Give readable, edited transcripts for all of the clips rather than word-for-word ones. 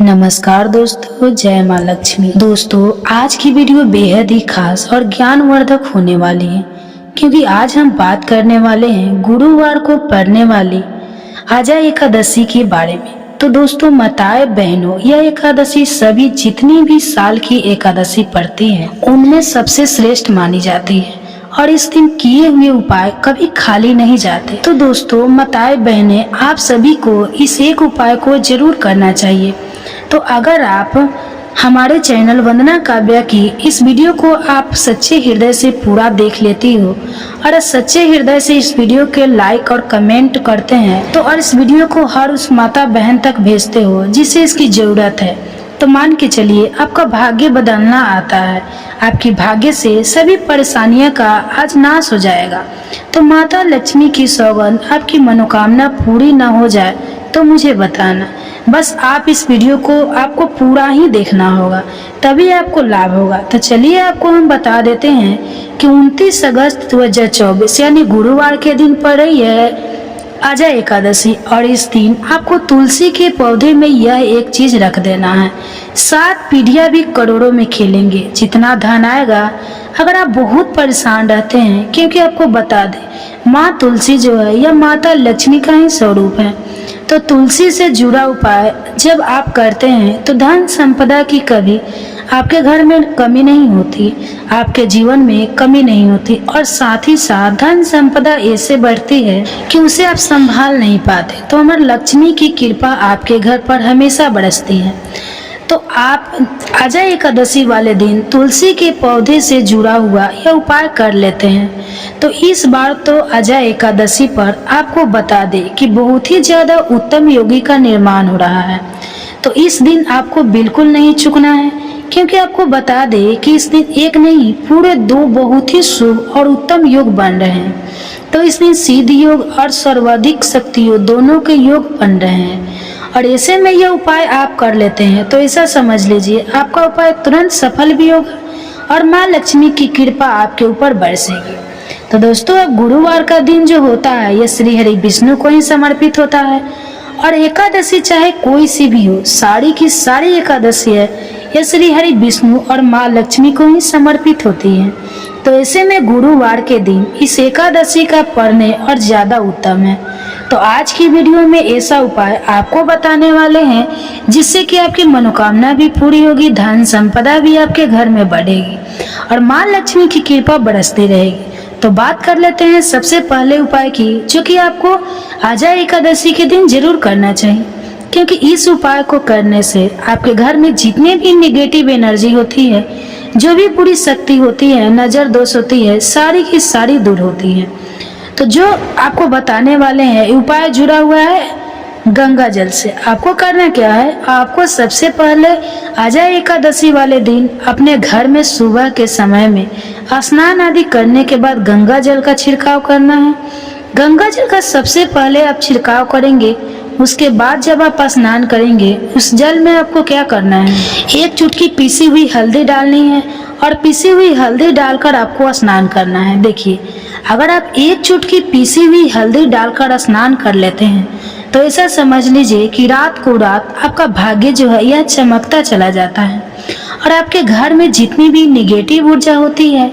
नमस्कार दोस्तों, जय माँ लक्ष्मी। दोस्तों, आज की वीडियो बेहद ही खास और ज्ञानवर्धक होने वाली है, क्योंकि आज हम बात करने वाले हैं गुरुवार को पढ़ने वाली आजा एकादशी के बारे में। तो दोस्तों, माताएं बहनों, यह एकादशी सभी जितनी भी साल की एकादशी पढ़ती हैं उनमें सबसे श्रेष्ठ मानी जाती है और इस दिन किए हुए उपाय कभी खाली नहीं जाते। तो दोस्तों, माताएं बहनें, आप सभी को इस एक उपाय को जरूर करना चाहिए। तो अगर आप हमारे चैनल वंदना काव्या की इस वीडियो को आप सच्चे हृदय से पूरा देख लेती हो और सच्चे हृदय से इस वीडियो के लाइक और कमेंट करते हैं तो और इस वीडियो को हर उस माता बहन तक भेजते हो जिसे इसकी जरूरत है, तो मान के चलिए आपका भाग्य बदलना आता है। आपकी भाग्य से सभी परेशानियां का आज नाश हो जाएगा। तो माता लक्ष्मी की सौगंध, आपकी मनोकामना पूरी ना हो जाए तो मुझे बताना। बस आप इस वीडियो को आपको पूरा ही देखना होगा, तभी आपको लाभ होगा। तो चलिए आपको हम बता देते हैं कि 29 अगस्त 2024 यानी गुरुवार के दिन पड़ रही है आजा एकादशी, और इस दिन आपको तुलसी के पौधे में यह एक चीज रख देना है। 7 पीढ़ियां भी करोड़ों में खेलेंगे। जितना धन आएगा, अगर आप बहुत परेशान रहते हैं, क्योंकि आपको बता दें माँ तुलसी जो है यह माता लक्ष्मी का ही स्वरूप है। तो तुलसी से जुड़ा उपाय जब आप करते हैं तो धन संपदा की कभी आपके घर में कमी नहीं होती, आपके जीवन में कमी नहीं होती, और साथ ही साथ धन संपदा ऐसे बढ़ती है कि उसे आप संभाल नहीं पाते। तो हमारी लक्ष्मी की कृपा आपके घर पर हमेशा बरसती है। तो आप आजा एकादशी वाले दिन तुलसी के पौधे से जुड़ा हुआ यह उपाय कर लेते हैं। तो इस बार तो आजा एकादशी पर आपको बता दें कि बहुत ही ज्यादा उत्तम योगी का निर्माण हो रहा है। तो इस दिन आपको बिल्कुल नहीं चूकना है, क्योंकि आपको बता दें कि इस दिन एक नहीं पूरे 2 बहुत ही शुभ और उत्तम योग बन रहे हैं। तो इस दिन सिद्ध योग और सर्वाधिक शक्ति योग दोनों के योग बन रहे हैं, और ऐसे में यह उपाय आप कर लेते हैं तो ऐसा समझ लीजिए आपका उपाय तुरंत सफल भी होगा और माँ लक्ष्मी की कृपा आपके ऊपर बरसेगी। तो दोस्तों, अब गुरुवार का दिन जो होता है यह श्री हरि विष्णु को ही समर्पित होता है, और एकादशी चाहे कोई सी भी हो, सारी की सारी एकादशी है यह श्री हरि विष्णु और माँ लक्ष्मी को ही समर्पित होती है। तो ऐसे में गुरुवार के दिन इस एकादशी का पढ़ने और ज्यादा उत्तम है। तो आज की वीडियो में ऐसा उपाय आपको बताने वाले हैं जिससे कि आपकी मनोकामना भी पूरी होगी, धन संपदा भी आपके घर में बढ़ेगी और माँ लक्ष्मी की कृपा बरसती रहेगी। तो बात कर लेते हैं सबसे पहले उपाय की, जो कि आपको आजा एकादशी के दिन जरूर करना चाहिए, क्योंकि इस उपाय को करने से आपके घर में जितने भी नेगेटिव एनर्जी होती है, जो भी बुरी शक्ति होती है, नजर दोष होती है, सारी की सारी दूर होती है। तो जो आपको बताने वाले हैं उपाय जुड़ा हुआ है गंगा जल से। आपको करना क्या है, आपको सबसे पहले आजा एकादशी वाले दिन अपने घर में सुबह के समय में स्नान आदि करने के बाद गंगा जल का छिड़काव करना है। गंगा जल का सबसे पहले आप छिड़काव करेंगे, उसके बाद जब आप स्नान करेंगे उस जल में आपको क्या करना है, 1 चुटकी पीसी हुई हल्दी डालनी है और पीसी हुई हल्दी डालकर आपको स्नान करना है। देखिए, अगर आप 1 चुटकी पीसी हुई हल्दी डालकर स्नान कर लेते हैं तो ऐसा समझ लीजिए कि रात को रात आपका भाग्य जो है यह चमकता चला जाता है और आपके घर में जितनी भी निगेटिव ऊर्जा होती है,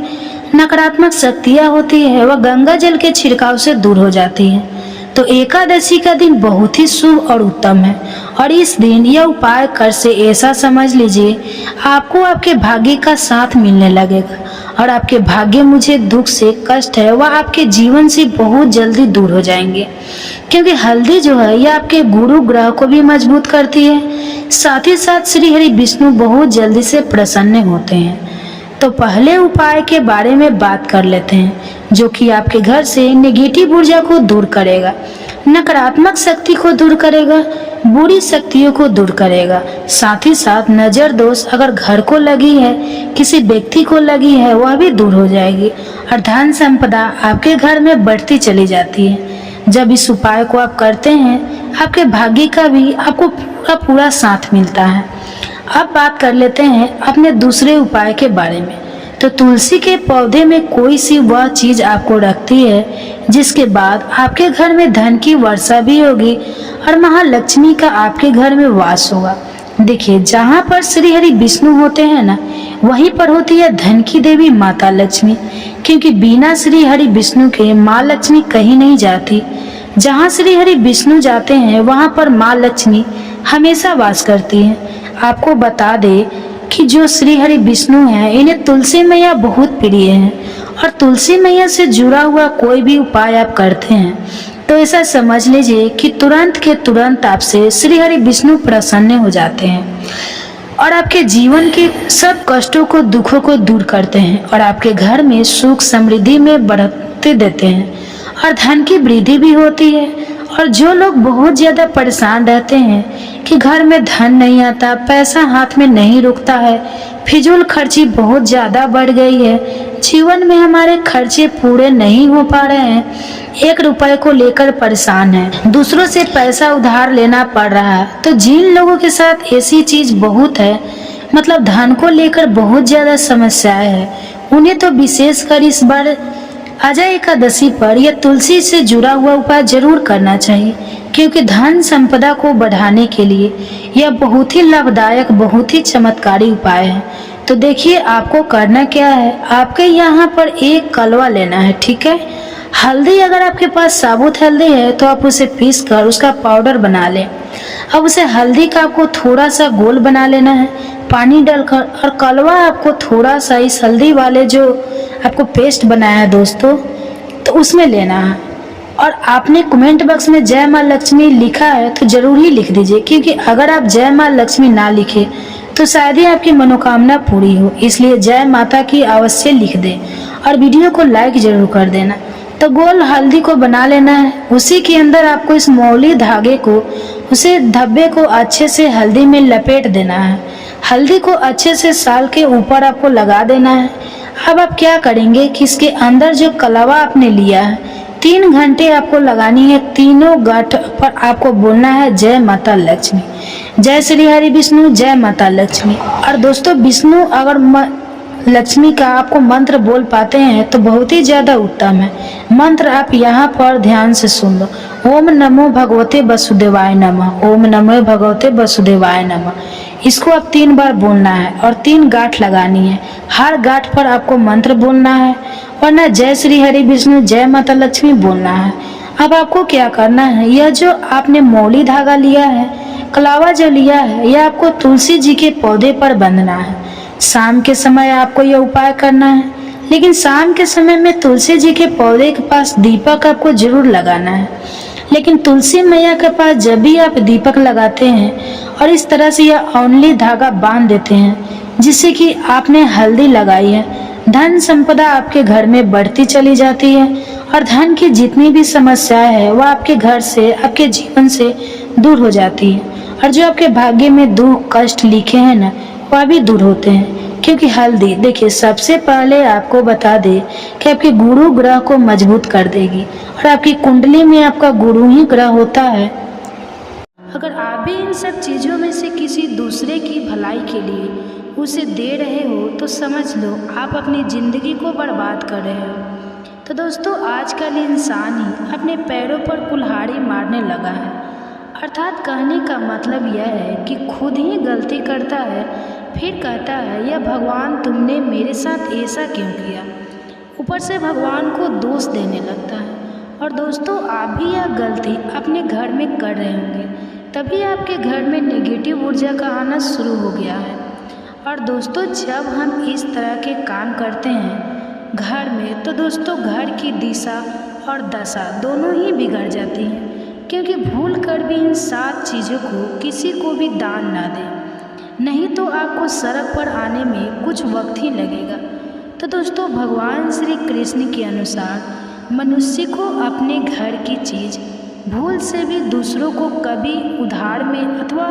नकारात्मक शक्तियाँ होती है, वह गंगा जल के छिड़काव से दूर हो जाती है। तो एकादशी का दिन बहुत ही शुभ और उत्तम है, और इस दिन यह उपाय कर से ऐसा समझ लीजिए आपको आपके भाग्य का साथ मिलने लगेगा और आपके भाग्य मुझे दुख से कष्ट है वह आपके जीवन से बहुत जल्दी दूर हो जाएंगे, क्योंकि हल्दी जो है यह आपके गुरु ग्रह को भी मजबूत करती है। साथ ही साथ श्री हरि विष्णु बहुत जल्दी से प्रसन्न होते हैं। तो पहले उपाय के बारे में बात कर लेते हैं, जो कि आपके घर से नेगेटिव ऊर्जा को दूर करेगा, नकारात्मक शक्ति को दूर करेगा, बुरी शक्तियों को दूर करेगा। साथ ही साथ नजर दोष अगर घर को लगी है, किसी व्यक्ति को लगी है, वह भी दूर हो जाएगी और धन संपदा आपके घर में बढ़ती चली जाती है। जब इस उपाय को आप करते हैं, आपके भाग्य का भी आपको पूरा पूरा साथ मिलता है। अब बात कर लेते हैं अपने दूसरे उपाय के बारे में। तो तुलसी के पौधे में कोई सी वह चीज आपको रखती है जिसके बाद आपके घर में धन की वर्षा भी होगी और महालक्ष्मी का आपके घर में वास होगा। देखिए, जहाँ पर श्री हरि विष्णु होते हैं ना, वहीं पर होती है धन की देवी माता लक्ष्मी, क्योंकि बिना श्री हरि विष्णु के माँ लक्ष्मी कहीं नहीं जाती। जहाँ श्री हरि विष्णु जाते हैं वहाँ पर माँ लक्ष्मी हमेशा वास करती हैं। आपको बता दे कि जो श्री हरि विष्णु हैं, इन्हें तुलसी मैया बहुत प्रिय हैं, और तुलसी मैया से जुड़ा हुआ कोई भी उपाय आप करते हैं तो ऐसा समझ लीजिए कि तुरंत के तुरंत आपसे श्री हरि विष्णु प्रसन्न हो जाते हैं और आपके जीवन के सब कष्टों को, दुखों को दूर करते हैं और आपके घर में सुख समृद्धि में बढ़ते देते हैं और धन की वृद्धि भी होती है। और जो लोग बहुत ज्यादा परेशान रहते हैं कि घर में धन नहीं आता, पैसा हाथ में नहीं रुकता है, फिजूल खर्ची बहुत ज्यादा बढ़ गई है, जीवन में हमारे खर्चे पूरे नहीं हो पा रहे हैं, 1 रुपए को लेकर परेशान है, दूसरों से पैसा उधार लेना पड़ रहा है, तो जिन लोगों के साथ ऐसी चीज बहुत है, मतलब धन को लेकर बहुत ज्यादा समस्याएं है, उन्हें तो विशेषकर इस बार अजय एकादशी पर यह तुलसी से जुड़ा हुआ उपाय जरूर करना चाहिए, क्योंकि धन संपदा को बढ़ाने के लिए यह बहुत ही लाभदायक, बहुत ही चमत्कारी उपाय है। तो देखिए, आपको करना क्या है, आपके यहाँ पर एक कलवा लेना है, ठीक है। हल्दी, अगर आपके पास साबुत हल्दी है तो आप उसे पीस कर उसका पाउडर बना लें। अब उसे हल्दी का आपको थोड़ा सा गोल बना लेना है पानी डालकर, और कलवा आपको थोड़ा सा इस हल्दी वाले जो आपको पेस्ट बनाया है दोस्तों, तो उसमें लेना है। और आपने कमेंट बॉक्स में जय माँ लक्ष्मी लिखा है तो जरूर ही लिख दीजिए, क्योंकि अगर आप जय माँ लक्ष्मी ना लिखे तो शायद ही आपकी मनोकामना पूरी हो, इसलिए जय माता की अवश्य लिख दें और वीडियो को लाइक जरूर कर देना। तो गोल हल्दी को बना लेना है, उसी के अंदर आपको इस मौली धागे को, उसे धब्बे को अच्छे से हल्दी में लपेट देना है। हल्दी को अच्छे से साल के ऊपर आपको लगा देना है। अब आप क्या करेंगे कि इसके अंदर जो कलवा आपने लिया है 3 घंटे आपको लगानी है, तीनों गांठ पर आपको बोलना है जय माता लक्ष्मी, जय श्री हरि विष्णु, जय माता लक्ष्मी। और दोस्तों, विष्णु अगर लक्ष्मी का आपको मंत्र बोल पाते हैं तो बहुत ही ज्यादा उत्तम है। मंत्र आप यहाँ पर ध्यान से सुन लो। ओम नमो भगवते वसुदेवाय नमः, ओम नमो भगवते वसुदेवाय नमः। इसको आप 3 बार बोलना है और 3 गांठ लगानी है। हर गांठ पर आपको मंत्र बोलना है, वरना जय श्री हरि विष्णु, जय माता लक्ष्मी बोलना है। अब आपको क्या करना है, यह जो आपने मौली धागा लिया है, कलावा जो लिया है, यह आपको तुलसी जी के पौधे पर बंधना है। शाम के समय आपको यह उपाय करना है, लेकिन शाम के समय में तुलसी जी के पौधे के पास दीपक आपको जरूर लगाना है। लेकिन तुलसी मैया के पास जब भी आप दीपक लगाते हैं और इस तरह से यह ओनली धागा बांध देते हैं, जिससे कि आपने हल्दी लगाई है, धन संपदा आपके घर में बढ़ती चली जाती है और धन की जितनी भी समस्याएं है वह आपके घर से, आपके जीवन से दूर हो जाती है। और जो आपके भाग्य में दुख कष्ट लिखे हैं ना, वह भी दूर होते हैं। क्योंकि हल्दी, देखिए, सबसे पहले आपको बता दे कि आपके गुरु ग्रह को मजबूत कर देगी और आपकी कुंडली में आपका गुरु ही ग्रह होता है। अगर आप भी इन सब चीज़ों में से किसी दूसरे की भलाई के लिए उसे दे रहे हो तो समझ लो आप अपनी ज़िंदगी को बर्बाद कर रहे हो। तो दोस्तों, आजकल इंसान ही अपने पैरों पर कुल्हाड़ी मारने लगा है, अर्थात कहने का मतलब यह है कि खुद ही गलती करता है, फिर कहता है यह भगवान तुमने मेरे साथ ऐसा क्यों किया, ऊपर से भगवान को दोष देने लगता है। और दोस्तों, आप भी यह गलती अपने घर में कर रहे होंगे, तभी आपके घर में नेगेटिव ऊर्जा का आना शुरू हो गया है। और दोस्तों, जब हम इस तरह के काम करते हैं घर में, तो दोस्तों घर की दिशा और दशा दोनों ही बिगड़ जाती हैं, क्योंकि भूल कर भी इन 7 चीज़ों को किसी को भी दान ना दें, नहीं तो आपको सड़क पर आने में कुछ वक्त ही लगेगा। तो दोस्तों, भगवान श्री कृष्ण के अनुसार मनुष्य को अपने घर की चीज़ भूल से भी दूसरों को कभी उधार में अथवा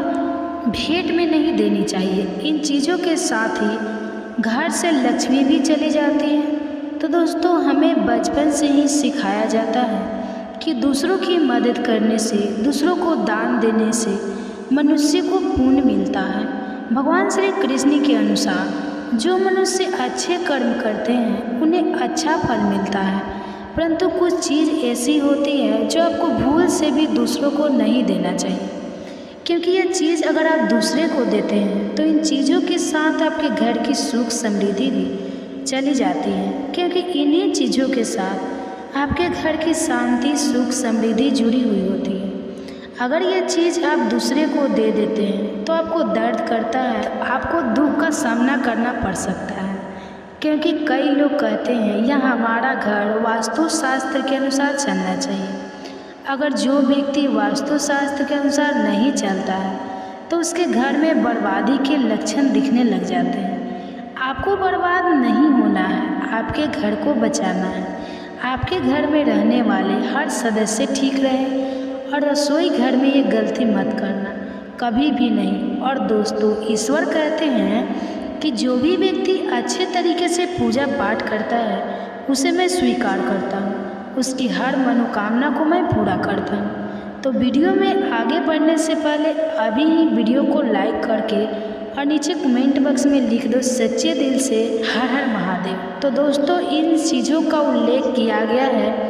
भेंट में नहीं देनी चाहिए। इन चीज़ों के साथ ही घर से लक्ष्मी भी चली जाती है। तो दोस्तों, हमें बचपन से ही सिखाया जाता है कि दूसरों की मदद करने से, दूसरों को दान देने से मनुष्य को पुण्य मिलता है। भगवान श्री कृष्ण के अनुसार जो मनुष्य अच्छे कर्म करते हैं उन्हें अच्छा फल मिलता है, परंतु कुछ चीज़ ऐसी होती है जो आपको भूल से भी दूसरों को नहीं देना चाहिए, क्योंकि यह चीज़ अगर आप दूसरे को देते हैं तो इन चीज़ों के साथ आपके घर की सुख समृद्धि भी चली जाती है, क्योंकि इन्हीं चीज़ों के साथ आपके घर की शांति सुख समृद्धि जुड़ी हुई होती है। अगर यह चीज़ आप दूसरे को दे देते हैं तो आपको दर्द करता है, तो आपको दुख का सामना करना पड़ सकता है, क्योंकि कई लोग कहते हैं यह हमारा घर वास्तुशास्त्र के अनुसार चलना चाहिए। अगर जो व्यक्ति वास्तुशास्त्र के अनुसार नहीं चलता है तो उसके घर में बर्बादी के लक्षण दिखने लग जाते हैं। आपको बर्बाद नहीं होना है, आपके घर को बचाना है। आपके घर में रहने वाले हर सदस्य ठीक रहे, और रसोई घर में ये गलती मत करना, कभी भी नहीं। और दोस्तों, ईश्वर कहते हैं कि जो भी व्यक्ति अच्छे तरीके से पूजा पाठ करता है उसे मैं स्वीकार करता हूँ, उसकी हर मनोकामना को मैं पूरा करता हूँ। तो वीडियो में आगे बढ़ने से पहले अभी ही वीडियो को लाइक करके और नीचे कमेंट बॉक्स में लिख दो सच्चे दिल से हर हर महादेव। तो दोस्तों, इन चीज़ों का उल्लेख किया गया है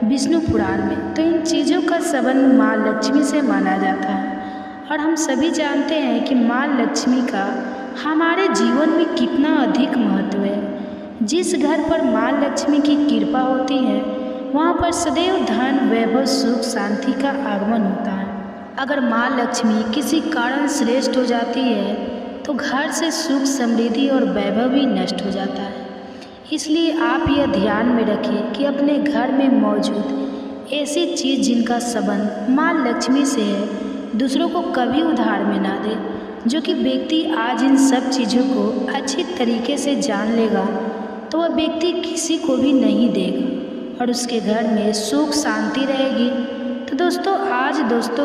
विष्णु पुराण में, तो इन चीज़ों का संबंध माँ लक्ष्मी से माना जाता है। और हम सभी जानते हैं कि माँ लक्ष्मी का हमारे जीवन में कितना अधिक महत्व है। जिस घर पर माँ लक्ष्मी की कृपा होती है वहाँ पर सदैव धन वैभव सुख शांति का आगमन होता है। अगर माँ लक्ष्मी किसी कारण श्रेष्ठ हो जाती है तो घर से सुख समृद्धि और वैभव भी नष्ट हो जाता है। इसलिए आप यह ध्यान में रखिए कि अपने घर में मौजूद ऐसी चीज़ जिनका संबंध माँ लक्ष्मी से है दूसरों को कभी उधार में ना दे। जो कि व्यक्ति आज इन सब चीज़ों को अच्छी तरीके से जान लेगा तो वह व्यक्ति किसी को भी नहीं देगा और उसके घर में सुख शांति रहेगी। तो दोस्तों, आज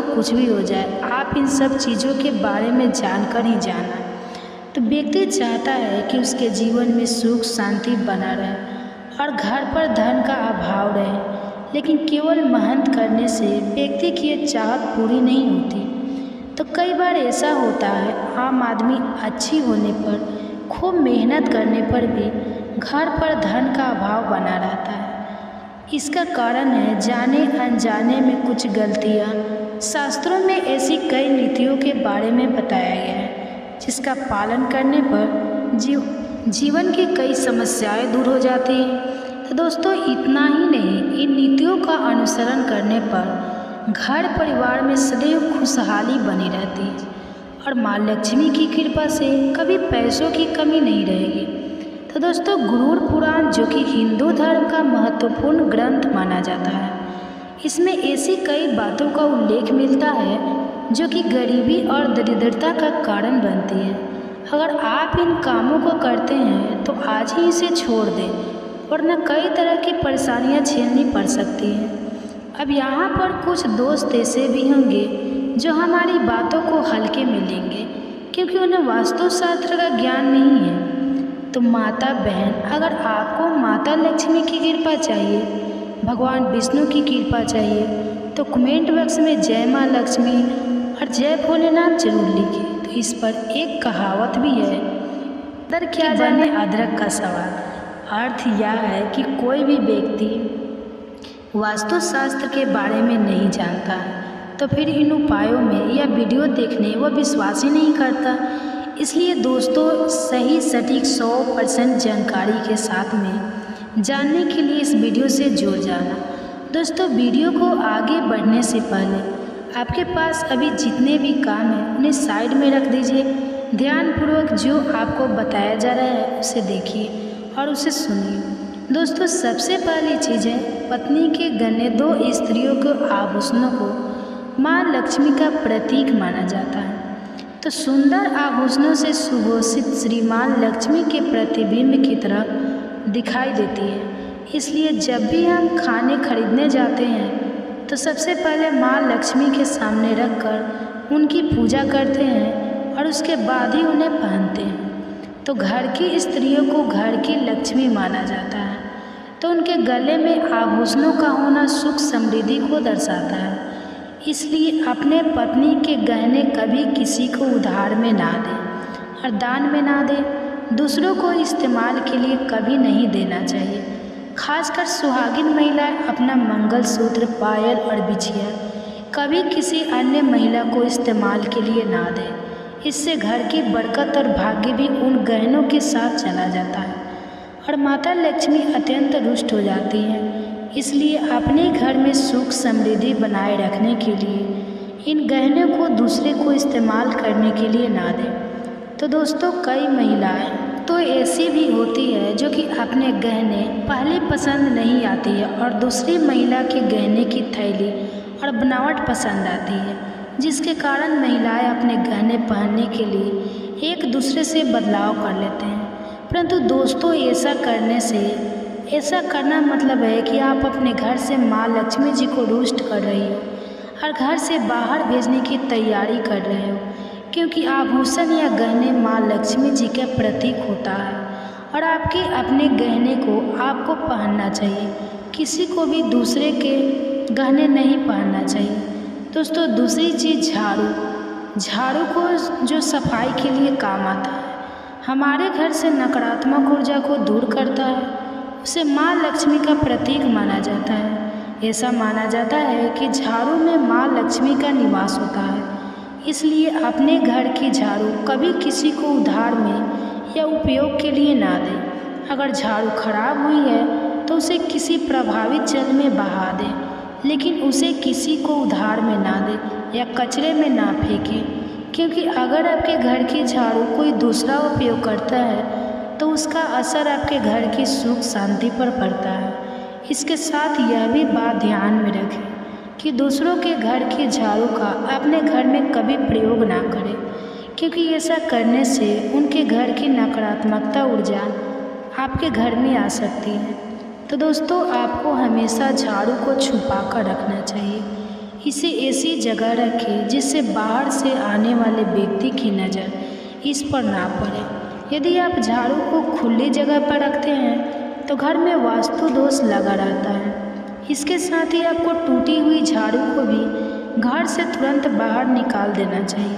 कुछ भी हो जाए, आप इन सब चीज़ों के बारे में जानकर ही जाना। तो व्यक्ति चाहता है कि उसके जीवन में सुख शांति बना रहे और घर पर धन का अभाव रहे, लेकिन केवल मेहनत करने से व्यक्ति की ये चाहत पूरी नहीं होती। तो कई बार ऐसा होता है, आम आदमी अच्छी होने पर, खूब मेहनत करने पर भी घर पर धन का अभाव बना रहता है। इसका कारण है जाने अनजाने में कुछ गलतियाँ। शास्त्रों में ऐसी कई नीतियों के बारे में बताया गया है जिसका पालन करने पर जीवन की कई समस्याएं दूर हो जाती हैं। तो दोस्तों, इतना ही नहीं, इन नीतियों का अनुसरण करने पर घर परिवार में सदैव खुशहाली बनी रहती है और माँ लक्ष्मी की कृपा से कभी पैसों की कमी नहीं रहेगी। तो दोस्तों, गरुड़ पुराण जो कि हिंदू धर्म का महत्वपूर्ण ग्रंथ माना जाता है, इसमें ऐसी कई बातों का उल्लेख मिलता है जो कि गरीबी और दरिद्रता का कारण बनती है। अगर आप इन कामों को करते हैं तो आज ही इसे छोड़ दें, वरना कई तरह की परेशानियां झेलनी पड़ सकती हैं। अब यहाँ पर कुछ दोस्त ऐसे भी होंगे जो हमारी बातों को हल्के में लेंगे क्योंकि उन्हें वास्तुशास्त्र का ज्ञान नहीं है। तो माता बहन, अगर आपको माता लक्ष्मी की कृपा चाहिए, भगवान विष्णु की कृपा चाहिए, तो कमेंट बॉक्स में जय माँ लक्ष्मी और जय भोलेनाथ जरूर लिखिए। तो इस पर एक कहावत भी है, दर क्या जाने अदरक का स्वाद। अर्थ यह है कि कोई भी व्यक्ति वास्तुशास्त्र के बारे में नहीं जानता है तो फिर इन उपायों में या वीडियो देखने वह विश्वास ही नहीं करता। इसलिए दोस्तों, सही सटीक 100% जानकारी के साथ में जानने के लिए इस वीडियो से जुड़ जाना। दोस्तों, वीडियो को आगे बढ़ने से पहले आपके पास अभी जितने भी काम हैं उन्हें साइड में रख दीजिए। ध्यानपूर्वक जो आपको बताया जा रहा है उसे देखिए और उसे सुनिए। दोस्तों, सबसे पहली चीज़ है, पत्नी के गहने 2 स्त्रियों के आभूषणों को माँ लक्ष्मी का प्रतीक माना जाता है। तो सुंदर आभूषणों से सुभूषित श्री माँ लक्ष्मी के प्रतिबिंब की तरह दिखाई देती है। इसलिए जब भी हम खाने खरीदने जाते हैं तो सबसे पहले माँ लक्ष्मी के सामने रखकर उनकी पूजा करते हैं और उसके बाद ही उन्हें पहनते हैं। तो घर की स्त्रियों को घर की लक्ष्मी माना जाता है, तो उनके गले में आभूषणों का होना सुख समृद्धि को दर्शाता है। इसलिए अपने पत्नी के गहने कभी किसी को उधार में ना दें और दान में ना दें। दूसरों को इस्तेमाल के लिए कभी नहीं देना चाहिए। खासकर सुहागिन महिलाएं अपना मंगलसूत्र, पायल और बिछिया कभी किसी अन्य महिला को इस्तेमाल के लिए ना दें। इससे घर की बरकत और भाग्य भी उन गहनों के साथ चला जाता है और माता लक्ष्मी अत्यंत रुष्ट हो जाती हैं। इसलिए अपने घर में सुख समृद्धि बनाए रखने के लिए इन गहनों को दूसरे को इस्तेमाल करने के लिए ना दें। तो दोस्तों, कई महिलाएं तो ऐसी भी होती है जो कि अपने गहने पहले पसंद नहीं आती है और दूसरी महिला के गहने की थैली और बनावट पसंद आती है, जिसके कारण महिलाएं अपने गहने पहनने के लिए एक दूसरे से बदलाव कर लेते हैं। परंतु दोस्तों, ऐसा करना मतलब है कि आप अपने घर से माँ लक्ष्मी जी को रुष्ट कर रही हो और घर से बाहर भेजने की तैयारी कर रहे हो, क्योंकि आभूषण या गहने माँ लक्ष्मी जी का प्रतीक होता है और आपके अपने गहने को आपको पहनना चाहिए। किसी को भी दूसरे के गहने नहीं पहनना चाहिए। दोस्तों, दूसरी चीज़ झाड़ू को जो सफाई के लिए काम आता है, हमारे घर से नकारात्मक ऊर्जा को दूर करता है, उसे माँ लक्ष्मी का प्रतीक माना जाता है। ऐसा माना जाता है कि झाड़ू में माँ लक्ष्मी का निवास होता है। इसलिए अपने घर की झाड़ू कभी किसी को उधार में या उपयोग के लिए ना दें। अगर झाड़ू खराब हुई है तो उसे किसी प्रभावित जल में बहा दें, लेकिन उसे किसी को उधार में ना दें या कचरे में ना फेंकें, क्योंकि अगर आपके घर की झाड़ू कोई दूसरा उपयोग करता है तो उसका असर आपके घर की सुख शांति पर पड़ता है। इसके साथ यह भी बात ध्यान में रखें कि दूसरों के घर की झाड़ू का अपने घर में कभी प्रयोग ना करें, क्योंकि ऐसा करने से उनके घर की नकारात्मकता ऊर्जा आपके घर में आ सकती है। तो दोस्तों, आपको हमेशा झाड़ू को छुपा कर रखना चाहिए। इसे ऐसी जगह रखें जिससे बाहर से आने वाले व्यक्ति की नज़र इस पर ना पड़े। यदि आप झाड़ू को खुली जगह पर रखते हैं तो घर में वास्तु दोष लगा रहता है। इसके साथ ही आपको टूटी हुई झाड़ू को भी घर से तुरंत बाहर निकाल देना चाहिए।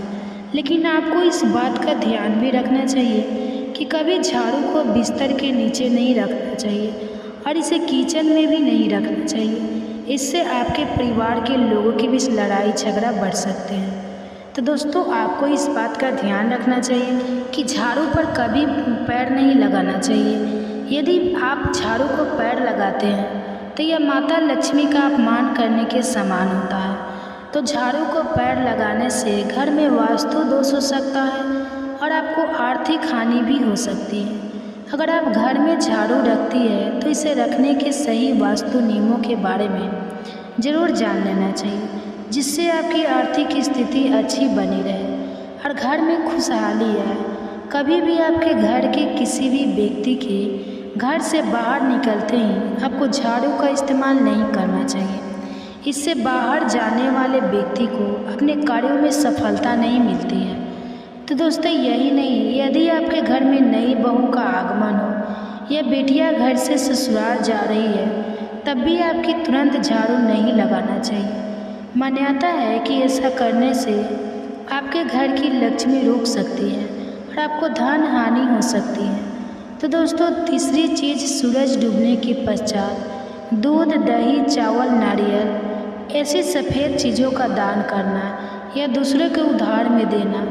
लेकिन आपको इस बात का ध्यान भी रखना चाहिए कि कभी झाड़ू को बिस्तर के नीचे नहीं रखना चाहिए और इसे किचन में भी नहीं रखना चाहिए। इससे आपके परिवार के लोगों के बीच लड़ाई झगड़ा बढ़ सकते हैं। तो दोस्तों, आपको इस बात का ध्यान रखना चाहिए कि झाड़ू पर कभी पैर नहीं लगाना चाहिए। यदि आप झाड़ू को पैर लगाते हैं तो यह माता लक्ष्मी का अपमान करने के समान होता है। तो झाड़ू को पैर लगाने से घर में वास्तु दोष हो सकता है और आपको आर्थिक हानि भी हो सकती है। अगर आप घर में झाड़ू रखती है तो इसे रखने के सही वास्तु नियमों के बारे में ज़रूर जान लेना चाहिए, जिससे आपकी आर्थिक स्थिति अच्छी बनी रहे और घर में खुशहाली आए। कभी भी आपके घर के किसी भी व्यक्ति के घर से बाहर निकलते ही आपको झाड़ू का इस्तेमाल नहीं करना चाहिए। इससे बाहर जाने वाले व्यक्ति को अपने कार्यों में सफलता नहीं मिलती है। तो दोस्तों, यही नहीं, यदि आपके घर में नई बहू का आगमन हो या बेटियां घर से ससुराल जा रही है, तब भी आपकी तुरंत झाड़ू नहीं लगाना चाहिए। मान्यता है कि ऐसा करने से आपके घर की लक्ष्मी रुक सकती है और आपको धन हानि हो सकती है। तो दोस्तों, तीसरी चीज़, सूरज डूबने के पश्चात दूध, दही, चावल, नारियल ऐसी सफ़ेद चीज़ों का दान करना या दूसरे को उधार में देना,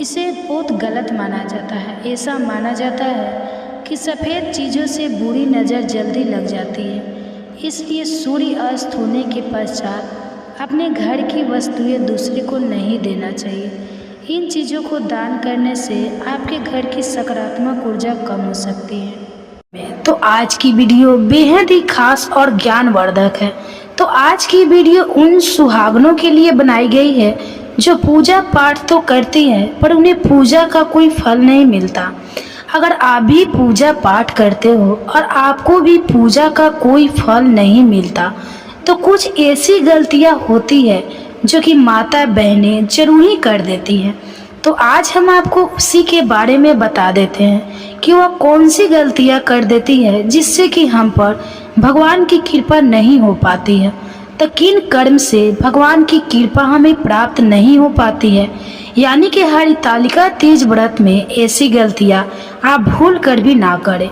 इसे बहुत गलत माना जाता है। ऐसा माना जाता है कि सफ़ेद चीज़ों से बुरी नज़र जल्दी लग जाती है। इसलिए सूर्य अस्त होने के पश्चात अपने घर की वस्तुएं दूसरे को नहीं देना चाहिए। इन चीज़ों को दान करने से आपके घर की सकारात्मक ऊर्जा कम हो सकती है। तो आज की वीडियो बेहद ही खास और ज्ञानवर्धक है। तो आज की वीडियो उन सुहागनों के लिए बनाई गई है जो पूजा पाठ तो करती हैं पर उन्हें पूजा का कोई फल नहीं मिलता। अगर आप भी पूजा पाठ करते हो और आपको भी पूजा का कोई फल नहीं मिलता, तो कुछ ऐसी गलतियां होती है जो कि माता बहनें जरूर ही कर देती हैं। तो आज हम आपको उसी के बारे में बता देते हैं कि वह कौन सी गलतियां कर देती है जिससे कि हम पर भगवान की कृपा नहीं हो पाती है। तो किन कर्म से भगवान की कृपा हमें प्राप्त नहीं हो पाती है, यानी कि हरितालिका तीज व्रत में ऐसी गलतियां आप भूल कर भी ना करें।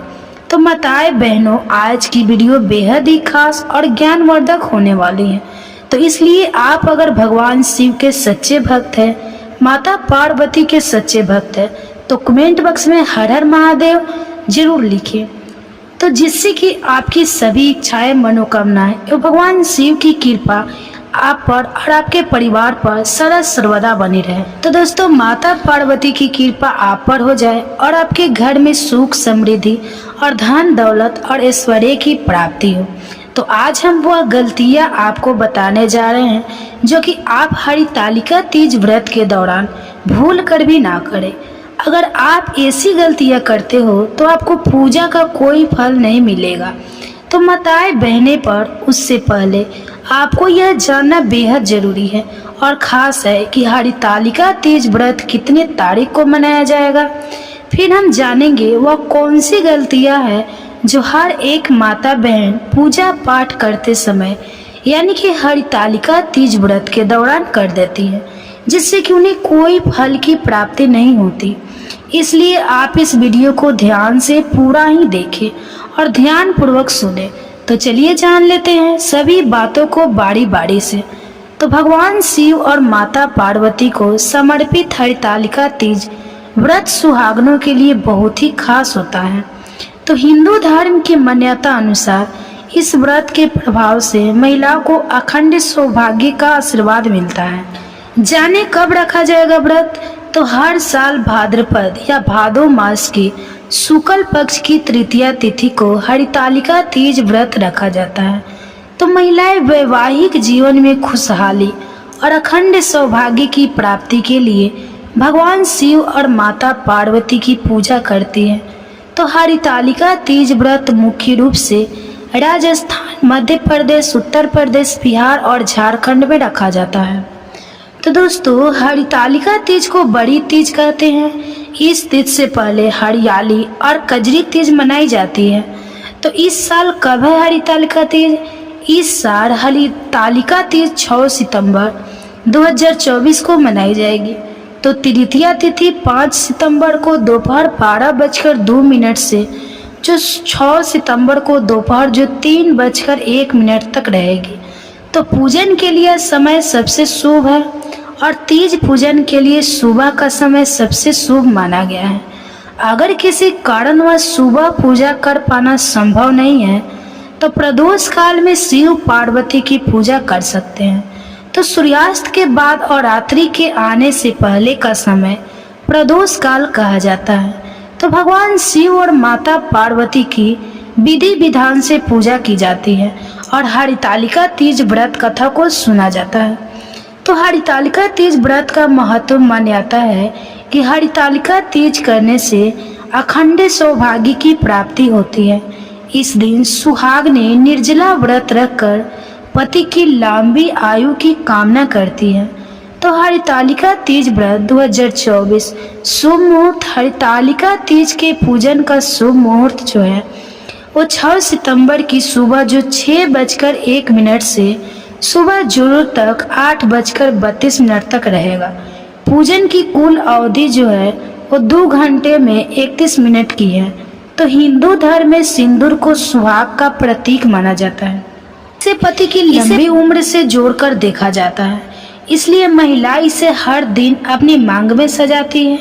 तो माताएं बहनों, आज की वीडियो बेहद ही खास और ज्ञानवर्धक होने वाली है। तो इसलिए आप अगर भगवान शिव के सच्चे भक्त हैं, माता पार्वती के सच्चे भक्त हैं, तो कमेंट बॉक्स में हर हर महादेव जरूर लिखिए, तो जिससे कि आपकी सभी इच्छाएं, मनोकामनाएं और भगवान शिव की कृपा आप पर और आपके परिवार पर सदा सर्वदा बनी रहे। तो दोस्तों, माता पार्वती की कृपा आप पर हो जाए और आपके घर में सुख, समृद्धि और धन दौलत और ऐश्वर्य की प्राप्ति हो। तो आज हम वह गलतियां आपको बताने जा रहे हैं जो कि आप हरितालिका तीज व्रत के दौरान भूल कर भी ना करें। अगर आप ऐसी गलतियां करते हो तो आपको पूजा का कोई फल नहीं मिलेगा। तो माताएं बहनें पर उससे पहले आपको यह जानना बेहद जरूरी है और ख़ास है कि हरितालिका तीज व्रत कितने तारीख को मनाया जाएगा। फिर हम जानेंगे वह कौन सी गलतियां हैं जो हर एक माता बहन पूजा पाठ करते समय यानी कि हरितालिका तीज व्रत के दौरान कर देती है, जिससे कि उन्हें कोई फल की प्राप्ति नहीं होती। इसलिए आप इस वीडियो को ध्यान से पूरा ही देखें और ध्यान पूर्वक सुने। तो चलिए जान लेते हैं सभी बातों को बारी बारी से। तो भगवान शिव और माता पार्वती को समर्पित हरितालिका तीज व्रत सुहागनों के लिए बहुत ही खास होता है। तो हिंदू धर्म की मान्यता अनुसार इस व्रत के प्रभाव से महिलाओं को अखंड सौभाग्य का आशीर्वाद मिलता है। जाने कब रखा जाएगा व्रत? तो हर साल भाद्रपद या भादो मास की शुक्ल पक्ष की तृतीया तिथि को हरितालिका तीज व्रत रखा जाता है। तो महिलाएं वैवाहिक जीवन में खुशहाली और अखंड सौभाग्य की प्राप्ति के लिए भगवान शिव और माता पार्वती की पूजा करती हैं। तो हरितालिका तीज व्रत मुख्य रूप से राजस्थान, मध्य प्रदेश, उत्तर प्रदेश, बिहार और झारखंड में रखा जाता है। तो दोस्तों, हरितालिका तीज को बड़ी तीज कहते हैं। इस तीज से पहले हरियाली और कजरी तीज मनाई जाती है। तो इस साल कब है हरितालिका तीज? इस साल हरितालिका तीज 6 सितंबर 2024 को मनाई जाएगी। तो तृतीया तिथि 5 सितंबर को दोपहर 12:02 से जो 6 सितंबर को दोपहर जो 3:01 तक रहेगी। तो पूजन के लिए समय सबसे शुभ है और तीज पूजन के लिए सुबह का समय सबसे शुभ माना गया है। अगर किसी कारणवश सुबह पूजा कर पाना संभव नहीं है तो प्रदोष काल में शिव पार्वती की पूजा कर सकते हैं। तो सूर्यास्त के बाद और रात्रि के आने से पहले का समय प्रदोष काल कहा जाता है। तो भगवान शिव और माता पार्वती की विधि विधान से पूजा की जाती है और हरितालिका तीज व्रत कथा को सुना जाता है। तो हरितालिका तीज व्रत का महत्व मान्यता है कि हरितालिका तीज करने से अखंड सौभाग्य की प्राप्ति होती है। इस दिन सुहाग ने निर्जला व्रत रखकर पति की लंबी आयु की कामना करती है। तो हरितालिका तीज व्रत 2024 शुभ मुहूर्त। हरितालिका तीज के पूजन का शुभ मुहूर्त जो है वो 6 सितंबर की सुबह जो 6:01 से सुबह जोर तक 8:32 तक रहेगा। पूजन की कुल अवधि जो है वो 2 घंटे में 31 मिनट की है। तो हिंदू धर्म में सिंदूर को सुहाग का प्रतीक माना जाता है। इसे पति की लंबी उम्र से जोड़कर देखा जाता है, इसलिए महिला इसे हर दिन अपनी मांग में सजाती है।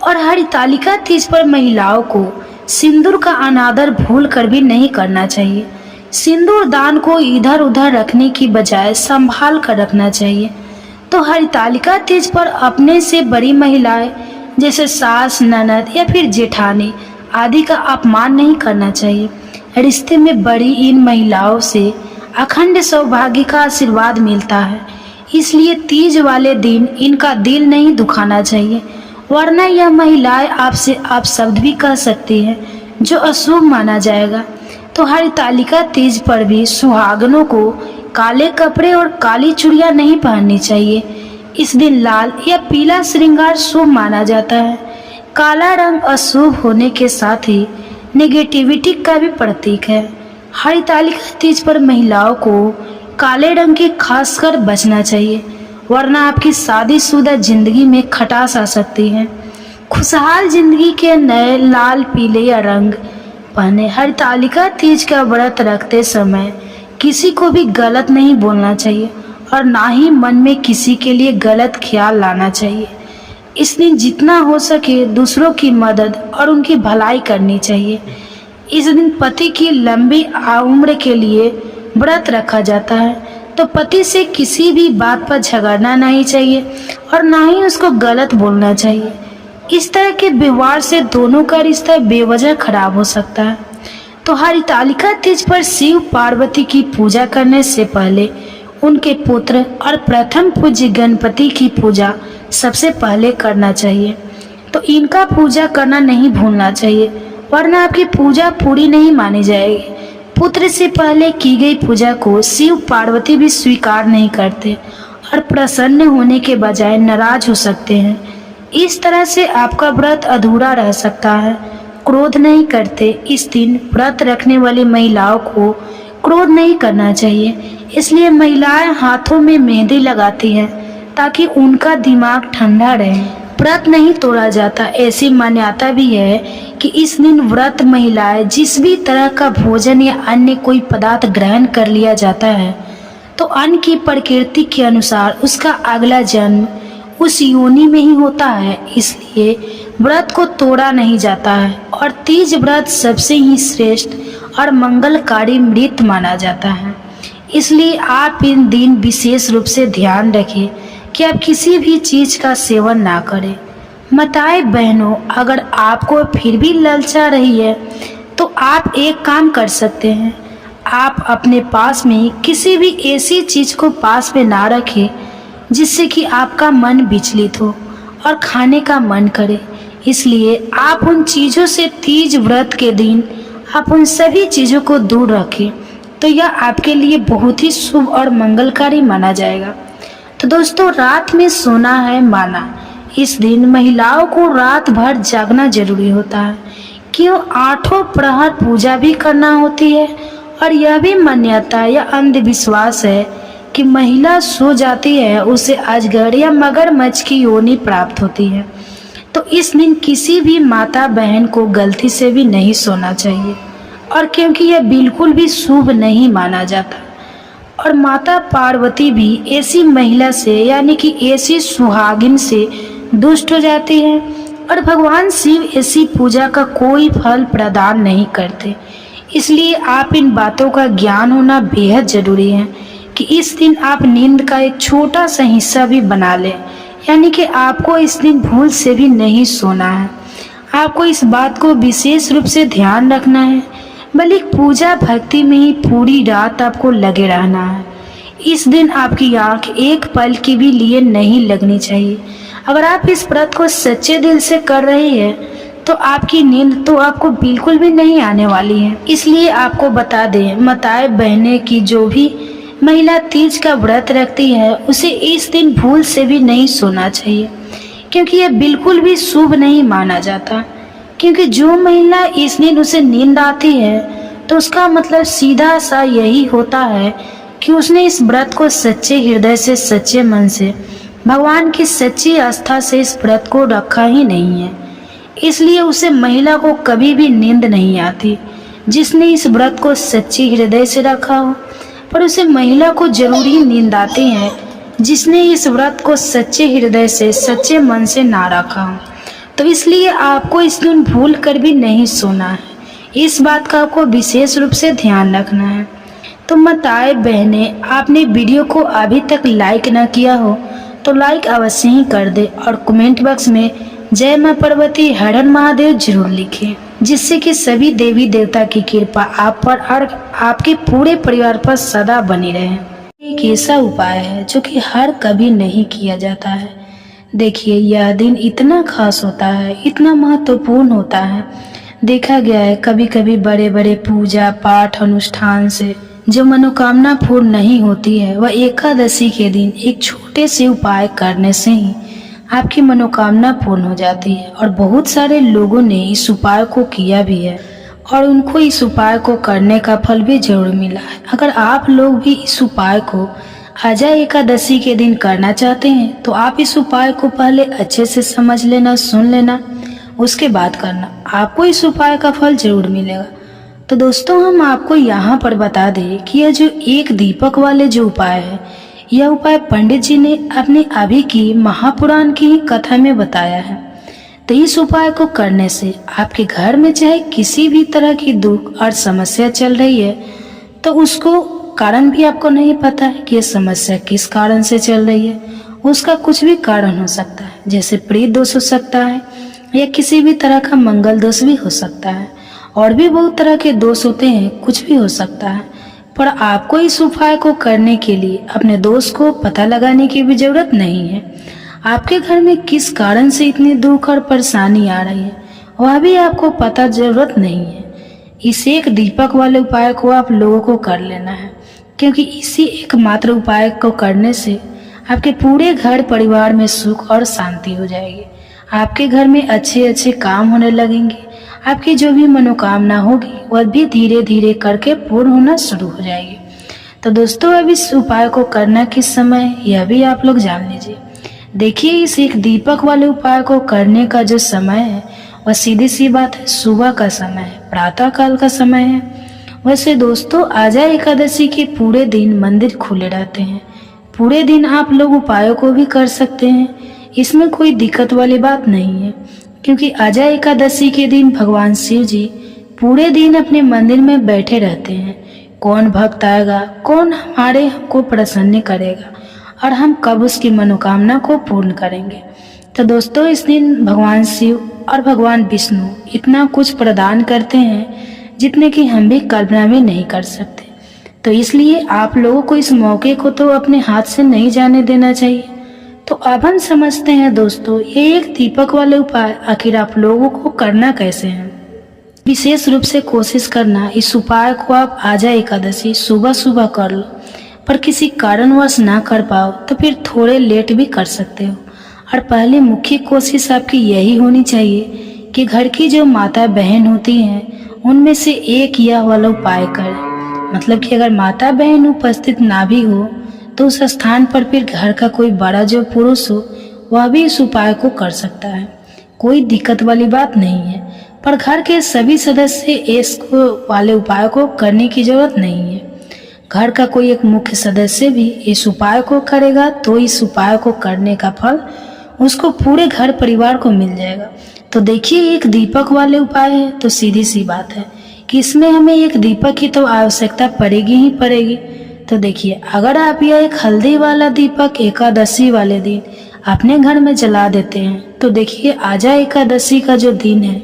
और हरितालिका तीज पर महिलाओं को सिंदूर का अनादर भूल कर भी नहीं करना चाहिए। सिंदूर दान को इधर उधर रखने की बजाय संभाल कर रखना चाहिए। तो हरितालिका तीज पर अपने से बड़ी महिलाएं जैसे सास, ननद या फिर जेठानी आदि का अपमान नहीं करना चाहिए। रिश्ते में बड़ी इन महिलाओं से अखंड सौभाग्य का आशीर्वाद मिलता है, इसलिए तीज वाले दिन इनका दिल नहीं दुखाना चाहिए, वरना यह महिलाएं आपसे आप शब्द भी कह सकती हैं जो अशुभ माना जाएगा। तो हरितालिका तीज पर भी सुहागनों को काले कपड़े और काली चूड़ियां नहीं पहननी चाहिए। इस दिन लाल या पीला श्रृंगार शुभ माना जाता है। काला रंग अशुभ होने के साथ ही नेगेटिविटी का भी प्रतीक है। हरितालिका तीज पर महिलाओं को काले रंग के खासकर बचना चाहिए, वरना आपकी शादीशुदा जिंदगी में खटास आ सकती है। खुशहाल जिंदगी के नए लाल, पीले या रंग पहने। हरितालिका तीज का व्रत रखते समय किसी को भी गलत नहीं बोलना चाहिए और ना ही मन में किसी के लिए गलत ख्याल लाना चाहिए। इस दिन जितना हो सके दूसरों की मदद और उनकी भलाई करनी चाहिए। इस दिन पति की लंबी उम्र के लिए व्रत रखा जाता है, तो पति से किसी भी बात पर झगड़ना नहीं चाहिए और ना ही उसको गलत बोलना चाहिए। इस तरह के व्यवहार से दोनों का रिश्ता बेवजह खराब हो सकता है। तो हरितालिका तीज पर शिव पार्वती की पूजा करने से पहले उनके पुत्र और प्रथम पूज्य गणपति की पूजा सबसे पहले करना चाहिए। तो इनका पूजा करना नहीं भूलना चाहिए, वरना आपकी पूजा पूरी नहीं मानी जाएगी। पुत्र से पहले की गई पूजा को शिव पार्वती भी स्वीकार नहीं करते और प्रसन्न होने के बजाय नाराज हो सकते हैं। इस तरह से आपका व्रत अधूरा रह सकता है। क्रोध नहीं करते। इस दिन व्रत रखने वाली महिलाओं को क्रोध नहीं करना चाहिए, इसलिए महिलाएं हाथों में मेहंदी लगाती हैं ताकि उनका दिमाग ठंडा रहे। व्रत नहीं तोड़ा जाता। ऐसी मान्यता भी है कि इस दिन व्रत महिलाएं जिस भी तरह का भोजन या अन्य कोई पदार्थ ग्रहण कर लिया जाता है, तो अन्न की प्रकृति के अनुसार उसका अगला जन्म उस योनि में ही होता है। इसलिए व्रत को तोड़ा नहीं जाता है और तीज व्रत सबसे ही श्रेष्ठ और मंगलकारी व्रत माना जाता है। इसलिए आप इन दिन विशेष रूप से ध्यान रखें कि आप किसी भी चीज का सेवन ना करें। माताएं बहनों, अगर आपको फिर भी ललचा रही है तो आप एक काम कर सकते हैं। आप अपने पास में किसी भी ऐसी चीज को पास में ना रखें जिससे कि आपका मन विचलित हो और खाने का मन करे। इसलिए आप उन चीज़ों से तीज व्रत के दिन आप उन सभी चीज़ों को दूर रखें, तो यह आपके लिए बहुत ही शुभ और मंगलकारी माना जाएगा। तो दोस्तों, रात में सोना है माना। इस दिन महिलाओं को रात भर जागना जरूरी होता है, क्यों 8 प्रहर पूजा भी करना होती है। और यह भी मान्यता या अंधविश्वास है कि महिला सो जाती है उसे अजगर या मगरमच्छ की योनि प्राप्त होती है। तो इस दिन किसी भी माता बहन को गलती से भी नहीं सोना चाहिए, और क्योंकि यह बिल्कुल भी शुभ नहीं माना जाता। और माता पार्वती भी ऐसी महिला से यानी कि ऐसी सुहागिन से दुष्ट हो जाती है, और भगवान शिव ऐसी पूजा का कोई फल प्रदान नहीं करते। इसलिए आप इन बातों का ज्ञान होना बेहद जरूरी है कि इस दिन आप नींद का एक छोटा सा हिस्सा भी बना लें, यानी कि आपको इस दिन भूल से भी नहीं सोना है। आपको इस बात को विशेष रूप से ध्यान रखना है, बल्कि पूजा भक्ति में ही पूरी रात आपको लगे रहना है। इस दिन आपकी आंख एक पल के भी लिए नहीं लगनी चाहिए। अगर आप इस व्रत को सच्चे दिल से कर रहे हैं तो आपकी नींद तो आपको बिल्कुल भी नहीं आने वाली है। इसलिए आपको बता दें, माताएं बहनें की जो भी महिला तीज का व्रत रखती है उसे इस दिन भूल से भी नहीं सोना चाहिए, क्योंकि यह बिल्कुल भी शुभ नहीं माना जाता। क्योंकि जो महिला इस दिन उसे नींद आती है तो उसका मतलब सीधा सा यही होता है कि उसने इस व्रत को सच्चे हृदय से, सच्चे मन से, भगवान की सच्ची आस्था से इस व्रत को रखा ही नहीं है। इसलिए उसे महिला को कभी भी नींद नहीं आती जिसने इस व्रत को सच्ची हृदय से रखा हो, पर उसे महिला को जरूर ही नींद आती है जिसने इस व्रत को सच्चे हृदय से, सच्चे मन से ना रखा हो। तो इसलिए आपको इस दिन भूल कर भी नहीं सोना है। इस बात का आपको विशेष रूप से ध्यान रखना है। तो माताएं बहनें, आपने वीडियो को अभी तक लाइक न किया हो तो लाइक अवश्य ही कर दे और कमेंट बॉक्स में जय मां पार्वती हर हर महादेव जरूर लिखें, जिससे कि सभी देवी देवता की कृपा आप पर और आपके पूरे परिवार पर सदा बनी रहे। एक ऐसा उपाय है जो कि हर कभी नहीं किया जाता है। देखिए, यह दिन इतना खास होता है, इतना महत्वपूर्ण होता है। देखा गया है कभी कभी बड़े बड़े पूजा पाठ अनुष्ठान से जो मनोकामना पूर्ण नहीं होती है, वह एकादशी के दिन एक छोटे से उपाय करने से ही आपकी मनोकामना पूर्ण हो जाती है। और बहुत सारे लोगों ने इस उपाय को किया भी है और उनको इस उपाय को करने का फल भी जरूर मिला है। अगर आप लोग भी इस उपाय को अजय एकादशी के दिन करना चाहते हैं तो आप इस उपाय को पहले अच्छे से समझ लेना, सुन लेना, उसके बाद करना। आपको इस उपाय का फल जरूर मिलेगा। तो दोस्तों, हम आपको यहाँ पर बता दें कि यह जो एक दीपक वाले जो उपाय है, यह उपाय पंडित जी ने अपने अभी की महापुराण की ही कथा में बताया है। तो इस उपाय को करने से आपके घर में चाहे किसी भी तरह की दुख और समस्या चल रही है, तो उसको कारण भी आपको नहीं पता है कि यह समस्या किस कारण से चल रही है। उसका कुछ भी कारण हो सकता है, जैसे प्रेत दोष हो सकता है या किसी भी तरह का मंगल दोष भी हो सकता है, और भी बहुत तरह के दोष होते हैं, कुछ भी हो सकता है। पर आपको इस उपाय को करने के लिए अपने दोष को पता लगाने की भी जरूरत नहीं है। आपके घर में किस कारण से इतनी दुख और परेशानी आ रही है वह भी आपको पता जरूरत नहीं है। इस एक दीपक वाले उपाय को आप लोगों को कर लेना है, क्योंकि इसी एकमात्र उपाय को करने से आपके पूरे घर परिवार में सुख और शांति हो जाएगी। आपके घर में अच्छे अच्छे काम होने लगेंगे। आपकी जो भी मनोकामना होगी वह भी धीरे धीरे करके पूर्ण होना शुरू हो जाएगी। तो दोस्तों, अब इस उपाय को करना किस समय है यह भी आप लोग जान लीजिए। देखिए, इस एक दीपक वाले उपाय को करने का जो समय है वह सीधी सी बात है, सुबह का समय है, प्रातः काल का समय है। वैसे दोस्तों, आजा एकादशी के पूरे दिन मंदिर खुले रहते हैं। पूरे दिन आप लोग उपायों को भी कर सकते हैं, इसमें कोई दिक्कत वाली बात नहीं है, क्योंकि आजा एकादशी के दिन भगवान शिव जी पूरे दिन अपने मंदिर में बैठे रहते हैं। कौन भक्त आएगा, कौन हमको प्रसन्न करेगा और हम कब उसकी मनोकामना को पूर्ण करेंगे। तो दोस्तों, इस दिन भगवान शिव और भगवान विष्णु इतना कुछ प्रदान करते हैं जितने कि हम भी कल्पना में नहीं कर सकते। तो इसलिए आप लोगों को इस मौके को तो अपने हाथ से नहीं जाने देना चाहिए। तो अब हम समझते हैं दोस्तों, ये एक दीपक वाले उपाय आखिर आप लोगों को करना कैसे है। विशेष रूप से कोशिश करना इस उपाय को आप आजा एकादशी सुबह सुबह कर लो, पर किसी कारणवश ना कर पाओ तो फिर थोड़े लेट भी कर सकते हो। और पहले मुख्य कोशिश आपकी यही होनी चाहिए कि घर की जो माता बहन होती हैं उनमें से एक यह वाला उपाय करें। मतलब कि अगर माता बहन उपस्थित ना भी हो तो उस स्थान पर फिर घर का कोई बड़ा जो पुरुष हो वह भी इस उपाय को कर सकता है। कोई दिक्कत वाली बात नहीं है, पर घर के सभी सदस्य इस वाले उपाय को करने की जरूरत नहीं है। घर का कोई एक मुख्य सदस्य भी इस उपाय को करेगा तो इस उपाय को करने का फल उसको पूरे घर परिवार को मिल जाएगा। तो देखिए, एक दीपक वाले उपाय है तो सीधी सी बात है कि इसमें हमें एक दीपक की तो आवश्यकता पड़ेगी ही पड़ेगी। तो देखिए, अगर आप यह एक हल्दी वाला दीपक एकादशी वाले दिन अपने घर में जला देते हैं तो देखिए, आजा एकादशी का जो दिन है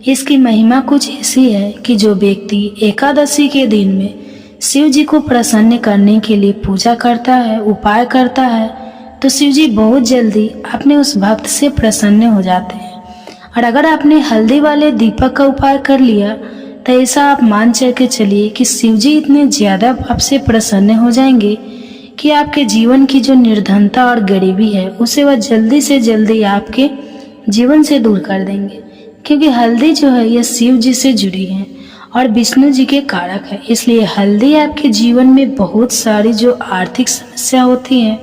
इसकी महिमा कुछ ऐसी है कि जो व्यक्ति एकादशी के दिन में शिव जी को प्रसन्न करने के लिए पूजा करता है, उपाय करता है, तो शिव जी बहुत जल्दी अपने उस भक्त से प्रसन्न हो जाते हैं। और अगर आपने हल्दी वाले दीपक का उपाय कर लिया तो ऐसा आप मान के चलिए कि शिव जी इतने ज्यादा आपसे प्रसन्न हो जाएंगे कि आपके जीवन की जो निर्धनता और गरीबी है उसे वह जल्दी से जल्दी आपके जीवन से दूर कर देंगे। क्योंकि हल्दी जो है यह शिव जी से जुड़ी है और विष्णु जी के कारक है, इसलिए हल्दी आपके जीवन में बहुत सारी जो आर्थिक समस्या होती है,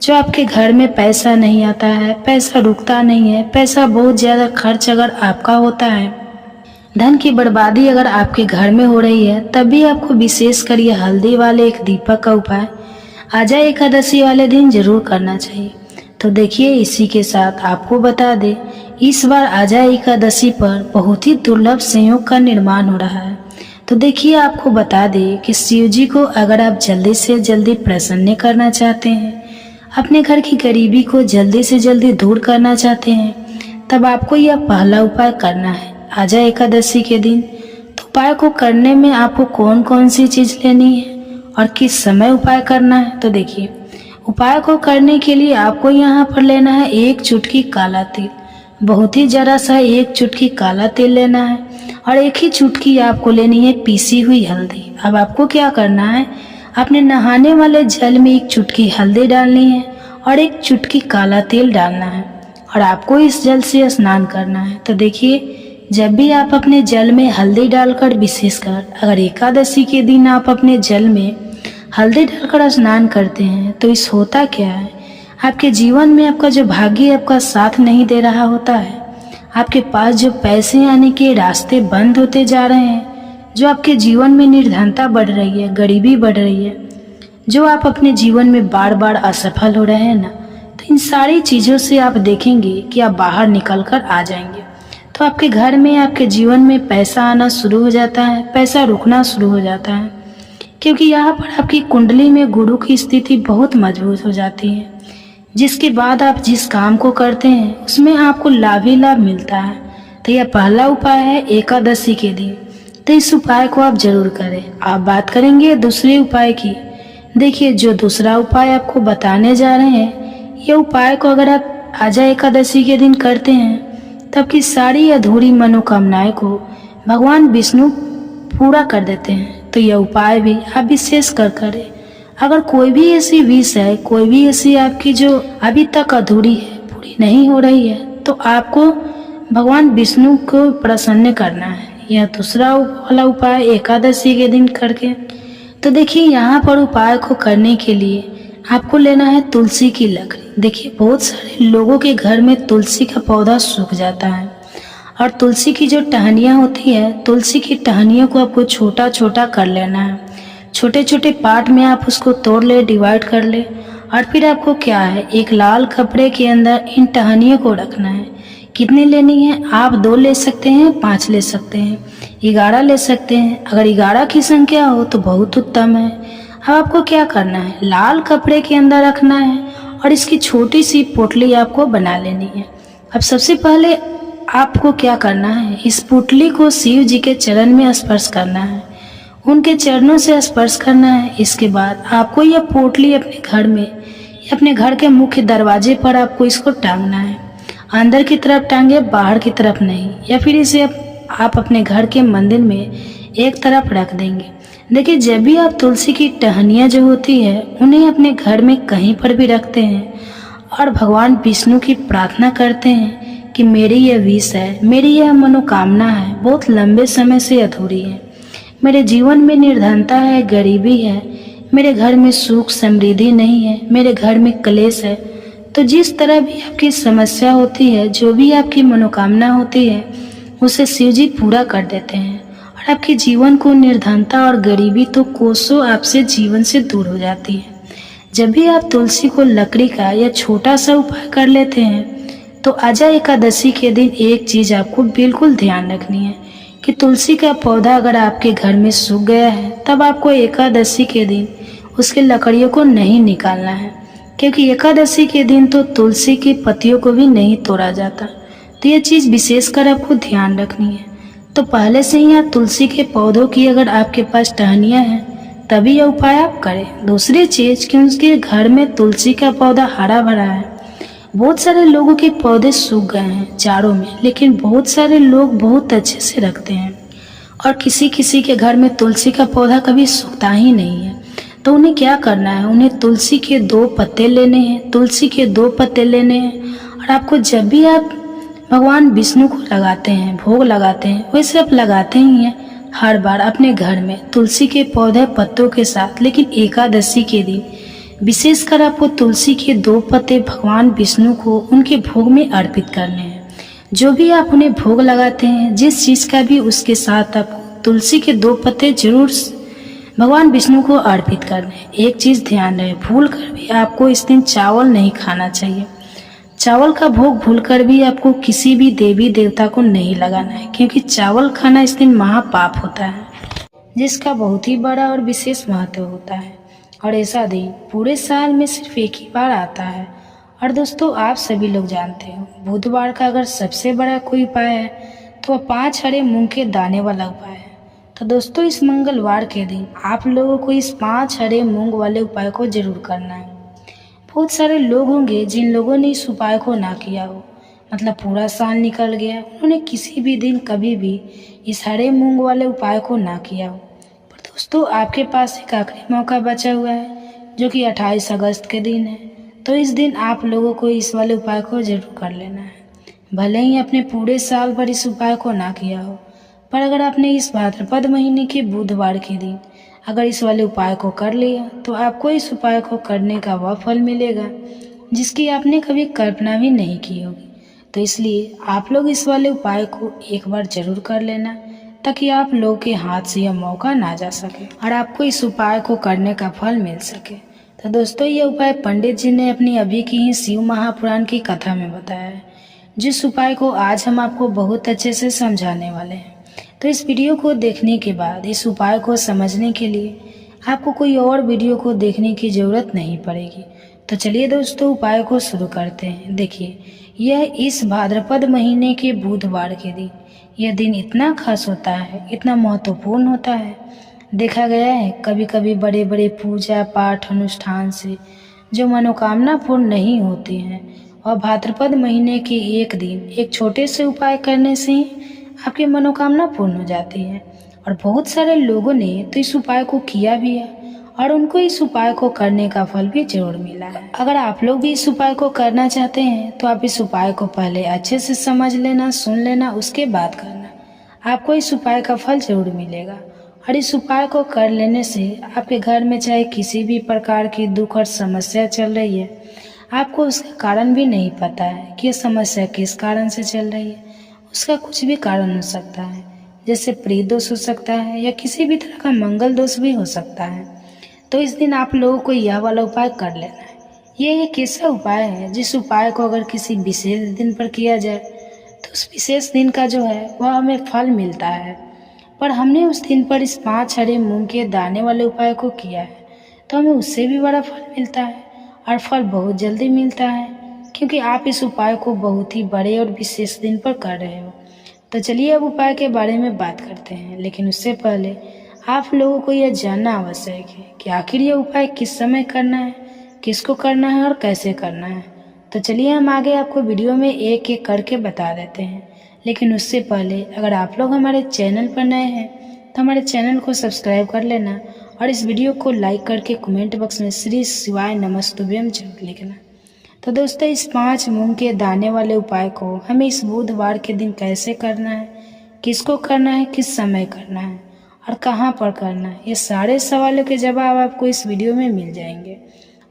जो आपके घर में पैसा नहीं आता है, पैसा रुकता नहीं है, पैसा बहुत ज़्यादा खर्च अगर आपका होता है, धन की बर्बादी अगर आपके घर में हो रही है, तब भी आपको विशेष कर ये हल्दी वाले एक दीपक का उपाय आजा एकादशी वाले दिन जरूर करना चाहिए। तो देखिए, इसी के साथ आपको बता दे, इस बार आजा एकादशी पर बहुत ही दुर्लभ संयोग का निर्माण हो रहा है। तो देखिए, आपको बता दे कि शिव जी को अगर आप जल्दी से जल्दी प्रसन्न करना चाहते हैं, अपने घर की गरीबी को जल्दी से जल्दी दूर करना चाहते हैं, तब आपको यह पहला उपाय करना है आजा एकादशी के दिन। तो उपाय को करने में आपको कौन कौन सी चीज लेनी है और किस समय उपाय करना है। तो देखिए, उपाय को करने के लिए आपको यहाँ पर लेना है 1 चुटकी काला तिल, बहुत ही जरा सा 1 चुटकी काला तिल लेना है, और 1 ही चुटकी आपको लेनी है पीसी हुई हल्दी। अब आपको क्या करना है, अपने नहाने वाले जल में 1 चुटकी हल्दी डालनी है और 1 चुटकी काला तिल डालना है, और आपको इस जल से स्नान करना है। तो देखिए, जब भी आप अपने जल में हल्दी डालकर, विशेषकर अगर एकादशी के दिन आप अपने जल में हल्दी डालकर स्नान करते हैं, तो इस होता क्या है, आपके जीवन में आपका जो भाग्य आपका साथ नहीं दे रहा होता है, आपके पास जो पैसे आने के रास्ते बंद होते जा रहे हैं, जो आपके जीवन में निर्धनता बढ़ रही है, गरीबी बढ़ रही है, जो आप अपने जीवन में बार बार असफल हो रहे हैं ना, तो इन सारी चीज़ों से आप देखेंगे कि आप बाहर निकल कर आ जाएंगे। तो आपके घर में, आपके जीवन में पैसा आना शुरू हो जाता है, पैसा रुकना शुरू हो जाता है, क्योंकि यहाँ पर आपकी कुंडली में गुरु की स्थिति बहुत मजबूत हो जाती है, जिसके बाद आप जिस काम को करते हैं उसमें आपको लाभ ही लाभ मिलता है। तो यह पहला उपाय है एकादशी के दिन, तो इस उपाय को आप जरूर करें। आप बात करेंगे दूसरे उपाय की। देखिए, जो दूसरा उपाय आपको बताने जा रहे हैं, ये उपाय को अगर आप आजा एकादशी के दिन करते हैं तब की सारी अधूरी मनोकामनाएं को भगवान विष्णु पूरा कर देते हैं। तो यह उपाय भी आप विशेष कर करें। अगर कोई भी ऐसी विश है, कोई भी ऐसी आपकी जो अभी तक अधूरी है, पूरी नहीं हो रही है, तो आपको भगवान विष्णु को प्रसन्न करना है। यह दूसरा वाला उपाय एकादशी के दिन करके। तो देखिए, यहाँ पर उपाय को करने के लिए आपको लेना है तुलसी की लकड़ी। देखिए, बहुत सारे लोगों के घर में तुलसी का पौधा सूख जाता है, और तुलसी की जो टहनियाँ होती है, तुलसी की टहनियों को आपको छोटा छोटा कर लेना है। छोटे छोटे पार्ट में आप उसको तोड़ ले, डिवाइड कर ले, और फिर आपको क्या है, एक लाल कपड़े के अंदर इन टहनियों को रखना है। कितनी लेनी है? आप 2 ले सकते हैं, 5 ले सकते हैं, 11 ले सकते हैं। अगर 11 की संख्या हो तो बहुत उत्तम है। अब आपको क्या करना है, लाल कपड़े के अंदर रखना है और इसकी छोटी सी पोटली आपको बना लेनी है। अब सबसे पहले आपको क्या करना है, इस पोटली को शिव जी के चरण में स्पर्श करना है, उनके चरणों से स्पर्श करना है। इसके बाद आपको यह पोटली अपने घर में या अपने घर के मुख्य दरवाजे पर आपको इसको टांगना है। अंदर की तरफ टांगे, बाहर की तरफ नहीं। या फिर इसे आप अपने घर के मंदिर में एक तरफ रख देंगे। देखिए, जब भी आप तुलसी की टहनियाँ जो होती है उन्हें अपने घर में कहीं पर भी रखते हैं और भगवान विष्णु की प्रार्थना करते हैं कि मेरी यह विश है, मेरी यह मनोकामना है, बहुत लंबे समय से अधूरी है, मेरे जीवन में निर्धनता है, गरीबी है, मेरे घर में सुख समृद्धि नहीं है, मेरे घर में क्लेश है। तो जिस तरह भी आपकी समस्या होती है, जो भी आपकी मनोकामना होती है, उसे शिव जी पूरा कर देते हैं और आपके जीवन को निर्धनता और गरीबी तो कोसों आपसे जीवन से दूर हो जाती है। जब भी आप तुलसी को लकड़ी का या छोटा सा उपाय कर लेते हैं, तो आजा एकादशी के दिन एक चीज आपको बिल्कुल ध्यान रखनी है कि तुलसी का पौधा अगर आपके घर में सूख गया है, तब आपको एकादशी के दिन उसके लकड़ियों को नहीं निकालना है, क्योंकि एकादशी के दिन तो तुलसी की पत्तियों को भी नहीं तोड़ा जाता। तो ये चीज़ विशेषकर आपको ध्यान रखनी है। तो पहले से ही आप तुलसी के पौधों की अगर आपके पास टहनियाँ हैं, तभी यह उपाय आप करें। दूसरी चीज़ कि उसके घर में तुलसी का पौधा हरा भरा है। बहुत सारे लोगों के पौधे सूख गए हैं चारों में, लेकिन बहुत सारे लोग बहुत अच्छे से रखते हैं, और किसी किसी के घर में तुलसी का पौधा कभी सूखता ही नहीं है। तो उन्हें क्या करना है, उन्हें तुलसी के 2 पत्ते लेने हैं, तुलसी के 2 पत्ते लेने हैं, और आपको जब भी आप भगवान विष्णु को लगाते हैं, भोग लगाते हैं, वैसे आप लगाते ही हैं हर बार अपने घर में तुलसी के पौधे पत्तों के साथ। लेकिन एकादशी के दिन विशेषकर आपको तुलसी के 2 पत्ते भगवान विष्णु को उनके भोग में अर्पित करने हैं। जो भी आप उन्हें भोग लगाते हैं, जिस चीज़ का भी, उसके साथ आप तुलसी के 2 पत्ते जरूर भगवान विष्णु को अर्पित करने हैं। एक चीज़ ध्यान रहे, भूल कर भी आपको इस दिन चावल नहीं खाना चाहिए। चावल का भोग भूलकर भी आपको किसी भी देवी देवता को नहीं लगाना है, क्योंकि चावल खाना इस दिन महापाप होता है, जिसका बहुत ही बड़ा और विशेष महत्व होता है। और ऐसा दिन पूरे साल में सिर्फ एक ही बार आता है। और दोस्तों, आप सभी लोग जानते हो, बुधवार का अगर सबसे बड़ा कोई उपाय है तो वह 5 हरे मूंग के दाने वाला उपाय है। तो दोस्तों, इस मंगलवार के दिन आप लोगों को इस 5 हरे मूंग वाले उपाय को जरूर करना है। बहुत सारे लोग होंगे जिन लोगों ने इस उपाय को ना किया हो, मतलब पूरा साल निकल गया, उन्होंने किसी भी दिन कभी भी इस हरे मूंग वाले उपाय को ना किया हो। पर दोस्तों, आपके पास एक आखिरी मौका बचा हुआ है, जो कि 28 अगस्त के दिन है। तो इस दिन आप लोगों को इस वाले उपाय को जरूर कर लेना है। भले ही अपने पूरे साल भर इस उपाय को ना किया हो, पर अगर आपने इस भाद्रपद महीने के बुधवार के दिन अगर इस वाले उपाय को कर लिया, तो आपको इस उपाय को करने का वह फल मिलेगा जिसकी आपने कभी कल्पना भी नहीं की होगी। तो इसलिए आप लोग इस वाले उपाय को एक बार जरूर कर लेना, ताकि आप लोगों के हाथ से यह मौका ना जा सके और आपको इस उपाय को करने का फल मिल सके। तो दोस्तों, ये उपाय पंडित जी ने अपनी अभी की ही शिव महापुराण की कथा में बताया है, जिस उपाय को आज हम आपको बहुत अच्छे से समझाने वाले हैं। तो इस वीडियो को देखने के बाद इस उपाय को समझने के लिए आपको कोई और वीडियो को देखने की ज़रूरत नहीं पड़ेगी। तो चलिए दोस्तों, उपाय को शुरू करते हैं। देखिए, यह इस भाद्रपद महीने के बुधवार के दिन, यह दिन इतना खास होता है, इतना महत्वपूर्ण होता है। देखा गया है कभी कभी बड़े बड़े पूजा पाठ अनुष्ठान से जो मनोकामना पूर्ण नहीं होती हैं, और भाद्रपद महीने के एक दिन एक छोटे से उपाय करने से ही आपकी मनोकामना पूर्ण हो जाती है। और बहुत सारे लोगों ने तो इस उपाय को किया भी है और उनको इस उपाय को करने का फल भी जरूर मिला है। अगर आप लोग भी इस उपाय को करना चाहते हैं तो आप इस उपाय को पहले अच्छे से समझ लेना, सुन लेना, उसके बाद करना। आपको इस उपाय का फल जरूर मिलेगा। और इस उपाय को कर लेने से आपके घर में चाहे किसी भी प्रकार की दुख और समस्या चल रही है, आपको उसका कारण भी नहीं पता है कि यह समस्या किस कारण से चल रही है। उसका कुछ भी कारण हो सकता है, जैसे प्रेत दोष हो सकता है या किसी भी तरह का मंगल दोष भी हो सकता है। तो इस दिन आप लोगों को यह वाला उपाय कर लेना है। ये एक ऐसा उपाय है जिस उपाय को अगर किसी विशेष दिन पर किया जाए तो उस विशेष दिन का जो है वह हमें फल मिलता है। पर हमने उस दिन पर इस 5 हरे मूंग के दाने वाले उपाय को किया है तो हमें उससे भी बड़ा फल मिलता है, और फल बहुत जल्दी मिलता है, क्योंकि आप इस उपाय को बहुत ही बड़े और विशेष दिन पर कर रहे हो। तो चलिए अब उपाय के बारे में बात करते हैं, लेकिन उससे पहले आप लोगों को यह जानना आवश्यक है कि आखिर यह उपाय किस समय करना है, किसको करना है और कैसे करना है। तो चलिए हम आगे आपको वीडियो में एक एक करके बता देते हैं। लेकिन उससे पहले अगर आप लोग हमारे चैनल पर नए हैं तो हमारे चैनल को सब्सक्राइब कर लेना और इस वीडियो को लाइक करके कमेंट बॉक्स में श्री शिवाय नमस्तुभ्यम जरूर लिखना। तो दोस्तों, इस 5 मूंग के दाने वाले उपाय को हमें इस बुधवार के दिन कैसे करना है, किसको करना है, किस समय करना है और कहाँ पर करना है, ये सारे सवालों के जवाब आपको इस वीडियो में मिल जाएंगे।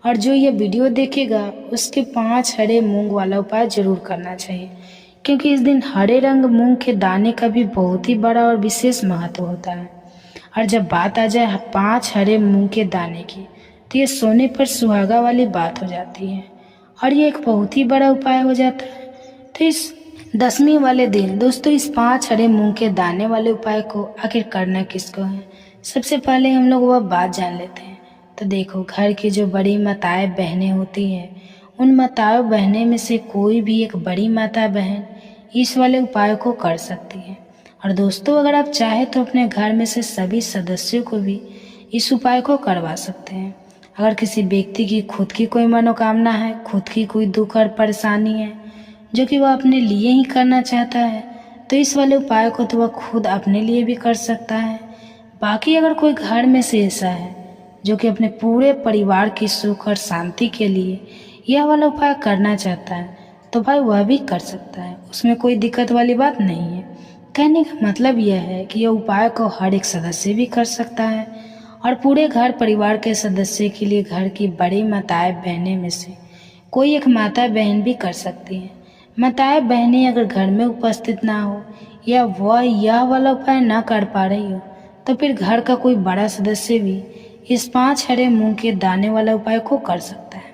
और जो ये वीडियो देखेगा उसके 5 हरे मूंग वाला उपाय जरूर करना चाहिए, क्योंकि इस दिन हरे रंग मूंग के दाने का भी बहुत ही बड़ा और विशेष महत्व होता है। और जब बात आ जाए 5 हरे मूंग के दाने की, तो ये सोने पर सुहागा वाली बात हो जाती है और ये एक बहुत ही बड़ा उपाय हो जाता है। तो इस 10वीं वाले दिन दोस्तों, इस 5 हरे मूंग के दाने वाले उपाय को आखिर करना किसको है, सबसे पहले हम लोग वह बात जान लेते हैं। तो देखो, घर की जो बड़ी माताएं बहनें होती हैं, उन माताओं बहनें में से कोई भी एक बड़ी माता बहन इस वाले उपाय को कर सकती है। और दोस्तों, अगर आप चाहें तो अपने घर में से सभी सदस्यों को भी इस उपाय को करवा सकते हैं। अगर किसी व्यक्ति की खुद की कोई मनोकामना है, खुद की कोई दुख और परेशानी है जो कि वह अपने लिए ही करना चाहता है, तो इस वाले उपाय को तो वह खुद अपने लिए भी कर सकता है। बाकी अगर कोई घर में से ऐसा है जो कि अपने पूरे परिवार की सुख और शांति के लिए यह वाला उपाय करना चाहता है, तो भाई वह भी कर सकता है, उसमें कोई दिक्कत वाली बात नहीं है। कहने का मतलब यह है कि यह उपाय को हर एक सदस्य भी कर सकता है और पूरे घर परिवार के सदस्य के लिए घर की बड़ी माताएं बहनें में से कोई एक माता बहन भी कर सकती है। माताएं बहनें अगर घर में उपस्थित ना हो या वह यह वाला उपाय ना कर पा रही हो, तो फिर घर का कोई बड़ा सदस्य भी इस 5 हरे मूंग के दाने वाला उपाय को कर सकता है,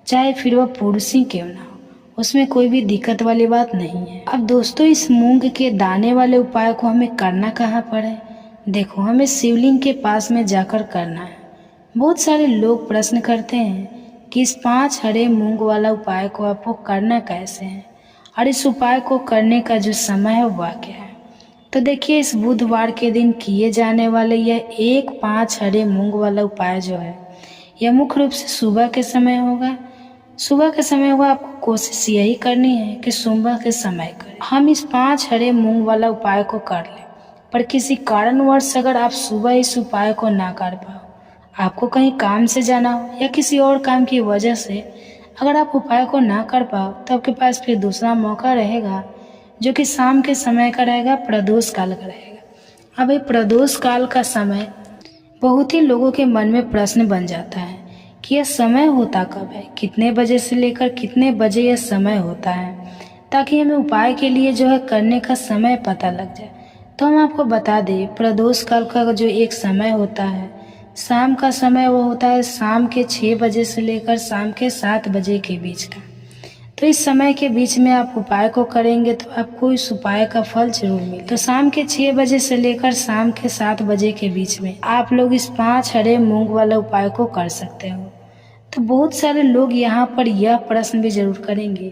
चाहे फिर वह पुरुष ही क्यों ना हो, उसमें कोई भी दिक्कत वाली बात नहीं है। अब दोस्तों, इस मूंग के दाने वाले उपाय को हमें करना कहाँ पर है? देखो, हमें शिवलिंग के पास में जाकर करना है। बहुत सारे लोग प्रश्न करते हैं कि इस 5 हरे मूंग वाला उपाय को आपको करना कैसे है और इस उपाय को करने का जो समय है वह क्या है। तो देखिए, इस बुधवार के दिन किए जाने वाले यह एक 5 हरे मूंग वाला उपाय जो है, यह मुख्य रूप से सुबह के समय होगा। सुबह के समय होगा, आपको कोशिश यही करनी है कि सुबह के समय करें। हम इस 5 हरे मूंग वाला उपाय को कर लें, पर किसी कारणवश अगर आप सुबह इस उपाय को ना कर पाओ, आपको कहीं काम से जाना हो या किसी और काम की वजह से अगर आप उपाय को ना कर पाओ, तो आपके पास फिर दूसरा मौका रहेगा जो कि शाम के समय का रहेगा, प्रदोष काल का रहेगा। अब ये प्रदोष काल का समय बहुत ही लोगों के मन में प्रश्न बन जाता है कि यह समय होता कब है, कितने बजे से लेकर कितने बजे यह समय होता है, ताकि हमें उपाय के लिए जो है करने का समय पता लग जाए। तो हम आपको बता दें, प्रदोष काल का जो एक समय होता है, शाम का समय, वो होता है शाम के 6 बजे से लेकर शाम के 7 बजे के बीच का। तो इस समय के बीच में आप उपाय को करेंगे तो आपको इस उपाय का फल जरूर मिले। तो शाम के 6 बजे से लेकर शाम के 7 बजे के बीच में आप लोग इस 5 हरे मूंग वाला उपाय को कर सकते हो। तो बहुत सारे लोग यहाँ पर यह प्रश्न भी जरूर करेंगे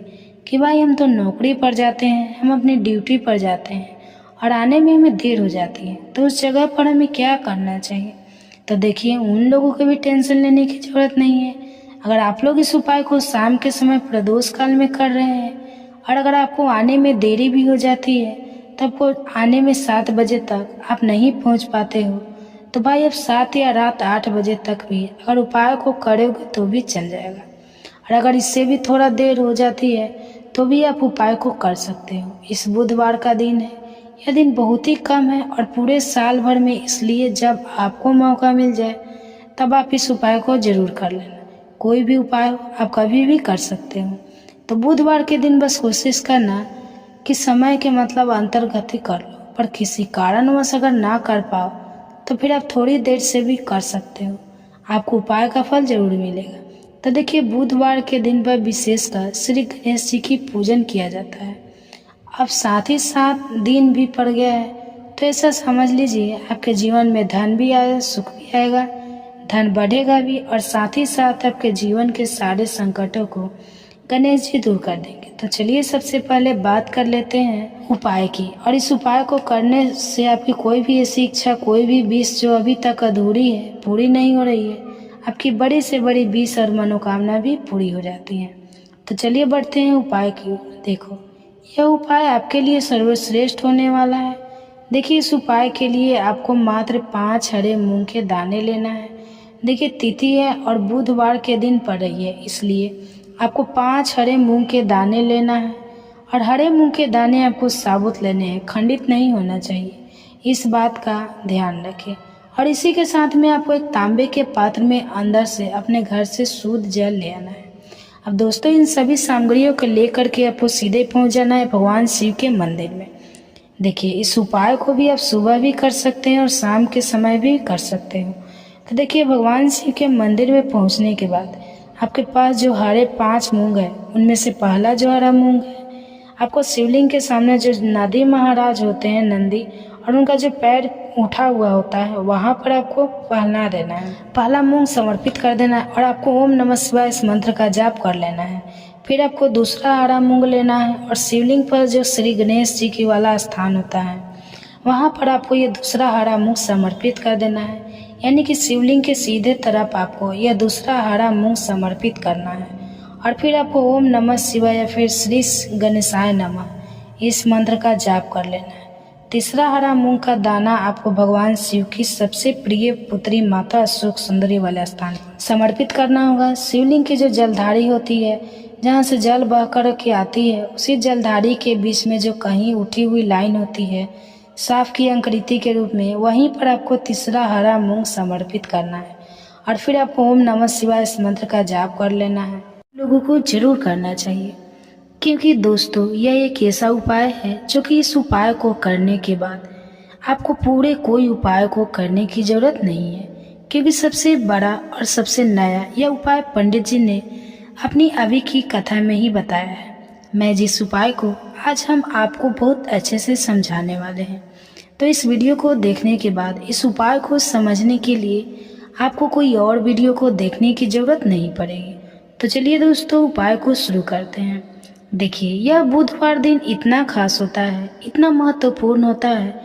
कि भाई हम तो नौकरी पर जाते हैं, हम अपनी ड्यूटी पर जाते हैं और आने में हमें देर हो जाती है, तो उस जगह पर हमें क्या करना चाहिए। तो देखिए, उन लोगों को भी टेंशन लेने की जरूरत नहीं है। अगर आप लोग इस उपाय को शाम के समय प्रदोष काल में कर रहे हैं और अगर आपको आने में देरी भी हो जाती है, तो आपको आने में 7 बजे तक आप नहीं पहुंच पाते हो, तो भाई आप 7 या रात 8 बजे तक भी अगर उपाय को करोगे तो भी चल जाएगा। और अगर इससे भी थोड़ा देर हो जाती है तो भी आप उपाय को कर सकते हो। इस बुधवार का दिन है, यह दिन बहुत ही कम है और पूरे साल भर में, इसलिए जब आपको मौका मिल जाए तब आप इस उपाय को जरूर कर लेना। कोई भी उपाय हो आप कभी भी कर सकते हो। तो बुधवार के दिन बस कोशिश करना कि समय के अंतर्गत ही कर लो, पर किसी कारणवश अगर ना कर पाओ तो फिर आप थोड़ी देर से भी कर सकते हो, आपको उपाय का फल जरूर मिलेगा। तो देखिए, बुधवार के दिन पर विशेषकर श्री गणेश जी की पूजन किया जाता है। अब साथ ही साथ दिन भी पड़ गया है, तो ऐसा समझ लीजिए आपके जीवन में धन भी आएगा, सुख भी आएगा, धन बढ़ेगा भी, और साथ ही साथ आपके जीवन के सारे संकटों को गणेश जी दूर कर देंगे। तो चलिए सबसे पहले बात कर लेते हैं उपाय की। और इस उपाय को करने से आपकी कोई भी ऐसी इच्छा, कोई भी विश जो अभी तक अधूरी है, पूरी नहीं हो रही है, आपकी बड़ी से बड़ी विश और मनोकामना भी पूरी हो जाती है। तो चलिए बढ़ते हैं उपाय की। देखो, यह उपाय आपके लिए सर्वश्रेष्ठ होने वाला है। देखिए, इस उपाय के लिए आपको मात्र 5 हरे मूंग के दाने लेना है। देखिए, तिथि है और बुधवार के दिन पड़ रही है, इसलिए आपको 5 हरे मूंग के दाने लेना है। और हरे मूंग के दाने आपको साबुत लेने हैं, खंडित नहीं होना चाहिए, इस बात का ध्यान रखें। और इसी के साथ में आपको एक तांबे के पात्र में अंदर से अपने घर से शुद्ध जल ले आना है। अब दोस्तों, इन सभी सामग्रियों को लेकर के आपको सीधे पहुंच जाना है भगवान शिव के मंदिर में। देखिए, इस उपाय को भी आप सुबह भी कर सकते हैं और शाम के समय भी कर सकते हो। तो देखिए, भगवान शिव के मंदिर में पहुंचने के बाद आपके पास जो हरे 5 मूंग है, उनमें से पहला जो हरा मूंग है, आपको शिवलिंग के सामने जो नंदी महाराज होते हैं, नंदी, और उनका जो पैर उठा हुआ होता है, वहाँ पर आपको पहना देना है, पहला मूंग समर्पित कर देना है और आपको ओम नमः शिवाय इस मंत्र का जाप कर लेना है। फिर आपको दूसरा हरा मूंग लेना है और शिवलिंग पर जो श्री गणेश जी की वाला स्थान होता है, वहाँ पर आपको ये दूसरा हरा मूंग समर्पित कर देना है। यानी कि शिवलिंग के सीधे तरफ आपको यह दूसरा हरा मूंग समर्पित करना है। और फिर आपको ओम नमः शिवाय या फिर श्री गणेशाय नमः इस मंत्र का जाप कर लेना है। तीसरा हरा मूंग का दाना आपको भगवान शिव की सबसे प्रिय पुत्री माता अशोक सुंदरी वाले स्थान समर्पित करना होगा। शिवलिंग की जो जलधारी होती है, जहाँ से जल बह कर के आती है, उसी जलधारी के बीच में जो कहीं उठी हुई लाइन होती है साफ की अंकृति के रूप में, वहीं पर आपको तीसरा हरा मूंग समर्पित करना है। और फिर आपको ओम नमः शिवाय इस मंत्र का जाप कर लेना है। लोगों को जरूर करना चाहिए, क्योंकि दोस्तों, यह एक ऐसा उपाय है जो कि इस उपाय को करने के बाद आपको पूरे कोई उपाय को करने की जरूरत नहीं है, क्योंकि सबसे बड़ा और सबसे नया यह उपाय पंडित जी ने अपनी अभी की कथा में ही बताया है। मैं जिस उपाय को आज हम आपको बहुत अच्छे से समझाने वाले हैं, तो इस वीडियो को देखने के बाद इस उपाय को समझने के लिए आपको कोई और वीडियो को देखने की जरूरत नहीं पड़ेगी। तो चलिए दोस्तों, उपाय को शुरू करते हैं। देखिए, यह बुधवार दिन इतना खास होता है, इतना महत्वपूर्ण होता है।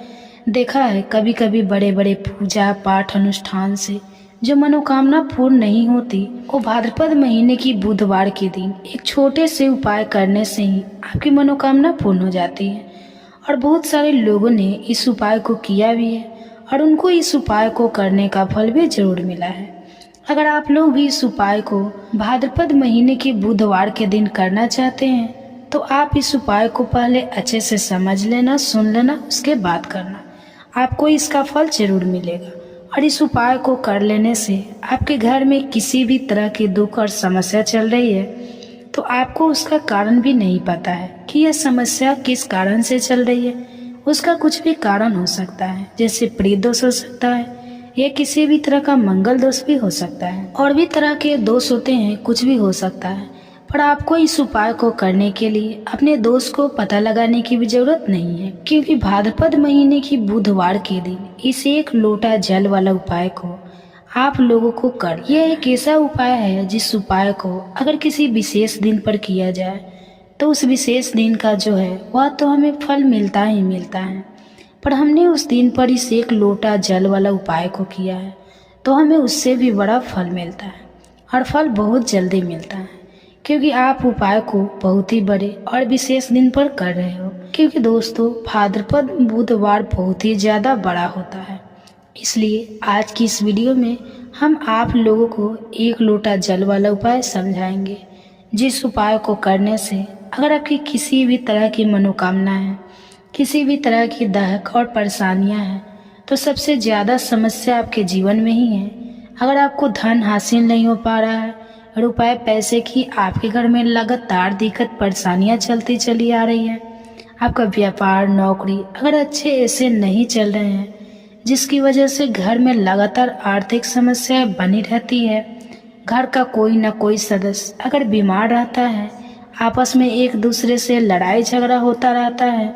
देखा है कभी कभी बड़े बड़े पूजा पाठ अनुष्ठान से जो मनोकामना पूर्ण नहीं होती, वो भाद्रपद महीने की बुधवार के दिन एक छोटे से उपाय करने से ही आपकी मनोकामना पूर्ण हो जाती है। और बहुत सारे लोगों ने इस उपाय को किया भी है और उनको इस उपाय को करने का फल भी जरूर मिला है। अगर आप लोग भी इस उपाय को भाद्रपद महीने के बुधवार के दिन करना चाहते हैं, तो आप इस उपाय को पहले अच्छे से समझ लेना, सुन लेना, उसके बाद करना, आपको इसका फल जरूर मिलेगा। और इस उपाय को कर लेने से आपके घर में किसी भी तरह की दुख और समस्या चल रही है, तो आपको उसका कारण भी नहीं पता है कि यह समस्या किस कारण से चल रही है, उसका कुछ भी कारण हो सकता है, जैसे प्रेत दोष हो सकता है या किसी भी तरह का मंगल दोष भी हो सकता है। और भी तरह के दोष होते हैं, कुछ भी हो सकता है। पर आपको इस उपाय को करने के लिए अपने दोष को पता लगाने की भी जरूरत नहीं है, क्योंकि भाद्रपद महीने की बुधवार के दिन इस 1 लोटा जल वाला उपाय को आप लोगों को कर। यह एक ऐसा उपाय है जिस उपाय को अगर किसी विशेष दिन पर किया जाए तो उस विशेष दिन का जो है वह तो हमें फल मिलता ही मिलता है। पर हमने उस दिन पर इस 1 लोटा जल वाला उपाय को किया है तो हमें उससे भी बड़ा फल मिलता है, और फल बहुत जल्दी मिलता है, क्योंकि आप उपाय को बहुत ही बड़े और विशेष दिन पर कर रहे हो। क्योंकि दोस्तों भाद्रपद बुधवार बहुत ही ज़्यादा बड़ा होता है, इसलिए आज की इस वीडियो में हम आप लोगों को 1 लोटा जल वाला उपाय समझाएंगे, जिस उपाय को करने से अगर आपकी किसी भी तरह की मनोकामना है, किसी भी तरह की दाहक और परेशानियां हैं, तो सबसे ज़्यादा समस्या आपके जीवन में ही है। अगर आपको धन हासिल नहीं हो पा रहा है, रुपए पैसे की आपके घर में लगातार दिक्कत परेशानियां चलती चली आ रही है, आपका व्यापार नौकरी अगर अच्छे ऐसे नहीं चल रहे हैं, जिसकी वजह से घर में लगातार आर्थिक समस्याएं बनी रहती है, घर का कोई न कोई सदस्य अगर बीमार रहता है, आपस में एक दूसरे से लड़ाई झगड़ा होता रहता है,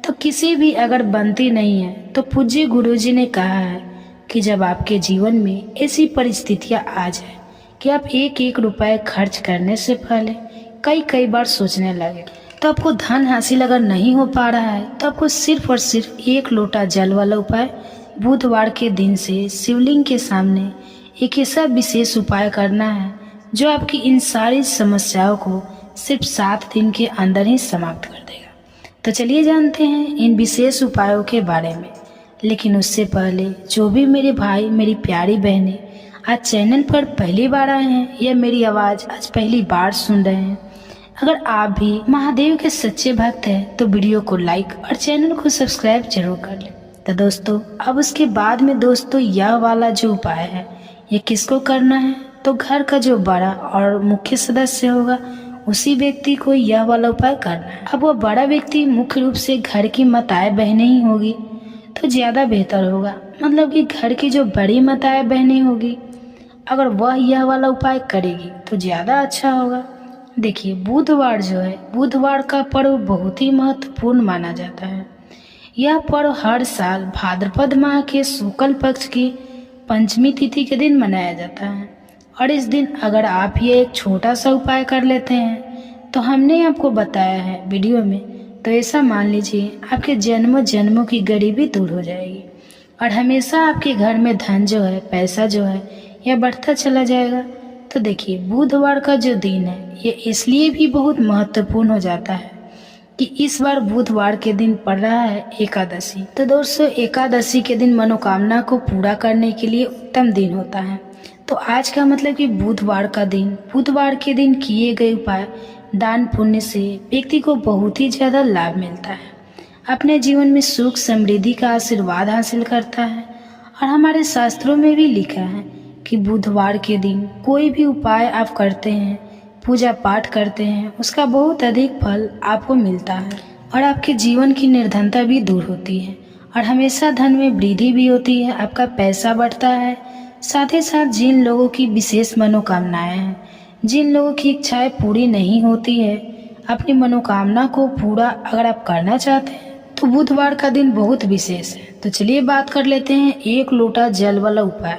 तो किसी भी अगर बनती नहीं है, तो पूज्य गुरुजी ने कहा है कि जब आपके जीवन में ऐसी परिस्थितियां आ जाए कि आप 1-1 रुपए खर्च करने से पहले कई बार सोचने लगे, तो आपको धन हासिल अगर नहीं हो पा रहा है, तो आपको सिर्फ और सिर्फ 1 लोटा जल वाला उपाय बुधवार के दिन से शिवलिंग के सामने एक ऐसा विशेष उपाय करना है जो आपकी इन सारी समस्याओं को सिर्फ 7 दिन के अंदर ही समाप्त कर देगा। तो चलिए जानते हैं इन विशेष उपायों के बारे में। लेकिन उससे पहले जो भी मेरे भाई मेरी प्यारी बहनें आज चैनल पर पहली बार आए हैं या मेरी आवाज़ आज पहली बार सुन रहे हैं, अगर आप भी महादेव के सच्चे भक्त हैं तो वीडियो को लाइक और चैनल को सब्सक्राइब जरूर कर लें। तो दोस्तों अब उसके बाद में दोस्तों यह वाला जो उपाय है ये किसको करना है, तो घर का जो बड़ा और मुख्य सदस्य होगा उसी व्यक्ति को यह वाला उपाय करना है। अब वह बड़ा व्यक्ति मुख्य रूप से घर की माताएं बहनें ही होगी तो ज़्यादा बेहतर होगा, मतलब कि घर की जो बड़ी माताएं बहनें होगी अगर वह यह वाला उपाय करेगी तो ज़्यादा अच्छा होगा। देखिए बुधवार जो है, बुधवार का पर्व बहुत ही महत्वपूर्ण माना जाता है। यह पर्व हर साल भाद्रपद माह के शुक्ल पक्ष की पंचमी तिथि के दिन मनाया जाता है, और इस दिन अगर आप ये एक छोटा सा उपाय कर लेते हैं तो हमने आपको बताया है वीडियो में, तो ऐसा मान लीजिए आपके जन्मों जन्मों की गरीबी दूर हो जाएगी और हमेशा आपके घर में धन जो है, पैसा जो है यह बढ़ता चला जाएगा। तो देखिए बुधवार का जो दिन है ये इसलिए भी बहुत महत्वपूर्ण हो जाता है कि इस बार बुधवार के दिन पड़ रहा है एकादशी। तो दोस्तों एकादशी के दिन मनोकामना को पूरा करने के लिए उत्तम दिन होता है। तो आज का मतलब कि बुधवार का दिन, बुधवार के दिन किए गए उपाय दान पुण्य से व्यक्ति को बहुत ही ज़्यादा लाभ मिलता है, अपने जीवन में सुख समृद्धि का आशीर्वाद हासिल करता है। और हमारे शास्त्रों में भी लिखा है कि बुधवार के दिन कोई भी उपाय आप करते हैं, पूजा पाठ करते हैं, उसका बहुत अधिक फल आपको मिलता है और आपके जीवन की निर्धनता भी दूर होती है और हमेशा धन में वृद्धि भी होती है, आपका पैसा बढ़ता है। साथ ही साथ जिन लोगों की विशेष मनोकामनाएं हैं, जिन लोगों की इच्छाएं पूरी नहीं होती है, अपनी मनोकामना को पूरा अगर आप करना चाहते हैं तो बुधवार का दिन बहुत विशेष है। तो चलिए बात कर लेते हैं 1 लोटा जल वाला उपाय,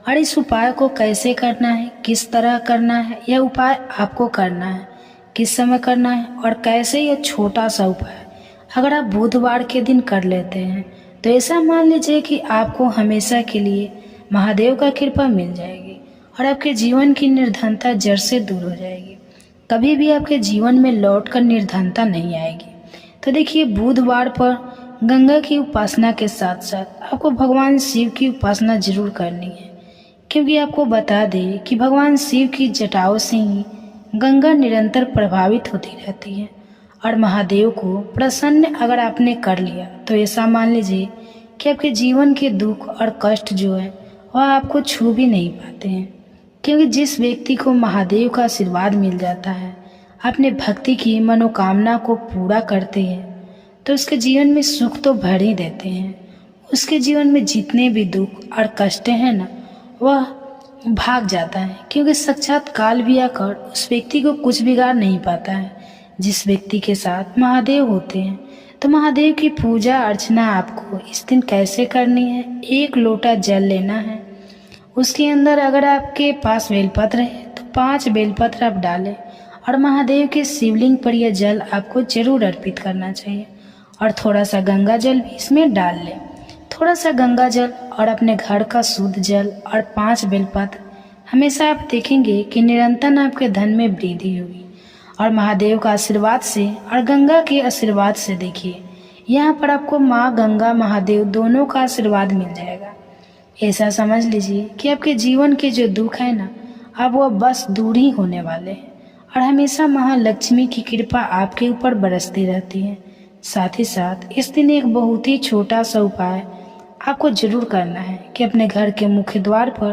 और इस उपाय को कैसे करना है, किस तरह करना है, यह उपाय आपको करना है, किस समय करना है और कैसे। यह छोटा सा उपाय अगर आप बुधवार के दिन कर लेते हैं तो ऐसा मान लीजिए कि आपको हमेशा के लिए महादेव का कृपा मिल जाएगी और आपके जीवन की निर्धनता जड़ से दूर हो जाएगी। कभी भी आपके जीवन में लौटकर निर्धनता नहीं आएगी। तो देखिए बुधवार पर गंगा की उपासना के साथ साथ आपको भगवान शिव की उपासना जरूर करनी है, क्योंकि आपको बता दें कि भगवान शिव की जटाओं से ही गंगा निरंतर प्रभावित होती रहती है और महादेव को प्रसन्न अगर आपने कर लिया तो ऐसा मान लीजिए कि आपके जीवन के दुख और कष्ट जो है वह आपको छू भी नहीं पाते हैं। क्योंकि जिस व्यक्ति को महादेव का आशीर्वाद मिल जाता है, अपने भक्ति की मनोकामना को पूरा करते हैं, तो उसके जीवन में सुख तो भर ही देते हैं। उसके जीवन में जितने भी दुख और कष्ट हैं ना, वह भाग जाता है, क्योंकि साक्षात काल भी आकर उस व्यक्ति को कुछ बिगाड़ नहीं पाता है। जिस व्यक्ति के साथ महादेव होते हैं, तो महादेव की पूजा अर्चना आपको इस दिन कैसे करनी है। एक लोटा जल लेना है, उसके अंदर अगर आपके पास बेलपत्र है तो 5 बेलपत्र आप डालें और महादेव के शिवलिंग पर यह जल आपको जरूर अर्पित करना चाहिए। और थोड़ा सा गंगा जल भी इसमें डाल लें। थोड़ा सा गंगा जल और अपने घर का शुद्ध जल और 5 बेलपत्र, हमेशा आप देखेंगे कि निरंतर आपके धन में वृद्धि होगी। और महादेव का आशीर्वाद से और गंगा के आशीर्वाद से देखिए, यहाँ पर आपको माँ गंगा महादेव दोनों का आशीर्वाद मिल जाएगा। ऐसा समझ लीजिए कि आपके जीवन के जो दुख है ना, अब वह बस दूर ही होने वाले हैं और हमेशा महालक्ष्मी की कृपा आपके ऊपर बरसती रहती है। साथ ही साथ इस दिन एक बहुत ही छोटा सा उपाय आपको जरूर करना है कि अपने घर के मुख्य द्वार पर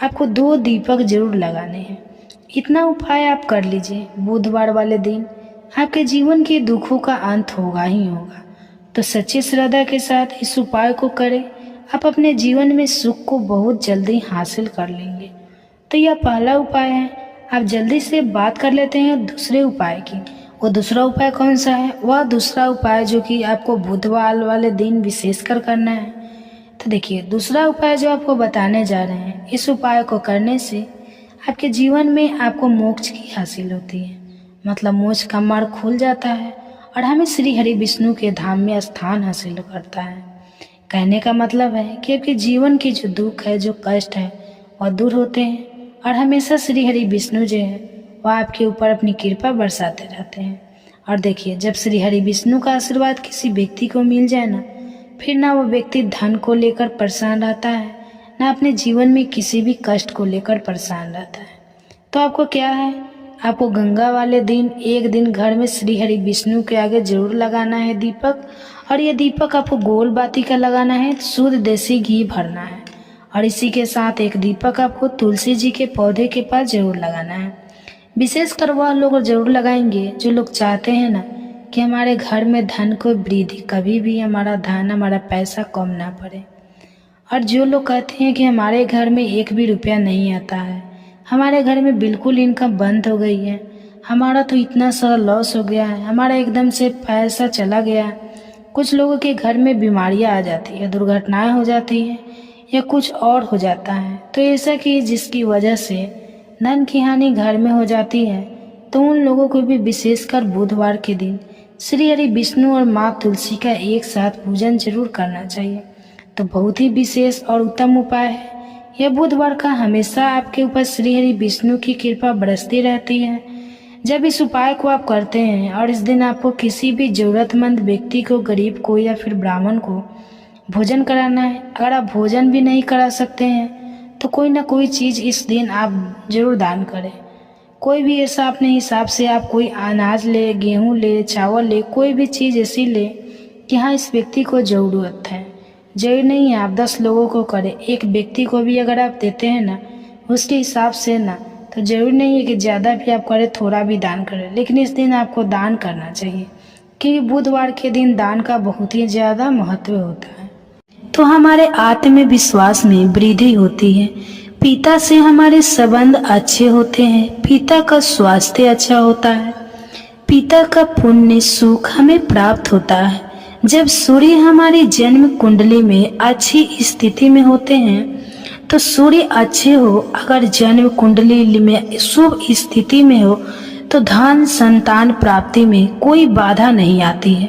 आपको 2 दीपक जरूर लगाने हैं। इतना उपाय आप कर लीजिए, बुधवार वाले दिन आपके जीवन के दुखों का अंत होगा ही होगा। तो सच्ची श्रद्धा के साथ इस उपाय को करें, आप अपने जीवन में सुख को बहुत जल्दी हासिल कर लेंगे। तो यह पहला उपाय है। आप जल्दी से बात कर लेते हैं दूसरे उपाय की। वो दूसरा उपाय कौन सा है? वह दूसरा उपाय जो कि आपको बुधवार वाले दिन विशेषकर करना है। तो देखिए, दूसरा उपाय जो आपको बताने जा रहे हैं, इस उपाय को करने से आपके जीवन में आपको मोक्ष की हासिल होती है। मतलब मोक्ष का मार्ग खुल जाता है और हमें श्री हरि विष्णु के धाम में स्थान हासिल करता है। कहने का मतलब है कि आपके जीवन के जो दुख है, जो कष्ट है, वह दूर होते हैं और हमेशा श्री हरि विष्णु जो है वह आपके ऊपर अपनी कृपा बरसाते रहते हैं। और देखिए, जब श्री हरि विष्णु का आशीर्वाद किसी व्यक्ति को मिल जाए ना, फिर ना वो व्यक्ति धन को लेकर परेशान रहता है, ना अपने जीवन में किसी भी कष्ट को लेकर परेशान रहता है। तो आपको क्या है, आपको गंगा वाले दिन एक दिन घर में श्री हरि विष्णु के आगे जरूर लगाना है दीपक। और ये दीपक आपको गोल बाती का लगाना है, शुद्ध देसी घी भरना है। और इसी के साथ एक दीपक आपको तुलसी जी के पौधे के पास जरूर लगाना है। विशेषकर वह लोग जरूर लगाएंगे जो लोग चाहते हैं ना कि हमारे घर में धन को वृद्धि, कभी भी हमारा धन, हमारा पैसा कम ना पड़े। और जो लोग कहते हैं कि हमारे घर में 1 भी रुपया नहीं आता है, हमारे घर में बिल्कुल इनकम बंद हो गई है, हमारा तो इतना सारा लॉस हो गया है, हमारा एकदम से पैसा चला गया। कुछ लोगों के घर में बीमारियां आ जाती है, दुर्घटनाएं हो जाती हैं या कुछ और हो जाता है। तो ऐसा कि जिसकी वजह से धन की हानि घर में हो जाती है, तो उन लोगों को भी विशेषकर बुधवार के दिन श्री हरि विष्णु और माँ तुलसी का एक साथ पूजन जरूर करना चाहिए। तो बहुत ही विशेष और उत्तम उपाय है यह बुधवार का। हमेशा आपके ऊपर श्री हरि विष्णु की कृपा बरसती रहती है जब इस उपाय को आप करते हैं। और इस दिन आपको किसी भी जरूरतमंद व्यक्ति को, गरीब को या फिर ब्राह्मण को भोजन कराना है। अगर आप भोजन भी नहीं करा सकते हैं तो कोई ना कोई चीज़ इस दिन आप जरूर दान करें। कोई भी ऐसा अपने हिसाब से आप कोई अनाज ले, गेहूँ ले, चावल ले, कोई भी चीज़ ऐसी ले कि हाँ इस व्यक्ति को ज़रूरत है। जरूरी नहीं है आप 10 लोगों को करें, एक व्यक्ति को भी अगर आप देते हैं ना उसके हिसाब से ना, तो जरूरी नहीं है कि ज़्यादा भी आप करें, थोड़ा भी दान करें, लेकिन इस दिन आपको दान करना चाहिए क्योंकि बुधवार के दिन दान का बहुत ही ज़्यादा महत्व होता है। तो हमारे आत्मविश्वास में वृद्धि होती है, पिता से हमारे संबंध अच्छे होते हैं, पिता का स्वास्थ्य अच्छा होता है, पिता का पुण्य सुख हमें प्राप्त होता है। जब सूर्य हमारी जन्म कुंडली में अच्छी स्थिति में होते हैं तो सूर्य अच्छे हो, अगर जन्म कुंडली में शुभ स्थिति में हो तो धन संतान प्राप्ति में कोई बाधा नहीं आती है।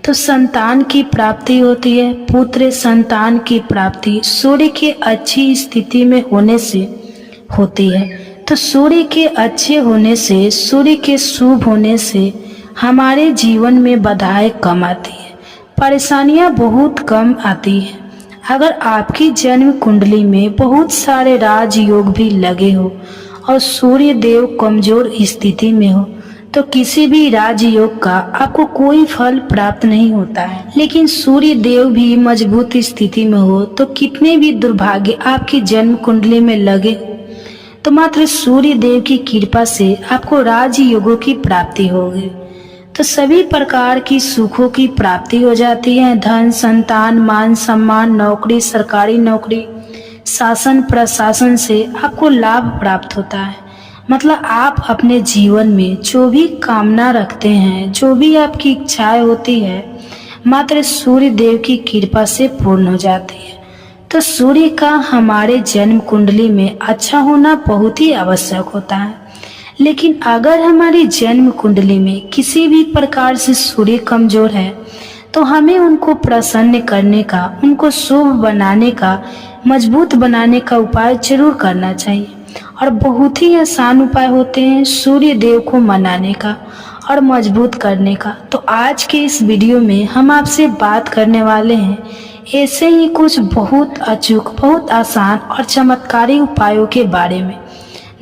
तो संतान की प्राप्ति होती है, पुत्र संतान की प्राप्ति सूर्य के अच्छी स्थिति में होने से होती है। तो सूर्य के अच्छे होने से, सूर्य के शुभ होने से हमारे जीवन में बाधाएं कम आती है, परेशानियां बहुत कम आती है। अगर आपकी जन्म कुंडली में बहुत सारे राजयोग भी लगे हो और सूर्य देव कमजोर स्थिति में हो तो किसी भी राजयोग का आपको कोई फल प्राप्त नहीं होता है। लेकिन सूर्य देव भी मजबूत स्थिति में हो तो कितने भी दुर्भाग्य आपकी जन्म कुंडली में लगे तो मात्र सूर्य देव की कृपा से आपको राजयोगों की प्राप्ति होगी। तो सभी प्रकार की सुखों की प्राप्ति हो जाती है। धन, संतान, मान सम्मान, नौकरी, सरकारी नौकरी, शासन प्रशासन से आपको लाभ प्राप्त होता है। मतलब आप अपने जीवन में जो भी कामना रखते हैं, जो भी आपकी इच्छाएं होती है, मात्र सूर्य देव की कृपा से पूर्ण हो जाती है। तो सूर्य का हमारे जन्म कुंडली में अच्छा होना बहुत ही आवश्यक होता है। लेकिन अगर हमारी जन्म कुंडली में किसी भी प्रकार से सूर्य कमजोर है तो हमें उनको प्रसन्न करने का, उनको शुभ बनाने का, मजबूत बनाने का उपाय जरूर करना चाहिए। और बहुत ही आसान उपाय होते हैं सूर्य देव को मनाने का और मजबूत करने का। तो आज के इस वीडियो में हम आपसे बात करने वाले हैं ऐसे ही कुछ बहुत अचूक, बहुत आसान और चमत्कारी उपायों के बारे में,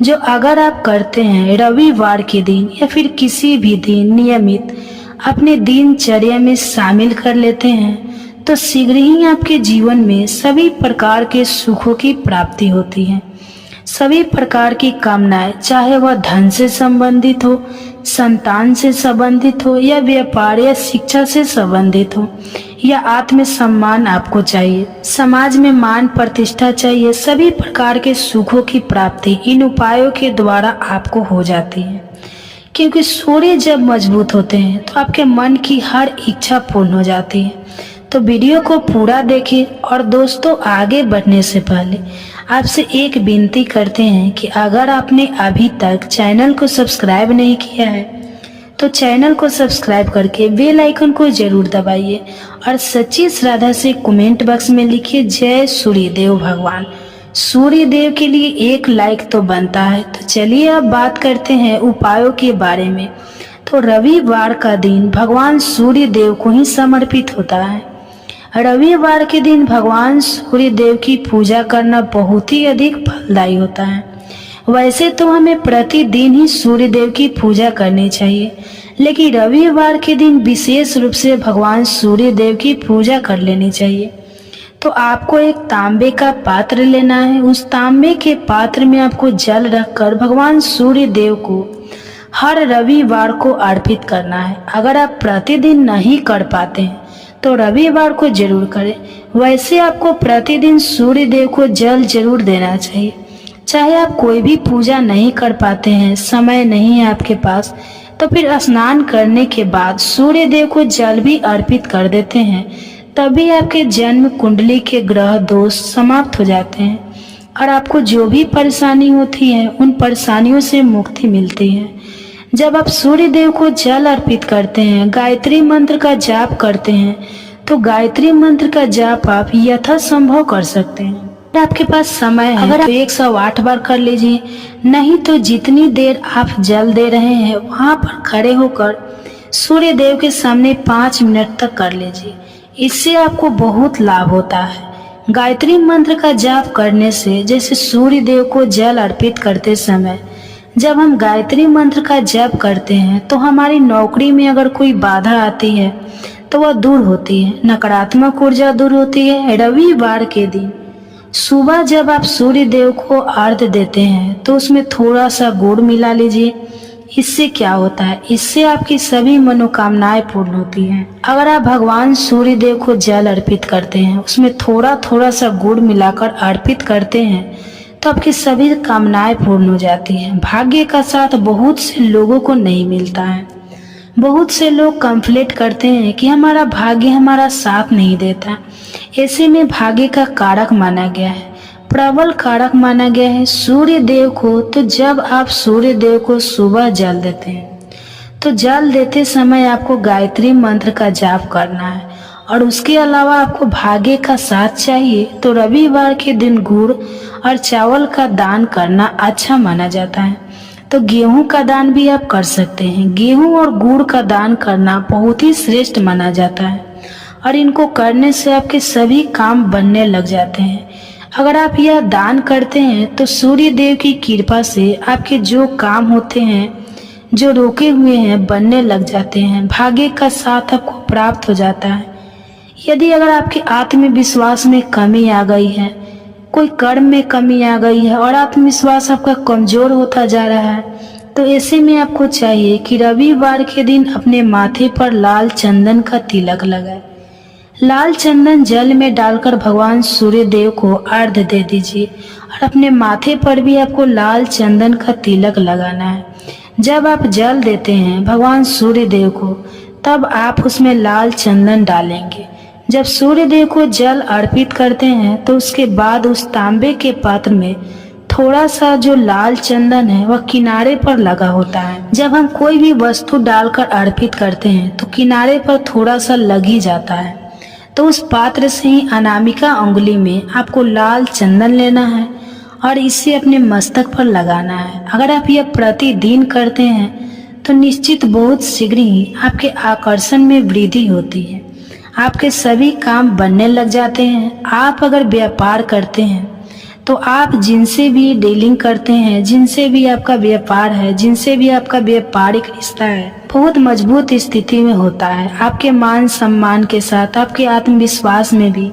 जो अगर आप करते हैं रविवार के दिन या फिर किसी भी दिन नियमित अपने दिनचर्या में शामिल कर लेते हैं तो शीघ्र ही आपके जीवन में सभी प्रकार के सुखों की प्राप्ति होती है। सभी प्रकार की कामनाएं, चाहे वह धन से संबंधित हो, संतान से संबंधित हो, या व्यापार या शिक्षा से संबंधित हो, या आत्मसम्मान आपको चाहिए, समाज में मान प्रतिष्ठा चाहिए, सभी प्रकार के सुखों की प्राप्ति इन उपायों के द्वारा आपको हो जाती है। क्योंकि सूर्य जब मजबूत होते हैं तो आपके मन की हर इच्छा पूर्ण हो जाती है। तो वीडियो को पूरा देखें। और दोस्तों, आगे बढ़ने से पहले आपसे एक विनती करते हैं कि अगर आपने अभी तक चैनल को सब्सक्राइब नहीं किया है तो चैनल को सब्सक्राइब करके बेल आइकन को जरूर दबाइए और सच्ची श्रद्धा से कमेंट बॉक्स में लिखिए जय सूर्यदेव भगवान। सूर्यदेव के लिए एक लाइक तो बनता है। तो चलिए अब बात करते हैं उपायों के बारे में। तो रविवार का दिन भगवान सूर्यदेव को ही समर्पित होता है। रविवार के दिन भगवान सूर्यदेव की पूजा करना बहुत ही अधिक फलदायी होता है। वैसे तो हमें प्रतिदिन ही सूर्यदेव की पूजा करनी चाहिए, लेकिन रविवार के दिन विशेष रूप से भगवान सूर्यदेव की पूजा कर लेनी चाहिए। तो आपको एक तांबे का पात्र लेना है। उस तांबे के पात्र में आपको जल रखकर भगवान सूर्यदेव को हर रविवार को अर्पित करना है। अगर आप प्रतिदिन नहीं कर पाते हैं तो रविवार को जरूर करें। वैसे आपको प्रतिदिन सूर्यदेव को जल जरूर देना चाहिए। चाहे आप कोई भी पूजा नहीं कर पाते हैं, समय नहीं है आपके पास, तो फिर स्नान करने के बाद सूर्यदेव को जल भी अर्पित कर देते हैं, तभी आपके जन्म कुंडली के ग्रह दोष समाप्त हो जाते हैं और आपको जो भी परेशानी होती है उन परेशानियों से मुक्ति मिलती है। जब आप सूर्यदेव को जल अर्पित करते हैं, गायत्री मंत्र का जाप करते हैं, तो गायत्री मंत्र का जाप आप यथासंभव कर सकते हैं। अगर आपके पास समय है तो 108 बार कर लीजिए, नहीं तो जितनी देर आप जल दे रहे हैं वहां पर खड़े होकर सूर्यदेव के सामने 5 मिनट तक कर लीजिए। इससे आपको बहुत लाभ होता है। गायत्री मंत्र का जाप करने से, जैसे सूर्यदेव को जल अर्पित करते समय जब हम गायत्री मंत्र का जाप करते हैं तो हमारी नौकरी में अगर कोई बाधा आती है तो वह दूर होती है, नकारात्मक ऊर्जा दूर होती है। रविवार के दिन सुबह जब आप सूर्यदेव को अर्घ्य देते हैं तो उसमें थोड़ा सा गुड़ मिला लीजिए। इससे क्या होता है, इससे आपकी सभी मनोकामनाएं पूर्ण होती हैं। अगर आप भगवान सूर्यदेव को जल अर्पित करते हैं, उसमें थोड़ा थोड़ा सा गुड़ मिलाकर अर्पित करते हैं, तो आपकी सभी कामनाएं पूर्ण हो जाती हैं। भाग्य का साथ बहुत से लोगों को नहीं मिलता है। बहुत से लोग कंप्लेंट करते हैं कि हमारा भाग्य हमारा साथ नहीं देता। ऐसे में भाग्य का कारक माना गया है, प्रबल कारक माना गया है सूर्य देव को। तो जब आप सूर्य देव को सुबह जल देते हैं तो जल देते समय आपको गायत्री मंत्र का जाप करना है। और उसके अलावा आपको भाग्य का साथ चाहिए तो रविवार के दिन गुड़ और चावल का दान करना अच्छा माना जाता है। तो गेहूं का दान भी आप कर सकते हैं। गेहूं और गुड़ का दान करना बहुत ही श्रेष्ठ माना जाता है और इनको करने से आपके सभी काम बनने लग जाते हैं। अगर आप यह दान करते हैं तो सूर्य देव की कृपा से आपके जो काम होते हैं, जो रोके हुए हैं, बनने लग जाते हैं। भाग्य का साथ आपको प्राप्त हो जाता है। यदि अगर आपके आत्मविश्वास में कमी आ गई है, कोई कर्म में कमी आ गई है और आत्मविश्वास आपका कमजोर होता जा रहा है, तो ऐसे में आपको चाहिए कि रविवार के दिन अपने माथे पर लाल चंदन का तिलक लगाएं। लाल चंदन जल में डालकर भगवान सूर्य देव को अर्घ्य दे दीजिए और अपने माथे पर भी आपको लाल चंदन का तिलक लगाना है। जब आप जल देते हैं भगवान सूर्य देव को, तब आप उसमें लाल चंदन डालेंगे। जब सूर्य देव को जल अर्पित करते हैं तो उसके बाद उस तांबे के पात्र में थोड़ा सा जो लाल चंदन है वह किनारे पर लगा होता है। जब हम कोई भी वस्तु डालकर अर्पित करते हैं तो किनारे पर थोड़ा सा लग ही जाता है। तो उस पात्र से ही अनामिका उंगली में आपको लाल चंदन लेना है और इसे अपने मस्तक पर लगाना है। अगर आप यह प्रतिदिन करते हैं तो निश्चित बहुत शीघ्र ही आपके आकर्षण में वृद्धि होती है। आपके सभी काम बनने लग जाते हैं। आप अगर व्यापार करते हैं तो आप जिनसे भी डीलिंग करते हैं, जिनसे भी आपका व्यापार है, जिनसे भी आपका व्यापारिक रिश्ता है, बहुत मजबूत स्थिति में होता है। आपके मान सम्मान के साथ आपके आत्मविश्वास में भी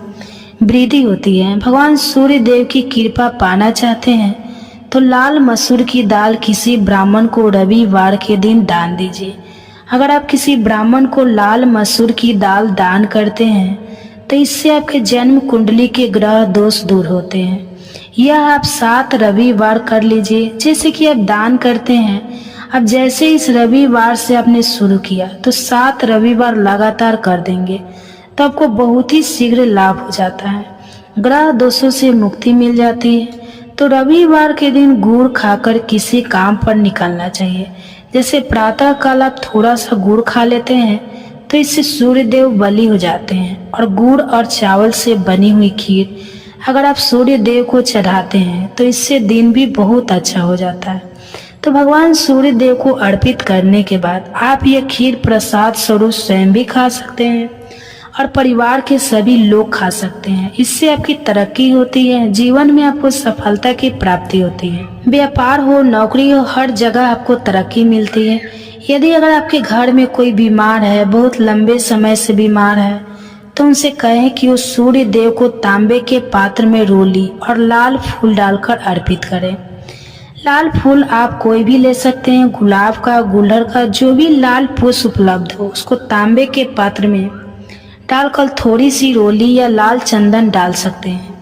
वृद्धि होती है। भगवान सूर्य देव की कृपा पाना चाहते हैं तो लाल मसूर की दाल किसी ब्राह्मण को रविवार के दिन दान दीजिए। अगर आप किसी ब्राह्मण को लाल मसूर की दाल दान करते हैं तो इससे आपके जन्म कुंडली के ग्रह दोष दूर होते हैं। यह आप 7 रविवार कर लीजिए। जैसे कि आप दान करते हैं, अब जैसे इस रविवार से आपने शुरू किया तो 7 रविवार लगातार कर देंगे तो आपको बहुत ही शीघ्र लाभ हो जाता है। ग्रह दोषों से मुक्ति मिल जाती है। तो रविवार के दिन गुड़ खाकर किसी काम पर निकलना चाहिए। जैसे प्रातः काल आप थोड़ा सा गुड़ खा लेते हैं तो इससे सूर्य देव बलि हो जाते हैं। और गुड़ और चावल से बनी हुई खीर अगर आप सूर्य देव को चढ़ाते हैं तो इससे दिन भी बहुत अच्छा हो जाता है। तो भगवान सूर्य देव को अर्पित करने के बाद आप ये खीर प्रसाद स्वरूप स्वयं भी खा सकते हैं और परिवार के सभी लोग खा सकते हैं। इससे आपकी तरक्की होती है, जीवन में आपको सफलता की प्राप्ति होती है। व्यापार हो, नौकरी हो, हर जगह आपको तरक्की मिलती है। यदि अगर आपके घर में कोई बीमार है, बहुत लंबे समय से बीमार है, तो उनसे कहें कि वो सूर्य देव को तांबे के पात्र में रोली और लाल फूल डालकर अर्पित करें। लाल फूल आप कोई भी ले सकते हैं, गुलाब का, गुलहड़ का, जो भी लाल पुष्प उपलब्ध हो उसको तांबे के पात्र में डालकर थोड़ी सी रोली या लाल चंदन डाल सकते हैं।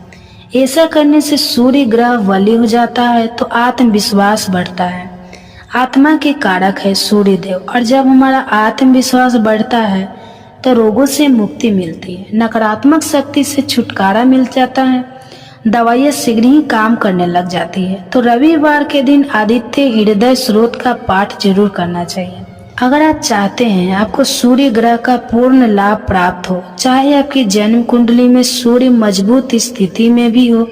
ऐसा करने से सूर्य ग्रह बलि हो जाता है तो आत्मविश्वास बढ़ता है। आत्मा के कारक है सूर्य देव, और जब हमारा आत्मविश्वास बढ़ता है तो रोगों से मुक्ति मिलती है, नकारात्मक शक्ति से छुटकारा मिल जाता है, दवाइयाँ शीघ्र ही काम करने लग जाती है। तो रविवार के दिन आदित्य हृदय स्रोत का पाठ जरूर करना चाहिए। अगर आप चाहते हैं आपको सूर्य ग्रह का पूर्ण लाभ प्राप्त हो, चाहे आपकी जन्म कुंडली में सूर्य मजबूत स्थिति में भी हो,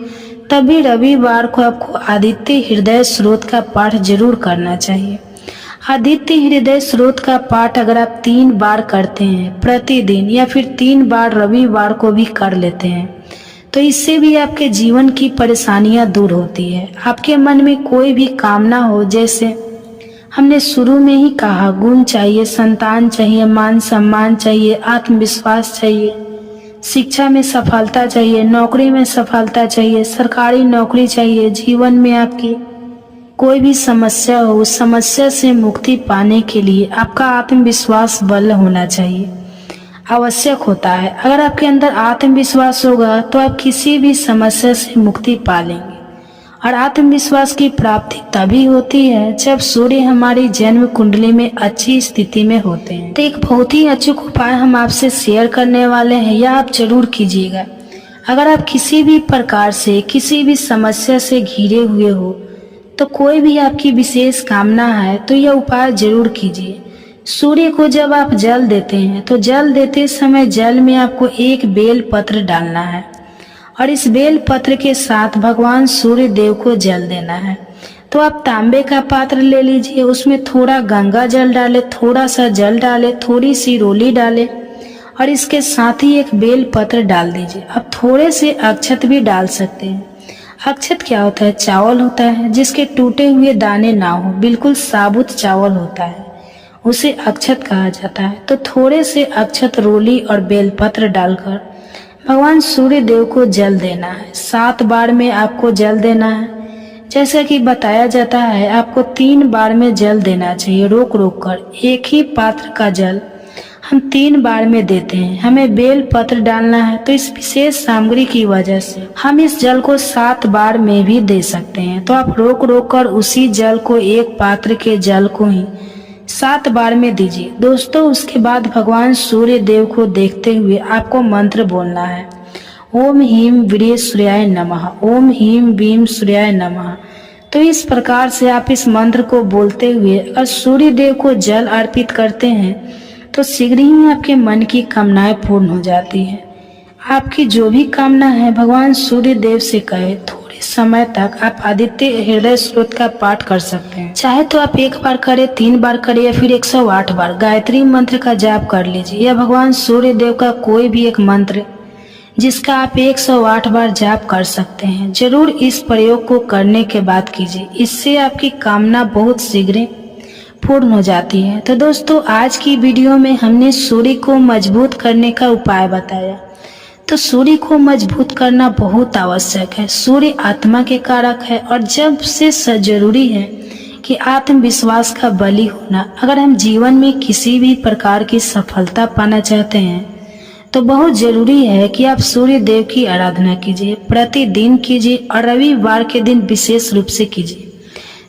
तभी रविवार को आपको आदित्य हृदय स्रोत का पाठ जरूर करना चाहिए। आदित्य हृदय स्रोत का पाठ अगर आप 3 बार करते हैं प्रतिदिन, या फिर 3 बार रविवार को भी कर लेते हैं, तो इससे भी आपके जीवन की परेशानियां दूर होती है। आपके मन में कोई भी कामना हो, जैसे हमने शुरू में ही कहा, गुण चाहिए, संतान चाहिए, मान सम्मान चाहिए, आत्मविश्वास चाहिए, शिक्षा में सफलता चाहिए, नौकरी में सफलता चाहिए, सरकारी नौकरी चाहिए, जीवन में आपकी कोई भी समस्या हो, उस समस्या से मुक्ति पाने के लिए आपका आत्मविश्वास बल होना चाहिए, आवश्यक होता है। अगर आपके अंदर आत्मविश्वास होगा तो आप किसी भी समस्या से मुक्ति पा लेंगे। और आत्मविश्वास की प्राप्ति तभी होती है जब सूर्य हमारी जन्म कुंडली में अच्छी स्थिति में होते हैं। तो एक बहुत ही अचूक उपाय हम आपसे शेयर करने वाले हैं, यह आप जरूर कीजिएगा। अगर आप किसी भी प्रकार से किसी भी समस्या से घिरे हुए हो, तो कोई भी आपकी विशेष कामना है, तो यह उपाय जरूर कीजिए। सूर्य को जब आप जल देते हैं तो जल देते समय जल में आपको एक बेल पत्र डालना है और इस बेल पत्र के साथ भगवान सूर्य देव को जल देना है। तो आप तांबे का पात्र ले लीजिए, उसमें थोड़ा गंगा जल डाले, थोड़ा सा जल डाले, थोड़ी सी रोली डाले और इसके साथ ही एक बेल पत्र डाल दीजिए। अब थोड़े से अक्षत भी डाल सकते हैं। अक्षत क्या होता है? चावल होता है जिसके टूटे हुए दाने ना हो, बिल्कुल साबुत चावल होता है, उसे अक्षत कहा जाता है। तो थोड़े से अक्षत, रोली और बेलपत्र डालकर भगवान सूर्य देव को जल देना है। 7 बार में आपको जल देना है। जैसा कि बताया जाता है आपको 3 बार में जल देना चाहिए, रोक रोक कर। एक ही पात्र का जल हम 3 बार में देते हैं। हमें बेल पत्र डालना है, तो इस विशेष सामग्री की वजह से हम इस जल को 7 बार में भी दे सकते हैं। तो आप रोक रोक कर उसी जल को, एक पात्र के जल को ही 7 बार में दीजिए दोस्तों। उसके बाद भगवान सूर्य देव को देखते हुए आपको मंत्र बोलना है, ओम ह्रीं वीर्य सूर्याय नमः, ओम ह्रीं वीं सूर्याय नमः। तो इस प्रकार से आप इस मंत्र को बोलते हुए और सूर्य देव को जल अर्पित करते हैं तो शीघ्र ही आपके मन की कामनाएं पूर्ण हो जाती है। आपकी जो भी कामना है भगवान सूर्य देव से कहे। थोड़े समय तक आप आदित्य हृदय स्रोत का पाठ कर सकते हैं। चाहे तो आप 1 बार करें, 3 बार करें या फिर 108 बार गायत्री मंत्र का जाप कर लीजिए, या भगवान सूर्य देव का कोई भी एक मंत्र जिसका आप 108 बार जाप कर सकते हैं। जरूर इस प्रयोग को करने के बाद कीजिए, इससे आपकी कामना बहुत शीघ्र पूर्ण हो जाती है। तो दोस्तों आज की वीडियो में हमने सूर्य को मजबूत करने का उपाय बताया। तो सूर्य को मजबूत करना बहुत आवश्यक है। सूर्य आत्मा के कारक है और जब से जरूरी है कि आत्मविश्वास का बलि होना। अगर हम जीवन में किसी भी प्रकार की सफलता पाना चाहते हैं तो बहुत जरूरी है कि आप सूर्य देव की आराधना कीजिए, प्रतिदिन कीजिए और रविवार के दिन विशेष रूप से कीजिए।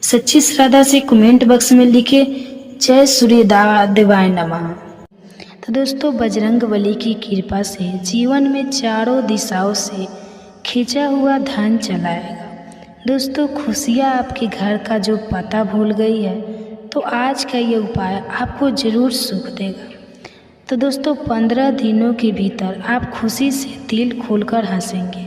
सच्ची श्रद्धा से कमेंट बॉक्स में लिखे जय सूर्य देवाय नमः। तो दोस्तों बजरंगबली की कृपा से जीवन में चारों दिशाओं से खींचा हुआ धन चलाएगा। दोस्तों खुशियाँ आपके घर का जो पता भूल गई है तो आज का ये उपाय आपको जरूर सुख देगा। तो दोस्तों 15 दिनों के भीतर आप खुशी से दिल खोलकर हंसेंगे।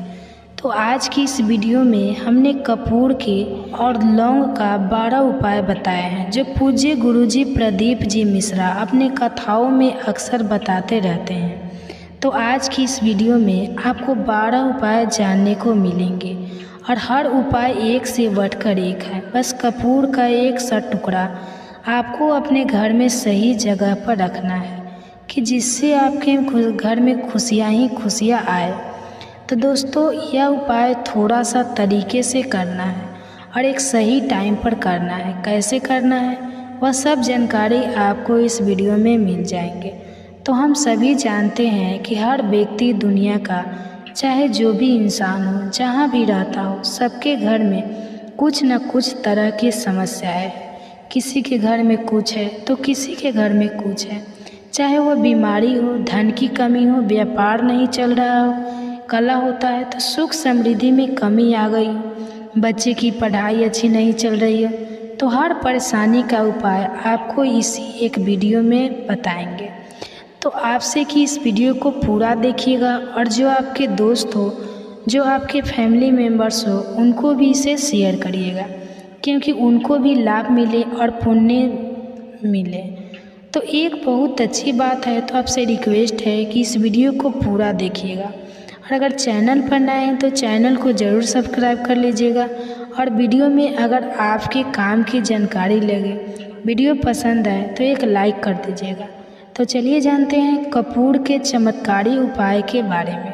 तो आज की इस वीडियो में हमने कपूर के और लौंग का 12 उपाय बताए हैं जो पूज्य गुरुजी प्रदीप जी मिश्रा अपने कथाओं में अक्सर बताते रहते हैं। तो आज की इस वीडियो में आपको 12 उपाय जानने को मिलेंगे और हर उपाय एक से बढ़कर एक है। बस कपूर का एक सा टुकड़ा आपको अपने घर में सही जगह पर रखना है कि जिससे आपके घर में खुशियाँ ही खुशियाँ आए। तो दोस्तों यह उपाय थोड़ा सा तरीके से करना है और एक सही टाइम पर करना है। कैसे करना है वह सब जानकारी आपको इस वीडियो में मिल जाएंगे। तो हम सभी जानते हैं कि हर व्यक्ति दुनिया का चाहे जो भी इंसान हो, जहाँ भी रहता हो, सबके घर में कुछ न कुछ तरह की समस्याएं है। किसी के घर में कुछ है तो किसी के घर में कुछ है, चाहे वह बीमारी हो, धन की कमी हो, व्यापार नहीं चल रहा हो, कला होता है तो सुख समृद्धि में कमी आ गई, बच्चे की पढ़ाई अच्छी नहीं चल रही है। तो हर परेशानी का उपाय आपको इसी एक वीडियो में बताएंगे। तो आपसे कि इस वीडियो को पूरा देखिएगा और जो आपके दोस्त हो, जो आपके फैमिली मेम्बर्स हो, उनको भी इसे शेयर करिएगा क्योंकि उनको भी लाभ मिले और पुण्य मिले। तो एक बहुत अच्छी बात है, तो आपसे रिक्वेस्ट है कि इस वीडियो को पूरा देखिएगा और अगर चैनल पर नए हैं तो चैनल को ज़रूर सब्सक्राइब कर लीजिएगा। और वीडियो में अगर आपके काम की जानकारी लगे, वीडियो पसंद आए तो एक लाइक कर दीजिएगा। तो चलिए जानते हैं कपूर के चमत्कारी उपाय के बारे में।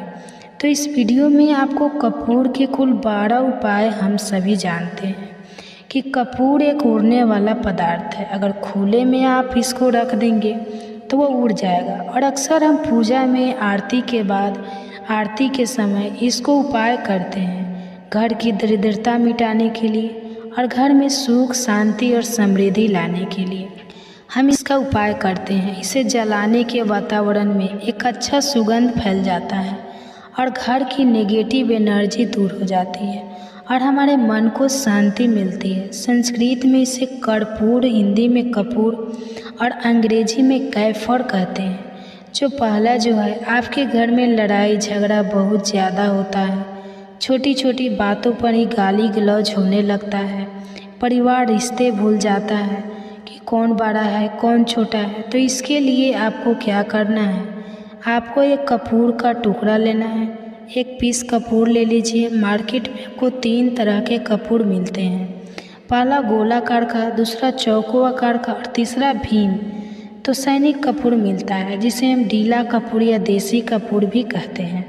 तो इस वीडियो में आपको कपूर के कुल 12 उपाय हम सभी जानते हैं कि कपूर एक उड़ने वाला पदार्थ है। अगर खुले में आप इसको रख देंगे तो वो उड़ जाएगा और अक्सर हम पूजा में आरती के बाद, आरती के समय इसको उपाय करते हैं घर की दरिद्रता मिटाने के लिए और घर में सुख शांति और समृद्धि लाने के लिए हम इसका उपाय करते हैं। इसे जलाने के वातावरण में एक अच्छा सुगंध फैल जाता है और घर की नेगेटिव एनर्जी दूर हो जाती है और हमारे मन को शांति मिलती है। संस्कृत में इसे कर्पूर, हिंदी में कपूर और अंग्रेजी में कैफर कहते हैं। जो पहला जो है, आपके घर में लड़ाई झगड़ा बहुत ज़्यादा होता है, छोटी छोटी बातों पर ही गाली गलौज होने लगता है, परिवार रिश्ते भूल जाता है कि कौन बड़ा है कौन छोटा है। तो इसके लिए आपको क्या करना है, आपको एक कपूर का टुकड़ा लेना है, एक पीस कपूर ले लीजिए। मार्केट में आपको 3 तरह के कपूर मिलते हैं, पहला गोलाकार का, दूसरा चौकोर का और तीसरा भीम तो सैनिक कपूर मिलता है जिसे हम ढीला कपूर या देसी कपूर भी कहते हैं।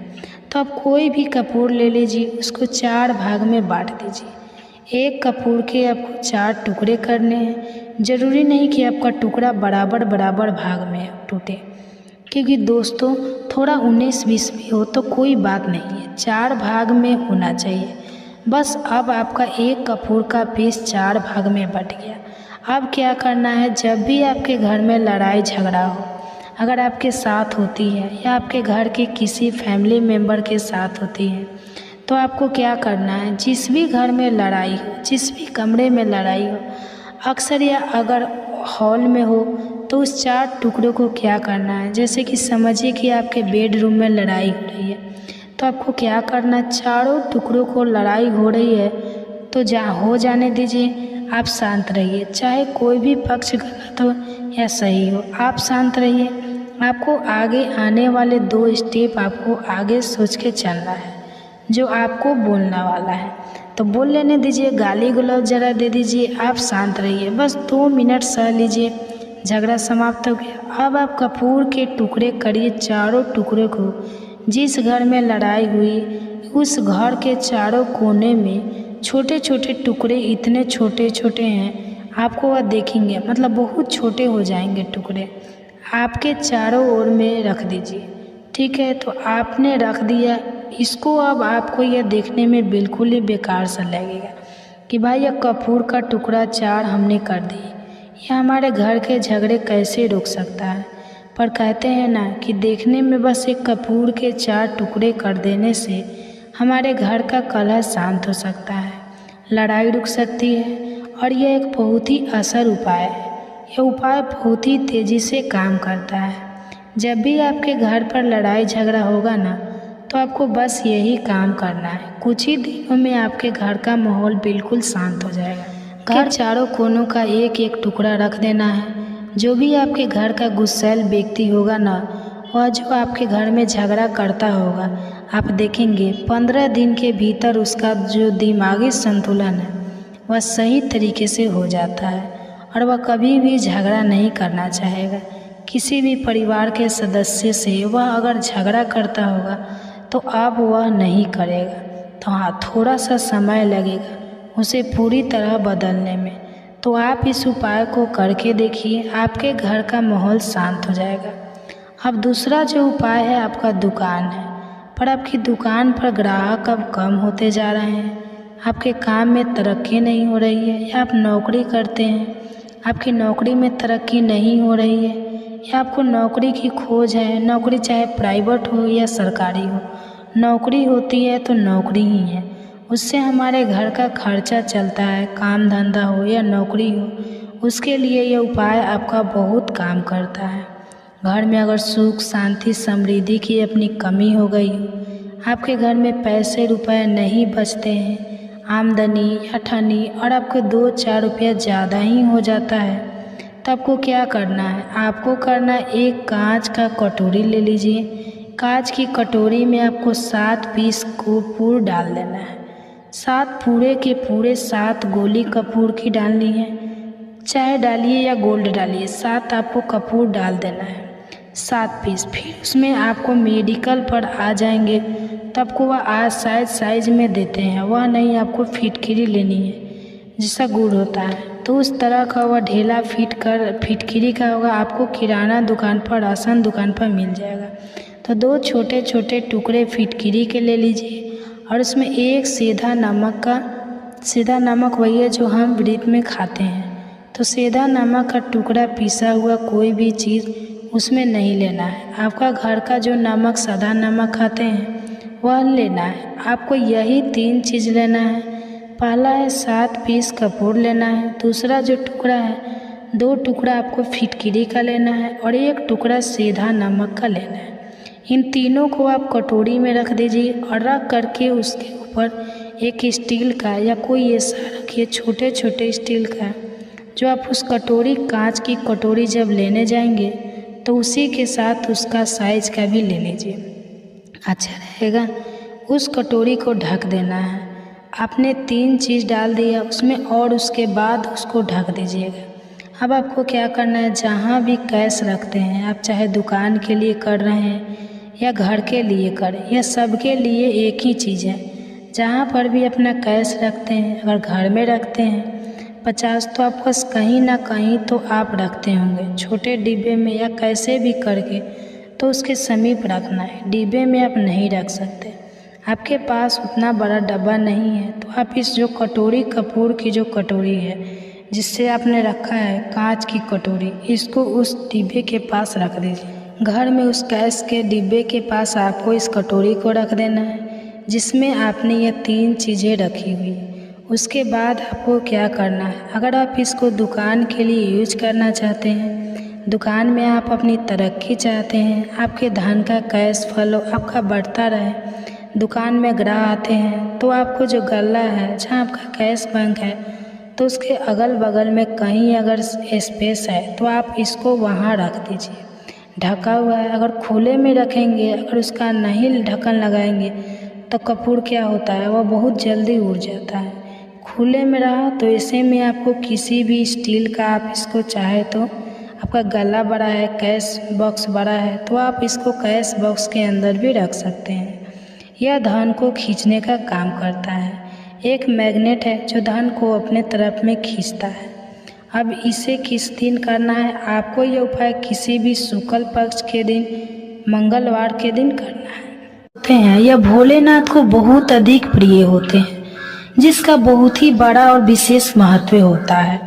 तो आप कोई भी कपूर ले लीजिए, उसको 4 भाग में बांट दीजिए। एक कपूर के आपको 4 टुकड़े करने हैं। ज़रूरी नहीं कि आपका टुकड़ा बराबर बराबर भाग में टूटे, क्योंकि दोस्तों थोड़ा 19-20 भी हो तो कोई बात नहीं है, 4 भाग में होना चाहिए। बस अब आपका एक कपूर का पीस 4 भाग में बट गया। अब क्या करना है, जब भी आपके घर में लड़ाई झगड़ा हो, अगर आपके साथ होती है या आपके घर के किसी फैमिली मेम्बर के साथ होती है, तो आपको क्या करना है, जिस भी घर में लड़ाई हो, जिस भी कमरे में लड़ाई हो, अक्सर या अगर हॉल में हो, तो उस 4 टुकड़ों को क्या करना है, जैसे कि समझिए कि आपके बेडरूम में लड़ाई हो रही है, तो आपको क्या करना है, चारों टुकड़ों को लड़ाई हो रही है तो हो जाने दीजिए, आप शांत रहिए। चाहे कोई भी पक्ष गलत हो या सही हो, आप शांत रहिए। आपको आगे आने वाले 2 स्टेप आपको आगे सोच के चलना है, जो आपको बोलना वाला है तो बोल लेने दीजिए, गाली गलौज जरा दे दीजिए, आप शांत रहिए, बस 2 मिनट सह लीजिए, झगड़ा समाप्त हो गया। अब आप कपूर के टुकड़े करिए, चारों टुकड़े को जिस घर में लड़ाई हुई उस घर के चारों कोने में छोटे छोटे टुकड़े, इतने छोटे छोटे हैं आपको वह देखेंगे, मतलब बहुत छोटे हो जाएंगे टुकड़े, आपके चारों ओर में रख दीजिए। ठीक है, तो आपने रख दिया इसको। अब आपको यह देखने में बिल्कुल ही बेकार सा लगेगा कि भाई यह कपूर का टुकड़ा 4 हमने कर दिए, यह हमारे घर के झगड़े कैसे रोक सकता है। पर कहते हैं ना कि देखने में बस एक कपूर के 4 टुकड़े कर देने से हमारे घर का कलह शांत हो सकता है, लड़ाई रुक सकती है। और यह एक बहुत ही असर उपाय है, यह उपाय बहुत ही तेज़ी से काम करता है। जब भी आपके घर पर लड़ाई झगड़ा होगा ना, तो आपको बस यही काम करना है, कुछ ही दिनों में आपके घर का माहौल बिल्कुल शांत हो जाएगा। घर चारों कोनों का एक एक टुकड़ा रख देना है। जो भी आपके घर का गुस्सैल व्यक्ति होगा ना, वह जो आपके घर में झगड़ा करता होगा, आप देखेंगे 15 दिन के भीतर उसका जो दिमागी संतुलन है वह सही तरीके से हो जाता है और वह कभी भी झगड़ा नहीं करना चाहेगा। किसी भी परिवार के सदस्य से वह अगर झगड़ा करता होगा तो अब वह नहीं करेगा। तो हाँ, थोड़ा सा समय लगेगा उसे पूरी तरह बदलने में। तो आप इस उपाय को करके देखिए, आपके घर का माहौल शांत हो जाएगा। अब दूसरा जो उपाय है आपका दुकान है, पर आपकी दुकान पर ग्राहक अब कम होते जा रहे हैं, आपके काम में तरक्की नहीं हो रही है, या आप नौकरी करते हैं, आपकी नौकरी में तरक्की नहीं हो रही है, या आपको नौकरी की खोज है, नौकरी चाहे प्राइवेट हो या सरकारी हो, नौकरी होती है तो नौकरी ही है, उससे हमारे घर का खर्चा चलता है, काम धंधा हो या नौकरी हो, उसके लिए यह उपाय आपका बहुत काम करता है। घर में अगर सुख शांति समृद्धि की अपनी कमी हो गई हो, आपके घर में पैसे रुपए नहीं बचते हैं, आमदनी या ठनी और आपको 2-4 रुपया ज़्यादा ही हो जाता है, तो आपको क्या करना है, आपको करना है एक कांच का कटोरी ले लीजिए। कांच की कटोरी में आपको 7 पीस कपूर डाल देना है। 7 पूरे के पूरे 7 गोली कपूर की डालनी है, चाहे डालिए या गोल्ड डालिए, 7 आपको कपूर डाल देना है, 7 पीस। फिर उसमें आपको मेडिकल पर आ जाएंगे तो आपको वह आज साइज में देते हैं, वह नहीं, आपको फिटकिरी लेनी है जैसा गुड़ होता है, तो उस तरह का वह ढेला फिटकिरी का होगा, आपको किराना दुकान पर, राशन दुकान पर मिल जाएगा। तो 2 छोटे छोटे टुकड़े फिटकिरी के ले लीजिए और उसमें एक सीधा नमक वही है जो हम व्रत में खाते हैं, तो सीधा नमक का टुकड़ा, पिसा हुआ कोई भी चीज़ उसमें नहीं लेना है। आपका घर का जो नमक, सादा नमक खाते हैं वह लेना है। आपको यही 3 चीज़ लेना है। पहला है 7 पीस कपूर लेना है, दूसरा जो टुकड़ा है 2 टुकड़ा आपको फिटकिरी का लेना है और 1 टुकड़ा सीधा नमक का लेना है। इन तीनों को आप कटोरी में रख दीजिए और रख करके उसके ऊपर एक स्टील का या कोई ऐसा रखिए, छोटे छोटे स्टील का, जो आप उस कटोरी, कांच की कटोरी जब लेने जाएंगे तो उसी के साथ उसका साइज का भी ले लीजिए, अच्छा रहेगा। उस कटोरी को ढक देना है। आपने 3 चीज़ डाल दिया उसमें और उसके बाद उसको ढक दीजिएगा। अब आपको क्या करना है, जहाँ भी कैश रखते हैं, आप चाहे दुकान के लिए कर रहे हैं या घर के लिए करें या सबके लिए एक ही चीज़ है, जहाँ पर भी अपना कैश रखते हैं, अगर घर में रखते हैं 50 तो आपको कहीं ना कहीं तो आप रखते होंगे, छोटे डिब्बे में या कैसे भी करके तो उसके समीप रखना है। डिब्बे में आप नहीं रख सकते, आपके पास उतना बड़ा डब्बा नहीं है तो आप इस जो कटोरी, कपूर की जो कटोरी है जिससे आपने रखा है, कांच की कटोरी, इसको उस डिब्बे के पास रख दीजिए। घर में उस कैश के डिब्बे के पास आपको इस कटोरी को रख देना है जिसमें आपने ये 3 चीज़ें रखी हुई। उसके बाद आपको क्या करना है, अगर आप इसको दुकान के लिए यूज करना चाहते हैं, दुकान में आप अपनी तरक्की चाहते हैं, आपके धन का कैश फ्लो आपका बढ़ता रहे, दुकान में ग्राहक आते हैं तो आपको जो गल्ला है जहाँ आपका कैश बैंक है तो उसके अगल बगल में कहीं अगर स्पेस है तो आप इसको वहाँ रख दीजिए। ढका हुआ है, अगर खुले में रखेंगे, अगर उसका नहीं ढक्कन लगाएंगे तो कपूर क्या होता है, वह बहुत जल्दी उड़ जाता है। खुले में रहा तो ऐसे में आपको किसी भी स्टील का, आप इसको चाहे तो, आपका गला बड़ा है, कैश बॉक्स बड़ा है तो आप इसको कैश बॉक्स के अंदर भी रख सकते हैं। यह धन को खींचने का काम करता है, एक मैग्नेट है जो धन को अपने तरफ में खींचता है। अब इसे किस दिन करना है, आपको यह उपाय किसी भी शुक्ल पक्ष के दिन, मंगलवार के दिन करना है। यह भोलेनाथ को बहुत अधिक प्रिय होते हैं जिसका बहुत ही बड़ा और विशेष महत्व होता है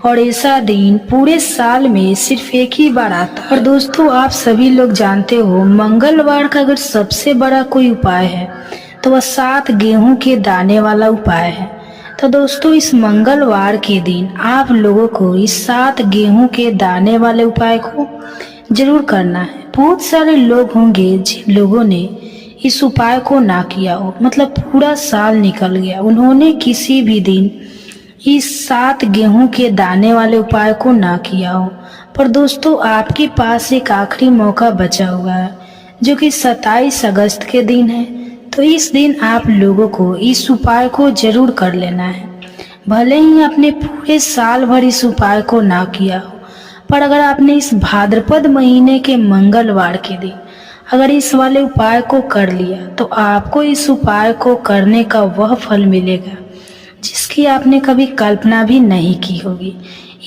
और ऐसा दिन पूरे साल में सिर्फ एक ही बार आता है। और दोस्तों आप सभी लोग जानते हो मंगलवार का अगर सबसे बड़ा कोई उपाय है तो वह 7 गेहूं के दाने वाला उपाय है। तो दोस्तों इस मंगलवार के दिन आप लोगों को इस 7 गेहूं के दाने वाले उपाय को जरूर करना है। बहुत सारे लोग होंगे जिन लोगों ने इस उपाय को ना किया हो, मतलब पूरा साल निकल गया, उन्होंने किसी भी दिन इस 7 गेहूं के दाने वाले उपाय को ना किया हो। पर दोस्तों आपके पास एक आखिरी मौका बचा हुआ है जो कि 27 अगस्त के दिन है। तो इस दिन आप लोगों को इस उपाय को जरूर कर लेना है। भले ही आपने पूरे साल भर इस उपाय को ना किया हो, पर अगर आपने इस भाद्रपद महीने के मंगलवार के दिन अगर इस वाले उपाय को कर लिया तो आपको इस उपाय को करने का वह फल मिलेगा जिसकी आपने कभी कल्पना भी नहीं की होगी।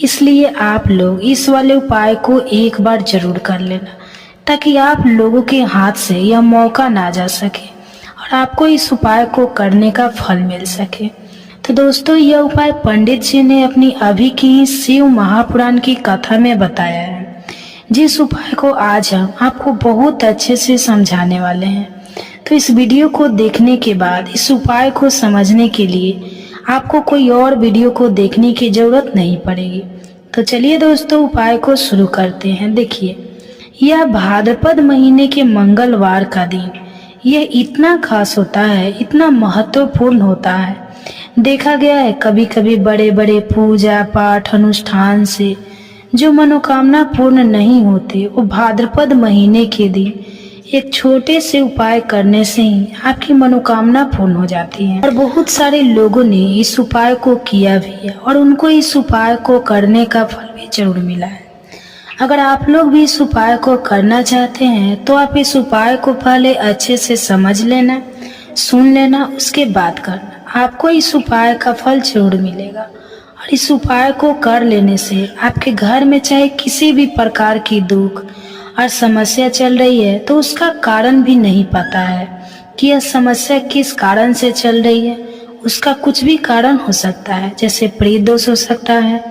इसलिए आप लोग इस वाले उपाय को एक बार जरूर कर लेना ताकि आप लोगों के हाथ से यह मौका ना जा सके और आपको इस उपाय को करने का फल मिल सके। तो दोस्तों यह उपाय पंडित जी ने अपनी अभी की ही शिव महापुराण की कथा में बताया है, जिस उपाय को आज हम आपको बहुत अच्छे से समझाने वाले हैं। तो इस वीडियो को देखने के बाद इस उपाय को समझने के लिए आपको कोई और वीडियो को देखने की जरूरत नहीं पड़ेगी। तो चलिए दोस्तों उपाय को शुरू करते हैं। देखिए यह भाद्रपद महीने के मंगलवार का दिन यह इतना खास होता है, इतना महत्वपूर्ण होता है। देखा गया है कभी कभी बड़े बड़े पूजा पाठ अनुष्ठान से जो मनोकामना पूर्ण नहीं होते, वो भाद्रपद महीने के दिन एक छोटे से उपाय करने से ही आपकी मनोकामना पूर्ण हो जाती है। और बहुत सारे लोगों ने इस उपाय को किया भी है और उनको इस उपाय को करने का फल भी जरूर मिला है। अगर आप लोग भी इस उपाय को करना चाहते हैं तो आप इस उपाय को पहले अच्छे से समझ लेना, सुन लेना, उसके बाद करना। आपको इस उपाय का फल जरूर मिलेगा। और इस उपाय को कर लेने से आपके घर में चाहे किसी भी प्रकार की दुख और समस्या चल रही है तो उसका कारण भी नहीं पता है कि यह समस्या किस कारण से चल रही है। उसका कुछ भी कारण हो सकता है, जैसे प्रेत दोष हो सकता है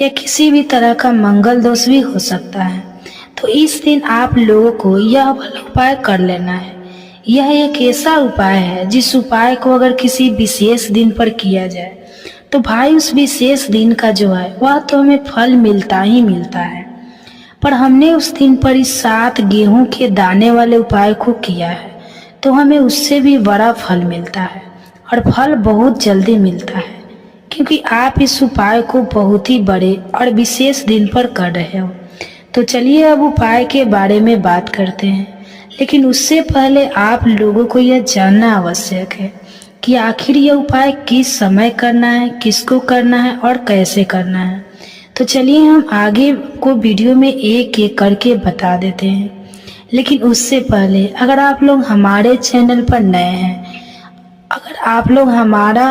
या किसी भी तरह का मंगल दोष भी हो सकता है। तो इस दिन आप लोगों को यह वाला उपाय कर लेना है। यह एक ऐसा उपाय है जिस उपाय को अगर किसी विशेष दिन पर किया जाए तो भाई उस विशेष दिन का जो है वह तो हमें फल मिलता ही मिलता है। पर हमने उस दिन पर इस 7 गेहूं के दाने वाले उपाय को किया है तो हमें उससे भी बड़ा फल मिलता है और फल बहुत जल्दी मिलता है, क्योंकि आप इस उपाय को बहुत ही बड़े और विशेष दिन पर कर रहे हो। तो चलिए अब उपाय के बारे में बात करते हैं, लेकिन उससे पहले आप लोगों को यह जानना आवश्यक है कि आखिर यह उपाय किस समय करना है, किसको करना है और कैसे करना है। तो चलिए हम आगे को वीडियो में एक एक करके बता देते हैं। लेकिन उससे पहले अगर आप लोग हमारे चैनल पर नए हैं, अगर आप लोग हमारा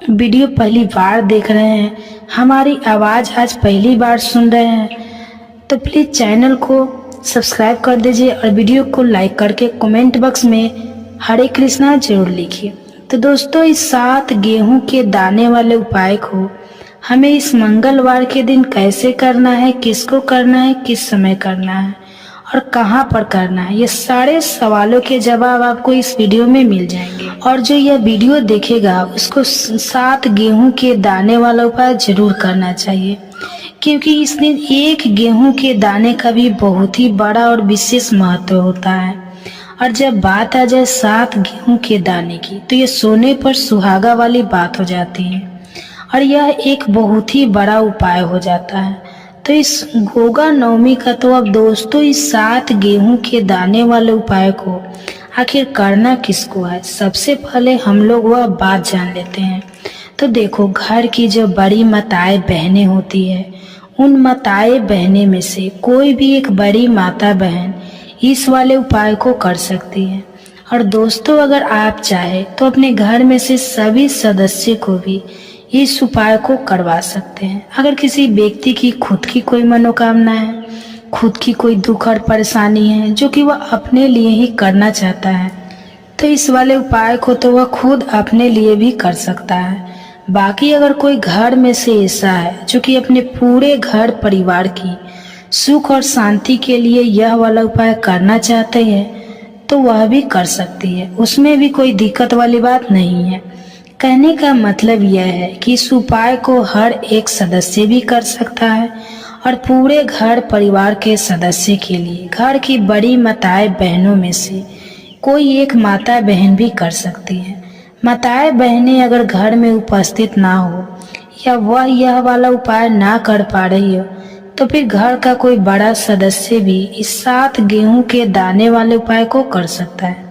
वीडियो पहली बार देख रहे हैं, हमारी आवाज़ आज पहली बार सुन रहे हैं, तो प्लीज़ चैनल को सब्सक्राइब कर दीजिए और वीडियो को लाइक करके कमेंट बॉक्स में हरे कृष्णा जरूर लिखिए। तो दोस्तों, इस 7 गेहूं के दाने वाले उपाय को हमें इस मंगलवार के दिन कैसे करना है, किसको करना है, किस समय करना है और कहाँ पर करना है, ये सारे सवालों के जवाब आपको इस वीडियो में मिल जाएंगे। और जो यह वीडियो देखेगा उसको 7 गेहूं के दाने वाला उपाय जरूर करना चाहिए, क्योंकि इस दिन एक गेहूं के दाने का भी बहुत ही बड़ा और विशेष महत्व होता है। और जब बात आ जाए 7 गेहूं के दाने की, तो ये सोने पर सुहागा वाली बात हो जाती है और यह एक बहुत ही बड़ा उपाय हो जाता है। तो इस गोगा नवमी का तो अब दोस्तों इस 7 गेहूं के दाने वाले उपाय को आखिर करना किसको है, सबसे पहले हम लोग वह बात जान लेते हैं। तो देखो, घर की जो बड़ी माताएं बहनें होती है, उन माताएं बहनें में से कोई भी एक बड़ी माता बहन इस वाले उपाय को कर सकती है। और दोस्तों, अगर आप चाहे तो अपने घर में से सभी सदस्य को भी इस उपाय को करवा सकते हैं। अगर किसी व्यक्ति की खुद की कोई मनोकामना है, खुद की कोई दुख और परेशानी है जो कि वह अपने लिए ही करना चाहता है, तो इस वाले उपाय को तो वह खुद अपने लिए भी कर सकता है। बाकी अगर कोई घर में से ऐसा है जो कि अपने पूरे घर परिवार की सुख और शांति के लिए यह वाला उपाय करना चाहते हैं, तो वह भी कर सकती है, उसमें भी कोई दिक्कत वाली बात नहीं है। कहने का मतलब यह है कि इस उपाय को हर एक सदस्य भी कर सकता है और पूरे घर परिवार के सदस्य के लिए घर की बड़ी माताएं बहनों में से कोई एक माता बहन भी कर सकती है। माताएं बहनें अगर घर में उपस्थित ना हो या वह यह वाला उपाय ना कर पा रही हो, तो फिर घर का कोई बड़ा सदस्य भी इस 7 गेहूं के दाने वाले उपाय को कर सकता है,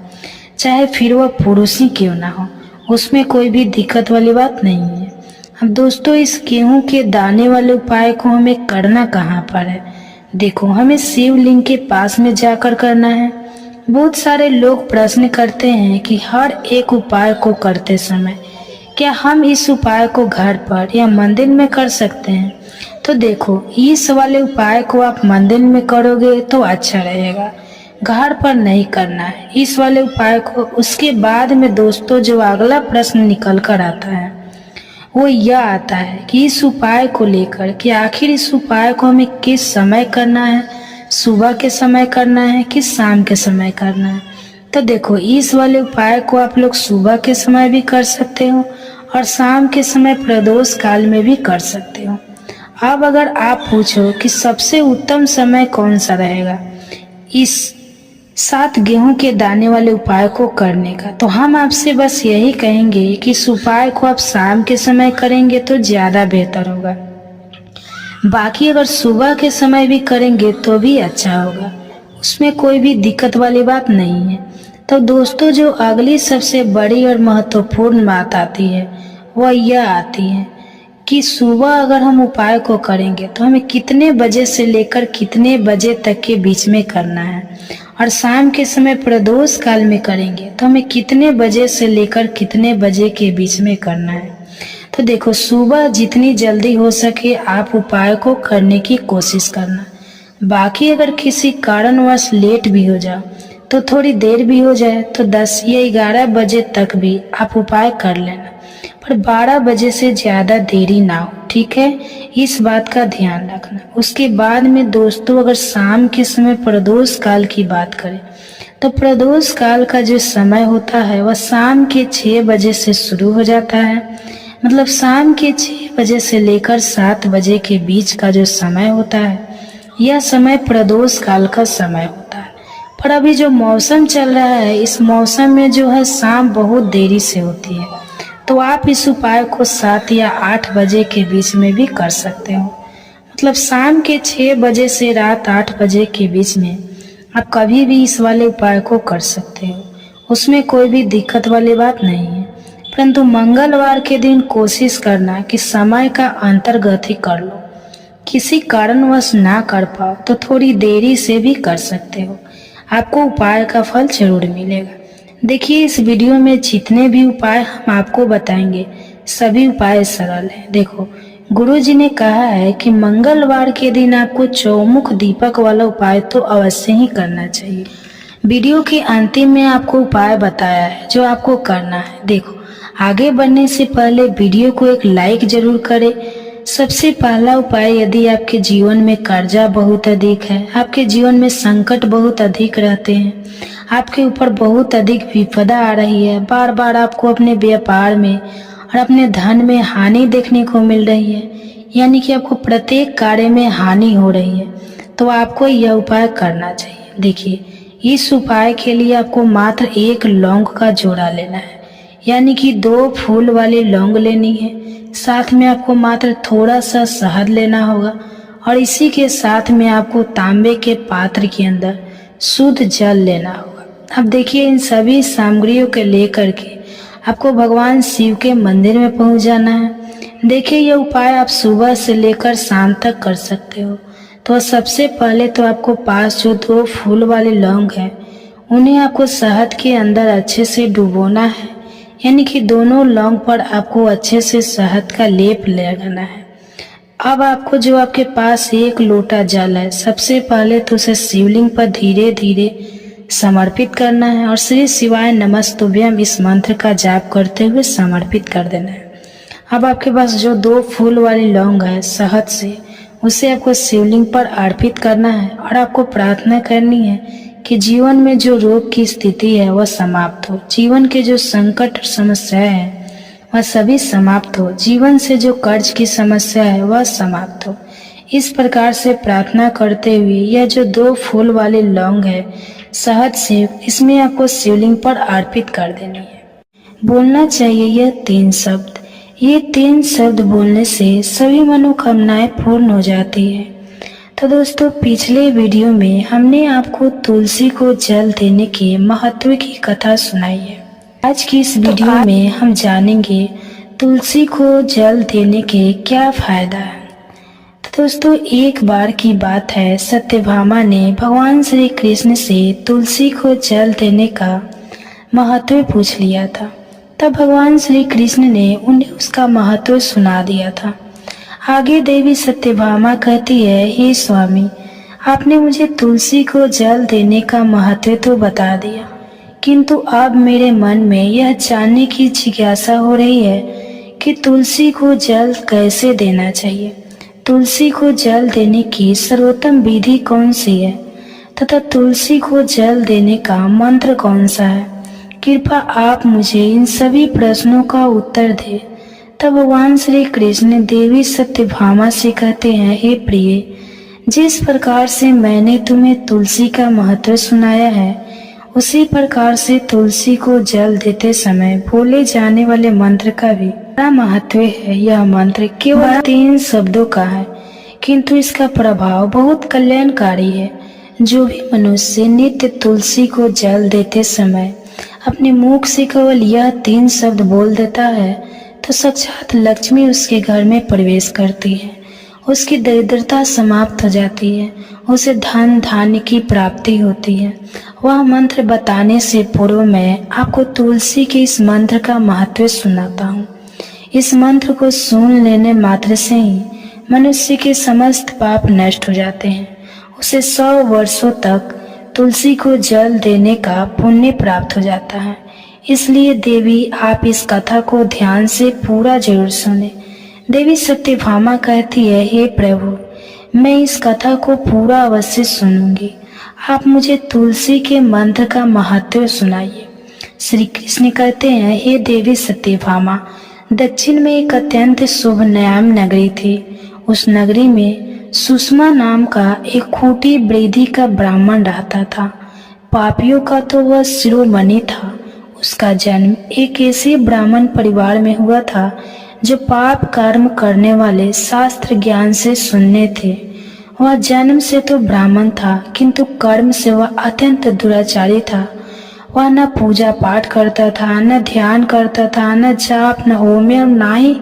चाहे फिर वह पुरुष ही क्यों ना हो, उसमें कोई भी दिक्कत वाली बात नहीं है। अब दोस्तों, इस गेहूं के दाने वाले उपाय को हमें करना कहाँ पर है? देखो, हमें शिवलिंग के पास में जाकर करना है। बहुत सारे लोग प्रश्न करते हैं कि हर एक उपाय को करते समय क्या हम इस उपाय को घर पर या मंदिर में कर सकते हैं? तो देखो, इस वाले उपाय को आप मंदिर में करोगे तो अच्छा रहेगा, घर पर नहीं करना है इस वाले उपाय को। उसके बाद में दोस्तों जो अगला प्रश्न निकल कर आता है वो यह आता है कि इस उपाय को लेकर कि आखिर इस उपाय को हमें किस समय करना है, सुबह के समय करना है कि शाम के समय करना है? तो देखो, इस वाले उपाय को आप लोग सुबह के समय भी कर सकते हो और शाम के समय प्रदोष काल में भी कर सकते हो। अब अगर आप पूछो कि सबसे उत्तम समय कौन सा रहेगा इस 7 गेहूं के दाने वाले उपाय को करने का, तो हम आपसे बस यही कहेंगे कि इस उपाय को आप शाम के समय करेंगे तो ज़्यादा बेहतर होगा। बाकी अगर सुबह के समय भी करेंगे तो भी अच्छा होगा, उसमें कोई भी दिक्कत वाली बात नहीं है। तो दोस्तों, जो अगली सबसे बड़ी और महत्वपूर्ण बात आती है वह यह आती है कि सुबह अगर हम उपाय को करेंगे तो हमें कितने बजे से लेकर कितने बजे तक के बीच में करना है, और शाम के समय प्रदोष काल में करेंगे तो हमें कितने बजे से लेकर कितने बजे के बीच में करना है। तो देखो, सुबह जितनी जल्दी हो सके आप उपाय को करने की कोशिश करना। बाकी अगर किसी कारणवश लेट भी हो जाओ तो थोड़ी देर भी हो जाए तो 10 या 11 बजे तक भी आप उपाय कर लेना, पर 12 बजे से ज़्यादा देरी ना हो, ठीक है? इस बात का ध्यान रखना। उसके बाद में दोस्तों, अगर शाम के समय प्रदोष काल की बात करें तो प्रदोष काल का जो समय होता है वह शाम के 6 बजे से शुरू हो जाता है। मतलब शाम के 6 बजे से लेकर 7 बजे के बीच का जो समय होता है यह समय प्रदोष काल का समय होता है। पर अभी जो मौसम चल रहा है, इस मौसम में जो है शाम बहुत देरी से होती है, तो आप इस उपाय को 7 या 8 बजे के बीच में भी कर सकते हो। मतलब शाम के 6 बजे से रात 8 बजे के बीच में आप कभी भी इस वाले उपाय को कर सकते हो, उसमें कोई भी दिक्कत वाली बात नहीं है। परंतु मंगलवार के दिन कोशिश करना कि समय का अंतर्गत ही कर लो। किसी कारणवश ना कर पाओ तो थोड़ी देरी से भी कर सकते हो, आपको उपाय का फल जरूर मिलेगा। देखिए, इस वीडियो में जितने भी उपाय हम आपको बताएंगे सभी उपाय सरल हैं। देखो, गुरु जी ने कहा है कि मंगलवार के दिन आपको चौमुख दीपक वाला उपाय तो अवश्य ही करना चाहिए। वीडियो के अंतिम में आपको उपाय बताया है जो आपको करना है। देखो, आगे बढ़ने से पहले वीडियो को एक लाइक जरूर करें। सबसे पहला उपाय, यदि आपके जीवन में कर्जा बहुत अधिक है, आपके जीवन में संकट बहुत अधिक रहते हैं, आपके ऊपर बहुत अधिक विपदा आ रही है, बार बार आपको अपने व्यापार में और अपने धन में हानि देखने को मिल रही है, यानी कि आपको प्रत्येक कार्य में हानि हो रही है, तो आपको यह उपाय करना चाहिए। देखिए, इस उपाय के लिए आपको मात्र एक लौंग का जोड़ा लेना है, यानी कि 2 फूल वाली लौंग लेनी है। साथ में आपको मात्र थोड़ा सा शहद लेना होगा और इसी के साथ में आपको तांबे के पात्र के अंदर शुद्ध जल लेना होगा। अब देखिए, इन सभी सामग्रियों के लेकर के आपको भगवान शिव के मंदिर में पहुंच जाना है। देखिए, यह उपाय आप सुबह से लेकर शाम तक कर सकते हो। तो सबसे पहले तो आपको पास जो 2 फूल वाले लौंग है, उन्हें आपको शहद के अंदर अच्छे से डुबोना है, यानी कि दोनों लौंग पर आपको अच्छे से शहद का लेप लगाना है। अब आपको जो आपके पास 1 लोटा जल है, सबसे पहले तो उसे शिवलिंग पर धीरे धीरे समर्पित करना है और श्री शिवाय नमस्तुभ्यम इस मंत्र का जाप करते हुए समर्पित कर देना है। अब आपके पास जो 2 फूल वाली लौंग है शहद से, उसे आपको शिवलिंग पर अर्पित करना है और आपको प्रार्थना करनी है कि जीवन में जो रोग की स्थिति है वह समाप्त हो, जीवन के जो संकट और समस्याएं हैं वह सभी समाप्त हो, जीवन से जो कर्ज की समस्या है वह समाप्त हो। इस प्रकार से प्रार्थना करते हुए यह जो 2 फूल वाली लौंग है शहद से, इसमें आपको शिवलिंग पर अर्पित कर देनी है। बोलना चाहिए यह 3 शब्द। ये 3 शब्द बोलने से सभी मनोकामनाएं पूर्ण हो जाती है। तो दोस्तों, पिछले वीडियो में हमने आपको तुलसी को जल देने के महत्व की कथा सुनाई है। आज की इस वीडियो में हम जानेंगे तुलसी को जल देने के क्या फायदा है। तो दोस्तों, एक बार की बात है, सत्यभामा ने भगवान श्री कृष्ण से तुलसी को जल देने का महत्व पूछ लिया था। तब भगवान श्री कृष्ण ने उन्हें उसका महत्व सुना दिया था। आगे देवी सत्यभामा कहती है, हे स्वामी, आपने मुझे तुलसी को जल देने का महत्व तो बता दिया, किंतु अब मेरे मन में यह जानने की जिज्ञासा हो रही है कि तुलसी को जल कैसे देना चाहिए, तुलसी को जल देने की सर्वोत्तम विधि कौन सी है तथा तुलसी को जल देने का मंत्र कौन सा है। कृपया आप मुझे इन सभी प्रश्नों का उत्तर दें। तब भगवान श्री कृष्ण देवी सत्यभामा से कहते हैं, हे प्रिय, जिस प्रकार से मैंने तुम्हें तुलसी का महत्व सुनाया है, उसी प्रकार से तुलसी को जल देते समय बोले जाने वाले मंत्र का भी बड़ा महत्व है। यह मंत्र केवल 3 शब्दों का है, किंतु इसका प्रभाव बहुत कल्याणकारी है। जो भी मनुष्य नित्य तुलसी को जल देते समय अपने मुख से केवल यह 3 शब्द बोल देता है, तो साक्षात लक्ष्मी उसके घर में प्रवेश करती है, उसकी दरिद्रता समाप्त हो जाती है, उसे धन धान्य की प्राप्ति होती है। वह मंत्र बताने से पूर्व मैं आपको तुलसी के इस मंत्र का महत्व सुनाता हूँ। इस मंत्र को सुन लेने मात्र से ही मनुष्य के समस्त पाप नष्ट हो जाते हैं। उसे 100 वर्षों तक तुलसी को जल देने का पुण्य प्राप्त हो जाता है। इसलिए देवी, आप इस कथा को ध्यान से पूरा जरूर सुने। देवी सत्यभामा कहती है, हे प्रभु, मैं इस कथा को पूरा अवश्य सुनूंगी। आप मुझे तुलसी के मंत्र का महत्व सुनाइए। श्री कृष्ण कहते हैं, हे देवी सत्यभामा, दक्षिण में एक अत्यंत शुभनाम नगरी थी। उस नगरी में सुषमा नाम का एक खूंटी वृद्धि का ब्राह्मण रहता था। पापियों का तो वह शिरोमणि था। उसका जन्म एक ऐसे ब्राह्मण परिवार में हुआ था जो पाप कर्म करने वाले शास्त्र ज्ञान से शून्य थे। वह जन्म से तो ब्राह्मण था, किंतु कर्म से वह अत्यंत दुराचारी था। वह न पूजा पाठ करता था, न ध्यान करता था, न जाप, न होम, न ही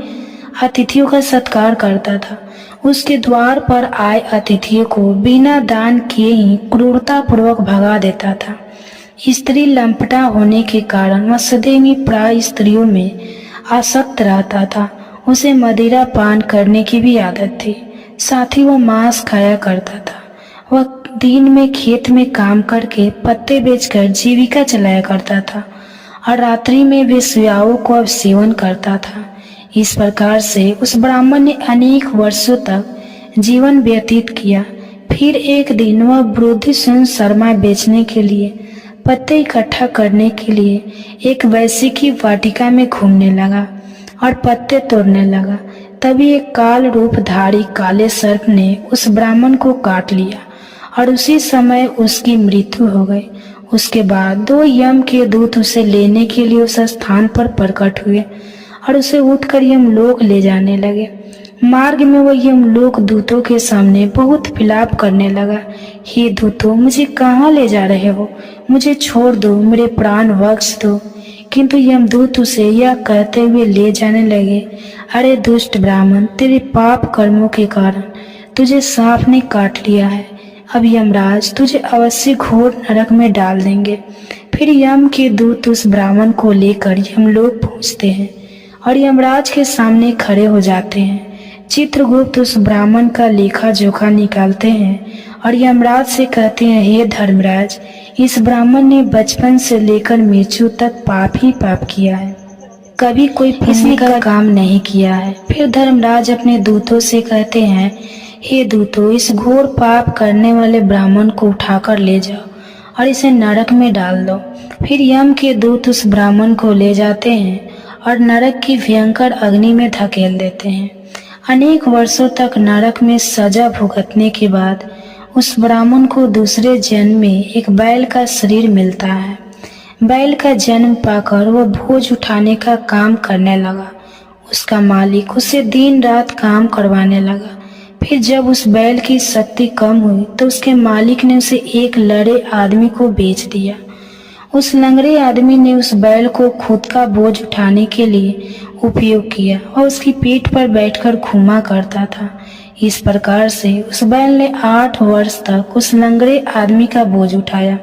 अतिथियों का सत्कार करता था। उसके द्वार पर आए अतिथियों को बिना दान किए ही क्रूरता पूर्वक भगा देता था। स्त्री लंपटा होने के कारण वह सदैव ही प्राय स्त्रियों में आसक्त रहता था। उसे मदिरा पान करने की भी आदत थी, साथ ही वह मांस खाया करता था। वह दिन में खेत में काम करके पत्ते बेचकर जीविका चलाया करता था और रात्रि में वेश्याओं को अब सेवन करता था। इस प्रकार से उस ब्राह्मण ने अनेक वर्षों तक जीवन व्यतीत किया। फिर एक दिन वह वृद्धि सुन शर्मा बेचने के लिए पत्ते इकट्ठा करने के लिए एक वैश्य की वाटिका में घूमने लगा और पत्ते तोड़ने लगा। तभी एक काल रूपधारी काले सर्प ने उस ब्राह्मण को काट लिया और उसी समय उसकी मृत्यु हो गई। उसके बाद 2 यम के दूत उसे लेने के लिए उस स्थान पर प्रकट हुए और उसे उठकर यमलोक ले जाने लगे। मार्ग में वह यमलोक दूतों के सामने बहुत विलाप करने लगा। हे दूतों, मुझे कहाँ ले जा रहे हो? मुझे छोड़ दो, मेरे प्राण बख्श दो। किंतु यमदूत उसे यह कहते हुए ले जाने लगे, अरे दुष्ट ब्राह्मण, तेरे पाप कर्मों के कारण तुझे सांप ने काट लिया है। अब यमराज तुझे अवश्य घोर नरक में डाल देंगे। फिर यम के दूत उस ब्राह्मण को लेकर यमलोक पहुंचते हैं और यमराज के सामने खड़े हो जाते हैं। चित्रगुप्त उस ब्राह्मण का लेखा जोखा निकालते हैं और यमराज से कहते हैं, हे धर्मराज, इस ब्राह्मण ने बचपन से लेकर मृत्यु तक पाप ही पाप किया है, कभी कोई पुण्य का काम नहीं किया है। फिर धर्मराज अपने दूतों से कहते हैं, हे दूतों, इस घोर पाप करने वाले ब्राह्मण को उठाकर ले जाओ और इसे नरक में डाल दो। फिर यम के दूत उस ब्राह्मण को ले जाते हैं और नरक की भयंकर अग्नि में धकेल देते हैं। अनेक वर्षों तक नरक में सजा भुगतने के बाद उस ब्राह्मण को दूसरे जन्म में एक बैल का शरीर मिलता है। बैल का जन्म पाकर वह बोझ उठाने का काम करने लगा। उसका मालिक उसे दिन रात काम करवाने लगा। फिर जब उस बैल की शक्ति कम हुई तो उसके मालिक ने उसे एक लड़े आदमी को बेच दिया। उस लंगड़े आदमी ने उस बैल को खुद का बोझ उठाने के लिए उपयोग किया और उसकी पीठ पर बैठकर घूमा करता था। इस प्रकार से उस बैल ने 8 वर्ष तक उस लंगड़े आदमी का बोझ उठाया।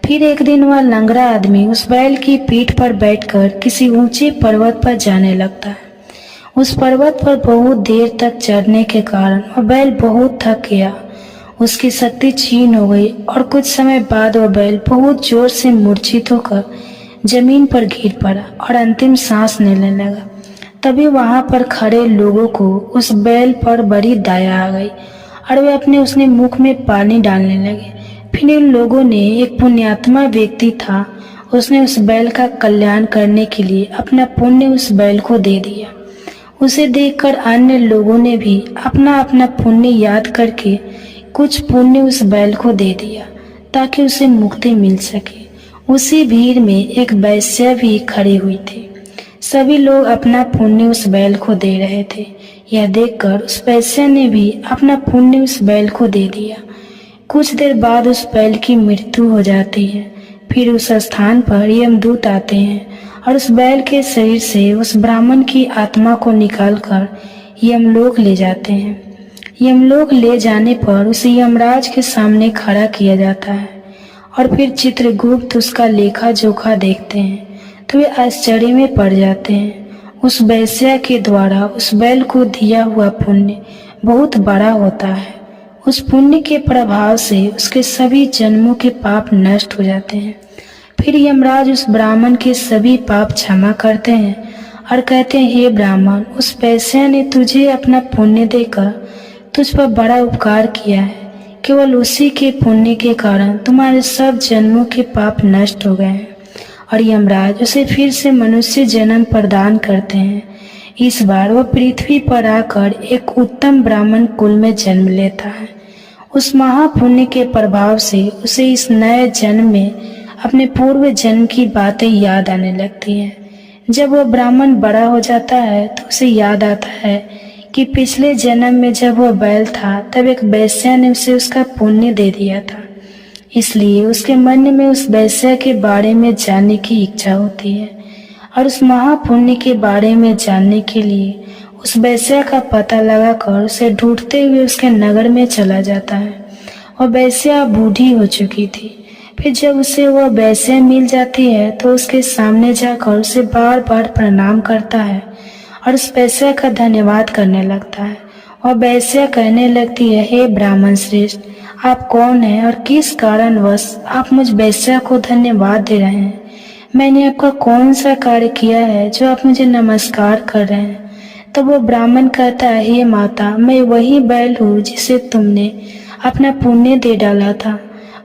फिर एक दिन वह लंगड़ा आदमी उस बैल की पीठ पर बैठकर किसी ऊंचे पर्वत पर जाने लगता है। उस पर्वत पर बहुत देर तक चढ़ने के कारण वह बैल बहुत थक गया। उसकी शक्ति क्षीण हो गई और कुछ समय बाद वह बैल बहुत जोर से मूर्छित होकर जमीन पर गिर पड़ा और अंतिम सांस लेने लगा। तभी वहां पर खड़े लोगों को उस बैल पर बड़ी दया आ गई और वे उसने मुख में पानी डालने लगे। फिर इन लोगों ने, एक पुण्यात्मा व्यक्ति था, उसने उस बैल का कल्याण करने के लिए अपना पुण्य उस बैल को दे दिया। उसे देखकर अन्य लोगों ने भी अपना अपना पुण्य याद करके कुछ पुण्य उस बैल को दे दिया ताकि उसे मुक्ति मिल सके। उसी भीड़ में एक वैश्या भी खड़ी हुई थी। सभी लोग अपना पुण्य उस बैल को दे रहे थे। यह देखकर उस वैश्या ने भी अपना पुण्य उस बैल को दे दिया। कुछ देर बाद उस बैल की मृत्यु हो जाती है। फिर उस स्थान पर यमदूत आते हैं और उस बैल के शरीर से उस ब्राह्मण की आत्मा को निकालकर यमलोक ले जाते हैं। यमलोक ले जाने पर उसे यमराज के सामने खड़ा किया जाता है और फिर चित्रगुप्त उसका लेखा जोखा देखते हैं तो वे आश्चर्य में पड़ जाते हैं। उस वैश्या के द्वारा उस बैल को दिया हुआ पुण्य बहुत बड़ा होता है। उस पुण्य के प्रभाव से उसके सभी जन्मों के पाप नष्ट हो जाते हैं। फिर यमराज उस ब्राह्मण के सभी पाप क्षमा करते हैं और कहते हैं, हे ब्राह्मण, उस वैश्या ने तुझे अपना पुण्य देकर तुझ पर बड़ा उपकार किया है। केवल उसी के पुण्य के कारण तुम्हारे सब जन्मों के पाप नष्ट हो गए हैं। और यमराज उसे फिर से मनुष्य जन्म प्रदान करते हैं। इस बार वह पृथ्वी पर आकर एक उत्तम ब्राह्मण कुल में जन्म लेता है। उस महापुण्य के प्रभाव से उसे इस नए जन्म में अपने पूर्व जन्म की बातें याद आने लगती हैं। जब वह ब्राह्मण बड़ा हो जाता है तो उसे याद आता है कि पिछले जन्म में जब वह बैल था तब एक वैश्या ने उसे उसका पुण्य दे दिया था। इसलिए उसके मन में उस वैश्या के बारे में जानने की इच्छा होती है और उस महापुण्य के बारे में जानने के लिए उस वैश्या का पता लगाकर उसे ढूंढते हुए उसके नगर में चला जाता है। और वैश्या बूढ़ी हो चुकी थी। फिर जब उसे वह वैश्या मिल जाती है तो उसके सामने जाकर उसे बार बार प्रणाम करता है और उस वैश्या का धन्यवाद करने लगता है। और वैश्या कहने लगती है, हे ब्राह्मण श्रेष्ठ, आप कौन हैं और किस कारणवश आप मुझ वैश्या को धन्यवाद दे रहे हैं? मैंने आपका कौन सा कार्य किया है जो आप मुझे नमस्कार कर रहे हैं? तब वो ब्राह्मण कहता है, हे माता, मैं वही बैल हूँ जिसे तुमने अपना पुण्य दे डाला था।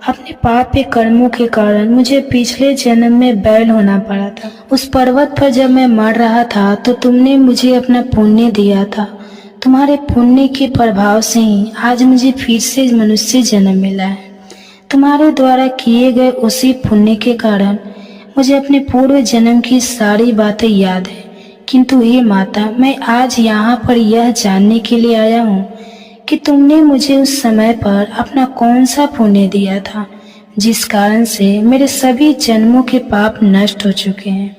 अपने पाप के कर्मों के कारण मुझे पिछले जन्म में बैल होना पड़ा था। उस पर्वत पर जब मैं मर रहा था तो तुमने मुझे अपना पुण्य दिया था। तुम्हारे पुण्य के प्रभाव से ही आज मुझे फिर से मनुष्य जन्म मिला है। तुम्हारे द्वारा किए गए उसी पुण्य के कारण मुझे अपने पूर्व जन्म की सारी बातें याद है। किंतु हे माता, मैं आज यहाँ पर यह जानने के लिए आया हूँ कि तुमने मुझे उस समय पर अपना कौन सा पुण्य दिया था जिस कारण से मेरे सभी जन्मों के पाप नष्ट हो चुके हैं।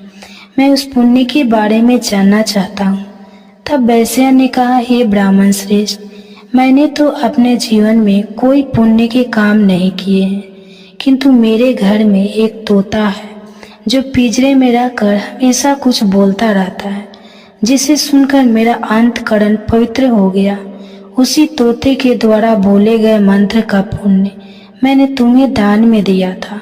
मैं उस पुण्य के बारे में जानना चाहता हूँ। तब वैश्या ने कहा, हे ब्राह्मण श्रेष्ठ, मैंने तो अपने जीवन में कोई पुण्य के काम नहीं किए हैं, किंतु मेरे घर में एक तोता है जो पिंजरे में रहकर हमेशा कुछ बोलता रहता है, जिसे सुनकर मेरा अंतःकरण पवित्र हो गया। उसी तोते के द्वारा बोले गए मंत्र का पुण्य मैंने तुम्हें दान में दिया था।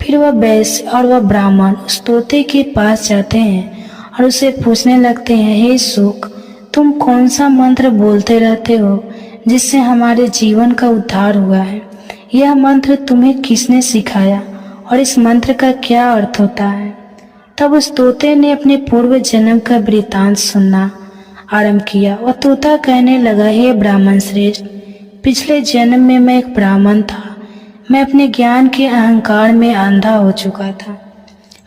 फिर वह वैश्य और वह ब्राह्मण उस तोते के पास जाते हैं और उसे पूछने लगते हैं, हे शुक, तुम कौन सा मंत्र बोलते रहते हो जिससे हमारे जीवन का उद्धार हुआ है? यह मंत्र तुम्हें किसने सिखाया और इस मंत्र का क्या अर्थ होता है? तब उस तोते ने अपने पूर्व जन्म का वृतांत सुनना आरंभ किया। वह तोता कहने लगा, हे ब्राह्मण श्रेष्ठ, पिछले जन्म में मैं एक ब्राह्मण था। मैं अपने ज्ञान के अहंकार में अंधा हो चुका था।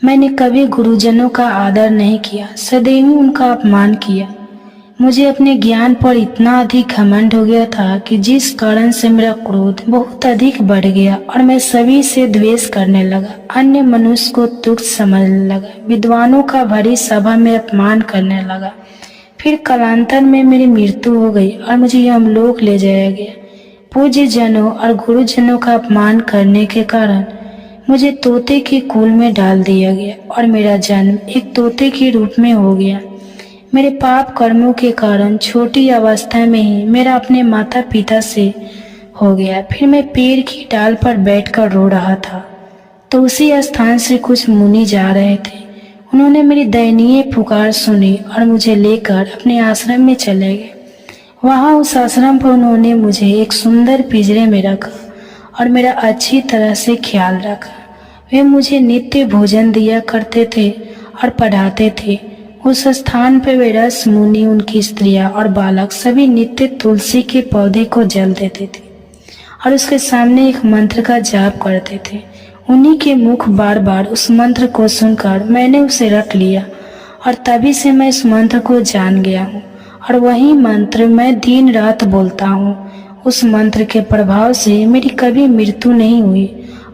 मैंने कभी गुरुजनों का आदर नहीं किया, सदैव ही उनका अपमान किया। मुझे अपने ज्ञान पर इतना अधिक घमंड हो गया था कि जिस कारण से मेरा क्रोध बहुत अधिक बढ़ गया और मैं सभी से द्वेष करने लगा, अन्य मनुष्य को तुच्छ समझने लगा, विद्वानों का भरी सभा में अपमान करने लगा। फिर कालांतर में मेरी मृत्यु हो गई और मुझे यमलोक ले जाया गया। पूज्य जनों और गुरुजनों का अपमान करने के कारण मुझे तोते के कुल में डाल दिया गया और मेरा जन्म एक तोते के रूप में हो गया। मेरे पाप कर्मों के कारण छोटी अवस्था में ही मेरा अपने माता पिता से हो गया। फिर मैं पेड़ की डाल पर बैठकर रो रहा था तो उसी स्थान से कुछ मुनि जा रहे थे। उन्होंने मेरी दयनीय पुकार सुनी और मुझे लेकर अपने आश्रम में चले गए। वहाँ उस आश्रम पर उन्होंने मुझे एक सुंदर पिंजरे में रखा और मेरा अच्छी तरह से ख्याल रखा। वे मुझे नित्य भोजन दिया करते थे और पढ़ाते थे। उस स्थान पर वे रस मुनि, उनकी स्त्रियां और बालक सभी नित्य तुलसी के पौधे को जल देते थे और उसके सामने एक मंत्र का जाप करते थे। उन्हीं के मुख बार बार उस मंत्र को सुनकर मैंने उसे रट लिया और तभी से मैं इस मंत्र को जान गया हूँ और वही मंत्र मैं दिन रात बोलता हूँ। उस मंत्र के प्रभाव से मेरी कभी मृत्यु नहीं हुई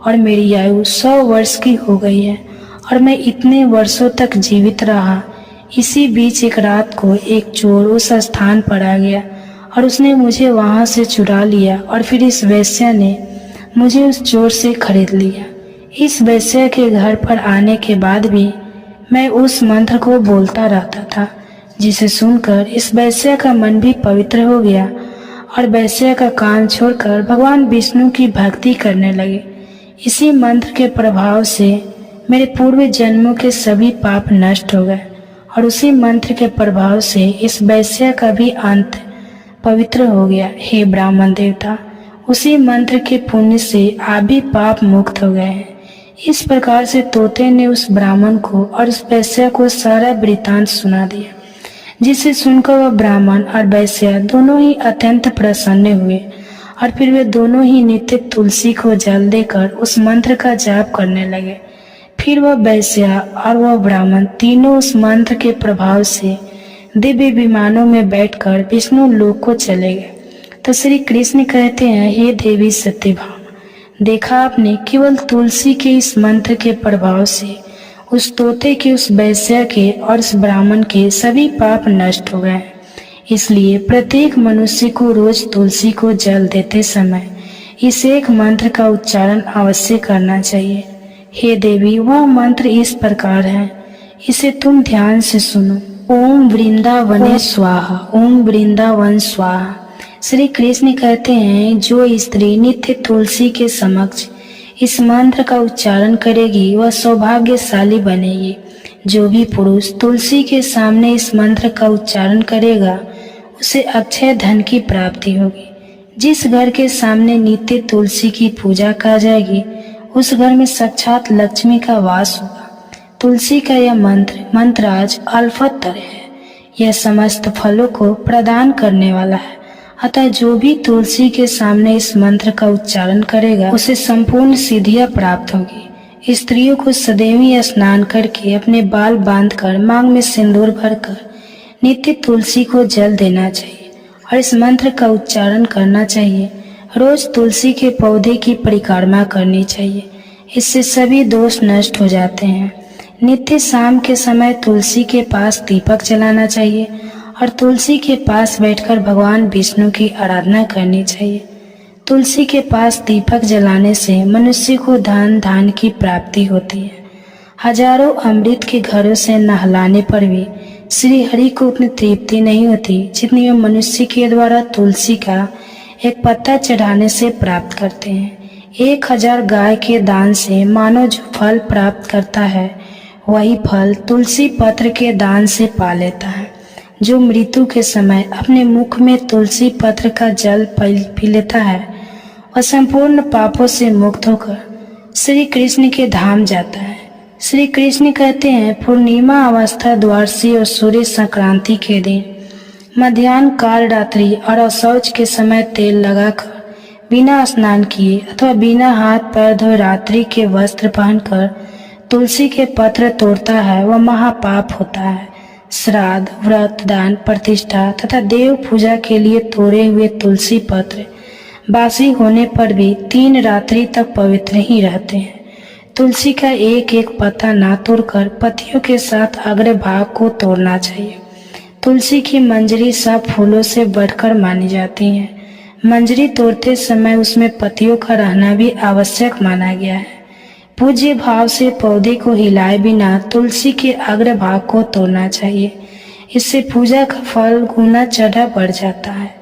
और मेरी आयु 100 वर्ष की हो गई है और मैं इतने वर्षों तक जीवित रहा। इसी बीच एक रात को एक चोर उस स्थान पर आ गया और उसने मुझे वहां से चुरा लिया और फिर इस वैश्या ने मुझे उस चोर से खरीद लिया। इस वैश्या के घर पर आने के बाद भी मैं उस मंत्र को बोलता रहता था, जिसे सुनकर इस वैश्या का मन भी पवित्र हो गया और वैश्या का काम छोड़कर भगवान विष्णु की भक्ति करने लगे। इसी मंत्र के प्रभाव से मेरे पूर्व जन्मों के सभी पाप नष्ट हो गए और उसी मंत्र के प्रभाव से इस वैश्या का भी अंत पवित्र हो गया। हे ब्राह्मण देवता, उसी मंत्र के पुण्य से आप भी पाप मुक्त हो गए हैं। इस प्रकार से तोते ने उस ब्राह्मण को और उस वैश्या को सारा वृतांत सुना दिया, जिसे सुनकर वह ब्राह्मण और वैश्या दोनों ही अत्यंत प्रसन्न हुए और फिर वे दोनों ही नित्य तुलसी को जल देकर उस मंत्र का जाप करने लगे। फिर वह वैश्या और वह ब्राह्मण तीनों उस मंत्र के प्रभाव से दिव्य विमानों में बैठकर विष्णु लोक को चले गए। तो श्री कृष्ण कहते हैं, हे देवी सत्यभामा, देखा आपने, केवल तुलसी के इस मंत्र के प्रभाव से उस तोते के, उस वैश्या के और उस ब्राह्मण के सभी पाप नष्ट हो गए। इसलिए प्रत्येक मनुष्य को रोज तुलसी को जल देते समय इस एक मंत्र का उच्चारण अवश्य करना चाहिए। हे देवी, वह मंत्र इस प्रकार है, इसे तुम ध्यान से सुनो। ओम वृंदावने स्वाहा, ओम वृंदावन स्वाहा। श्री कृष्ण कहते हैं, जो स्त्री नित्य तुलसी के समक्ष इस मंत्र का उच्चारण करेगी वह सौभाग्यशाली बनेगी। जो भी पुरुष तुलसी के सामने इस मंत्र का उच्चारण करेगा उसे अक्षय धन की प्राप्ति होगी। जिस घर के सामने नित्य तुलसी की पूजा की जाएगी उस घर में साक्षात लक्ष्मी का वास होगा। तुलसी का यह मंत्र आज अल्पतर है, यह समस्त फलों को प्रदान करने वाला है। अतः जो भी तुलसी के सामने इस मंत्र का उच्चारण करेगा उसे संपूर्ण सिद्धियां प्राप्त होगी। स्त्रियों को सदैव स्नान करके अपने बाल बांधकर मांग में सिंदूर भरकर नित्य तुलसी को जल देना चाहिए और इस मंत्र का उच्चारण करना चाहिए। रोज तुलसी के पौधे की परिक्रमा करनी चाहिए, इससे सभी दोष नष्ट हो जाते हैं। नित्य शाम के समय तुलसी के पास दीपक जलाना चाहिए और तुलसी के पास बैठकर भगवान विष्णु की आराधना करनी चाहिए। तुलसी के पास दीपक जलाने से मनुष्य को धन धान्य की प्राप्ति होती है। हजारों अमृत के घरों से नहलाने पर भी श्री हरि को उतनी तृप्ति नहीं होती जितनी वह मनुष्य के द्वारा तुलसी का एक पत्ता चढ़ाने से प्राप्त करते हैं। 1000 गाय के दान से मानव जो फल प्राप्त करता है वही फल तुलसी पत्र के दान से पा लेता है। जो मृत्यु के समय अपने मुख में तुलसी पत्र का जल पी लेता है वह संपूर्ण पापों से मुक्त होकर श्री कृष्ण के धाम जाता है। श्री कृष्ण कहते हैं, पूर्णिमा अवस्था द्वादशी और सूर्य संक्रांति के दिन मध्याह्न काल रात्रि और अशौच के समय तेल लगाकर बिना स्नान किए अथवा बिना हाथ पैर धोए रात्रि के वस्त्र पहनकर तुलसी के पत्र तोड़ता है वह महापाप होता है। श्राद्ध, व्रत, दान, प्रतिष्ठा तथा देव पूजा के लिए तोड़े हुए तुलसी पत्र बासी होने पर भी 3 रात्रि तक पवित्र ही रहते हैं। तुलसी का एक एक पत्ता ना तोड़कर पत्तियों के साथ अग्र भाग को तोड़ना चाहिए। तुलसी की मंजरी सब फूलों से बढ़कर मानी जाती है। मंजरी तोड़ते समय उसमें पत्तियों का रहना भी आवश्यक माना गया है। पूज्य भाव से पौधे को हिलाए बिना तुलसी के अग्र भाग को तोड़ना चाहिए, इससे पूजा का फल गुना चढ़ा बढ़ जाता है।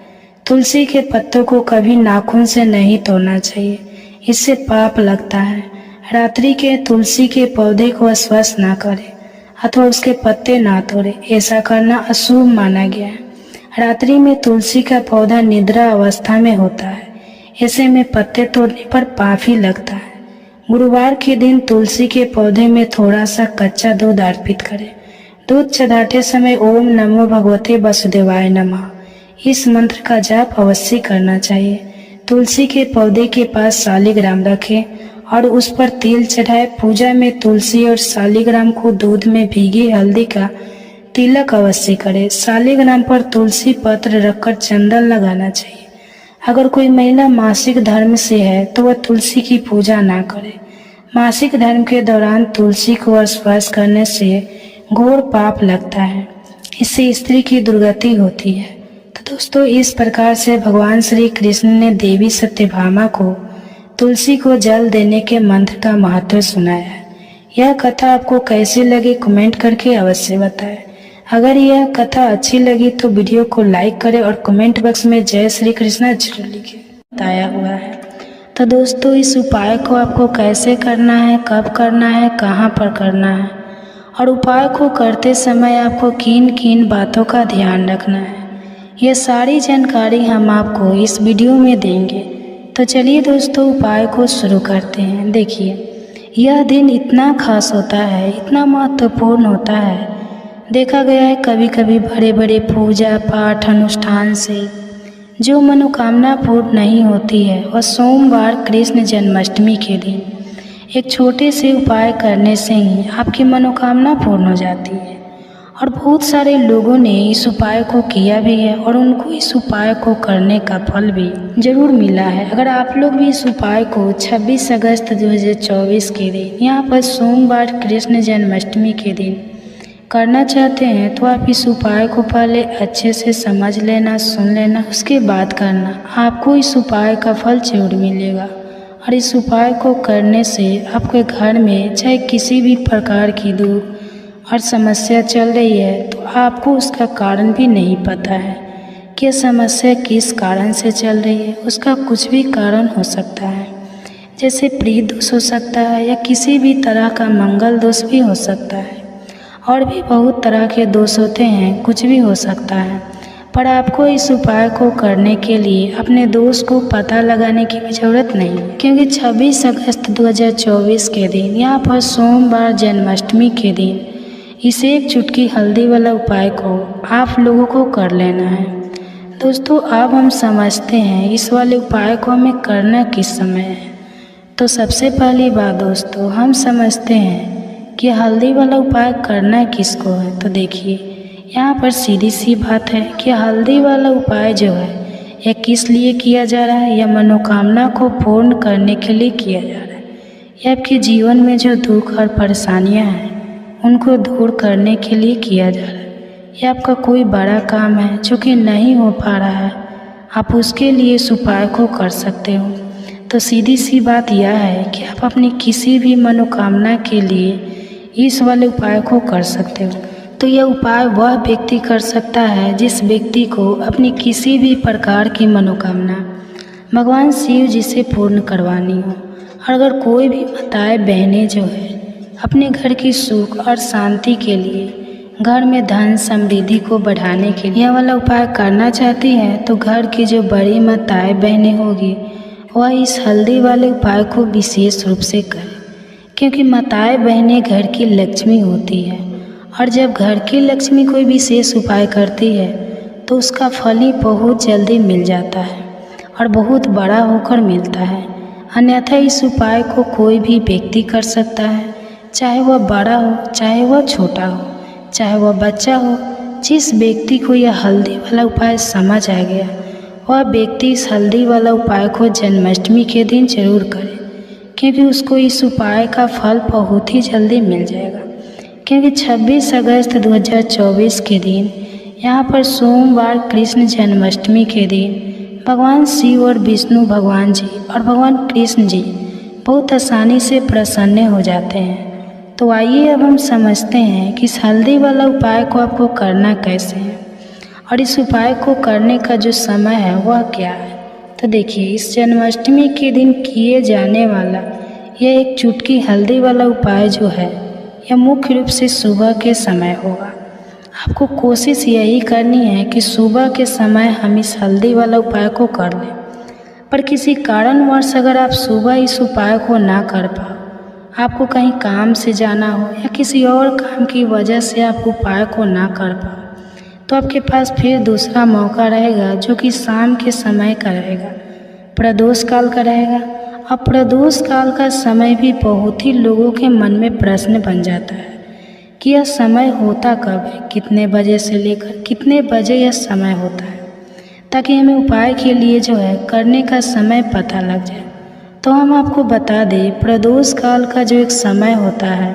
तुलसी के पत्तों को कभी नाखून से नहीं तोड़ना चाहिए, इससे पाप लगता है। रात्रि के तुलसी के पौधे को स्पर्श ना करें अथवा उसके पत्ते ना तोड़े, ऐसा करना अशुभ माना गया है। रात्रि में तुलसी का पौधा निद्रा अवस्था में होता है, ऐसे में पत्ते तोड़ने पर पाप ही लगता है। गुरुवार के दिन तुलसी के पौधे में थोड़ा सा कच्चा दूध अर्पित करें। दूध चढ़ाते समय ओम नमो भगवते वसुदेवाय नमः इस मंत्र का जाप अवश्य करना चाहिए। तुलसी के पौधे के पास शालिग्राम रखें और उस पर तिल चढ़ाए। पूजा में तुलसी और शालिग्राम को दूध में भीगी हल्दी का तिलक अवश्य करें। शालिग्राम पर तुलसी पत्र रखकर चंदन लगाना चाहिए। अगर कोई महिला मासिक धर्म से है तो वह तुलसी की पूजा ना करे। मासिक धर्म के दौरान तुलसी को स्पर्श करने से घोर पाप लगता है, इससे स्त्री की दुर्गति होती है। तो दोस्तों, इस प्रकार से भगवान श्री कृष्ण ने देवी सत्यभामा को तुलसी को जल देने के मंत्र का महत्व सुनाया है। यह कथा आपको कैसी लगी कमेंट करके अवश्य बताएं। अगर यह कथा अच्छी लगी तो वीडियो को लाइक करें और कमेंट बॉक्स में जय श्री कृष्णा जरूर लिखें। बताया हुआ है। तो दोस्तों, इस उपाय को आपको कैसे करना है, कब करना है, कहाँ पर करना है और उपाय को करते समय आपको किन किन बातों का ध्यान रखना है, यह सारी जानकारी हम आपको इस वीडियो में देंगे। तो चलिए दोस्तों, उपाय को शुरू करते हैं। देखिए, यह दिन इतना खास होता है, इतना महत्वपूर्ण होता है। देखा गया है कभी कभी बड़े बड़े पूजा पाठ अनुष्ठान से जो मनोकामना पूर्ण नहीं होती है वह सोमवार कृष्ण जन्माष्टमी के दिन एक छोटे से उपाय करने से ही आपकी मनोकामना पूर्ण हो जाती है। और बहुत सारे लोगों ने इस उपाय को किया भी है और उनको इस उपाय को करने का फल भी जरूर मिला है। अगर आप लोग भी इस उपाय को 26 अगस्त 2024 के दिन यहाँ पर सोमवार कृष्ण जन्माष्टमी के दिन करना चाहते हैं तो आप इस उपाय को पहले अच्छे से समझ लेना, सुन लेना, उसके बाद करना। आपको इस उपाय का फल जरूर मिलेगा। और इस उपाय को करने से आपके घर में चाहे किसी भी प्रकार की दुख और समस्या चल रही है तो आपको उसका कारण भी नहीं पता है कि यह समस्या किस कारण से चल रही है। उसका कुछ भी कारण हो सकता है, जैसे प्रीत दोष हो सकता है या किसी भी तरह का मंगल दोष भी हो सकता है, और भी बहुत तरह के दोष होते हैं, कुछ भी हो सकता है। पर आपको इस उपाय को करने के लिए अपने दोष को पता लगाने की भी ज़रूरत नहीं, क्योंकि 26 अगस्त 2024 के दिन यहाँ पर सोमवार जन्माष्टमी के दिन इस एक चुटकी हल्दी वाला उपाय को आप लोगों को कर लेना है। दोस्तों, अब हम समझते हैं इस वाले उपाय को हमें करना किस समय है। तो सबसे पहली बात दोस्तों, हम समझते हैं कि हल्दी वाला उपाय करना किसको है। तो देखिए, यहाँ पर सीधी सी बात है कि हल्दी वाला उपाय जो है यह किस लिए किया जा रहा है। यह मनोकामना को पूर्ण करने के लिए किया जा रहा है। यह आपके जीवन में जो दुख और परेशानियाँ हैं उनको दूर करने के लिए किया जा रहा है। यह आपका कोई बड़ा काम है जो कि नहीं हो पा रहा है, आप उसके लिए इस उपाय को कर सकते हो। तो सीधी सी बात यह है कि आप अपनी किसी भी मनोकामना के लिए इस वाले उपाय को कर सकते हो। तो यह उपाय वह व्यक्ति कर सकता है जिस व्यक्ति को अपनी किसी भी प्रकार की मनोकामना भगवान शिव जी से पूर्ण करवानी हो। और अगर कोई भी माताएं बहनें जो है अपने घर की सुख और शांति के लिए, घर में धन समृद्धि को बढ़ाने के लिए यह वाला उपाय करना चाहती हैं, तो घर की जो बड़ी माताएं बहनें होगी वह इस हल्दी वाले उपाय को विशेष रूप से करें, क्योंकि माताएं बहनें घर की लक्ष्मी होती है। और जब घर की लक्ष्मी कोई विशेष उपाय करती है तो उसका फल ही बहुत जल्दी मिल जाता है और बहुत बड़ा होकर मिलता है। अन्यथा इस उपाय को कोई भी व्यक्ति कर सकता है, चाहे वह बड़ा हो, चाहे वह छोटा हो, चाहे वह बच्चा हो। जिस व्यक्ति को यह हल्दी वाला उपाय समझ आ गया वह व्यक्ति इस हल्दी वाला उपाय को जन्माष्टमी के दिन जरूर करे, क्योंकि उसको इस उपाय का फल बहुत ही जल्दी मिल जाएगा। क्योंकि 26 अगस्त 2024 के दिन यहाँ पर सोमवार कृष्ण जन्माष्टमी के दिन भगवान शिव और विष्णु भगवान जी और भगवान कृष्ण जी बहुत आसानी से प्रसन्न हो जाते हैं। तो आइए अब हम समझते हैं कि इस हल्दी वाला उपाय को आपको करना कैसे है और इस उपाय को करने का जो समय है वह क्या है। तो देखिए, इस जन्माष्टमी के दिन किए जाने वाला यह एक चुटकी हल्दी वाला उपाय जो है यह मुख्य रूप से सुबह के समय होगा। आपको कोशिश यही करनी है कि सुबह के समय हम इस हल्दी वाला उपाय को कर लें। पर किसी कारणवश अगर आप सुबह इस उपाय को ना कर पाओ, आपको कहीं काम से जाना हो या किसी और काम की वजह से आप उपाय को ना कर पाओ, तो आपके पास फिर दूसरा मौका रहेगा जो कि शाम के समय का रहेगा, प्रदोष काल का रहेगा। अब प्रदोष काल का समय भी बहुत ही लोगों के मन में प्रश्न बन जाता है कि यह समय होता कब है, कितने बजे से लेकर कितने बजे यह समय होता है, ताकि हमें उपाय के लिए जो है करने का समय पता लग जाए। तो हम आपको बता दें, प्रदोष काल का जो एक समय होता है,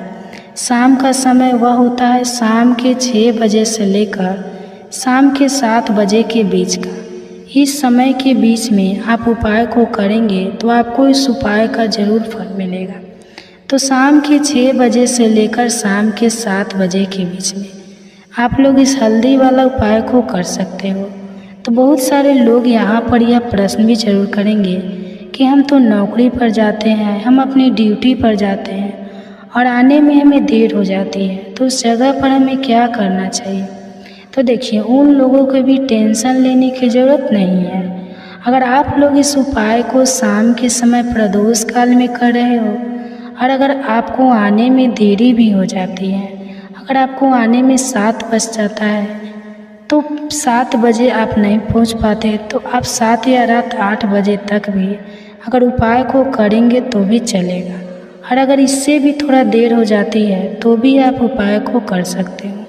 शाम का समय वह होता है शाम के 6 बजे से लेकर शाम के 7 बजे के बीच का। इस समय के बीच में आप उपाय को करेंगे तो आपको इस उपाय का ज़रूर फल मिलेगा। तो शाम के 6 बजे से लेकर शाम के 7 बजे के बीच में आप लोग इस हल्दी वाला उपाय को कर सकते हो। तो बहुत सारे लोग यहाँ पर यह प्रश्न भी जरूर करेंगे कि हम तो नौकरी पर जाते हैं, हम अपनी ड्यूटी पर जाते हैं और आने में हमें देर हो जाती है, तो उस जगह पर हमें क्या करना चाहिए। तो देखिए, उन लोगों को भी टेंशन लेने की ज़रूरत नहीं है। अगर आप लोग इस उपाय को शाम के समय प्रदोष काल में कर रहे हो और अगर आपको आने में देरी भी हो जाती है, अगर आपको आने में 7 बज जाता है तो 7 बजे आप नहीं पहुंच पाते, तो आप 7 या रात 8 बजे तक भी अगर उपाय को करेंगे तो भी चलेगा। और अगर इससे भी थोड़ा देर हो जाती है तो भी आप उपाय को कर सकते हो,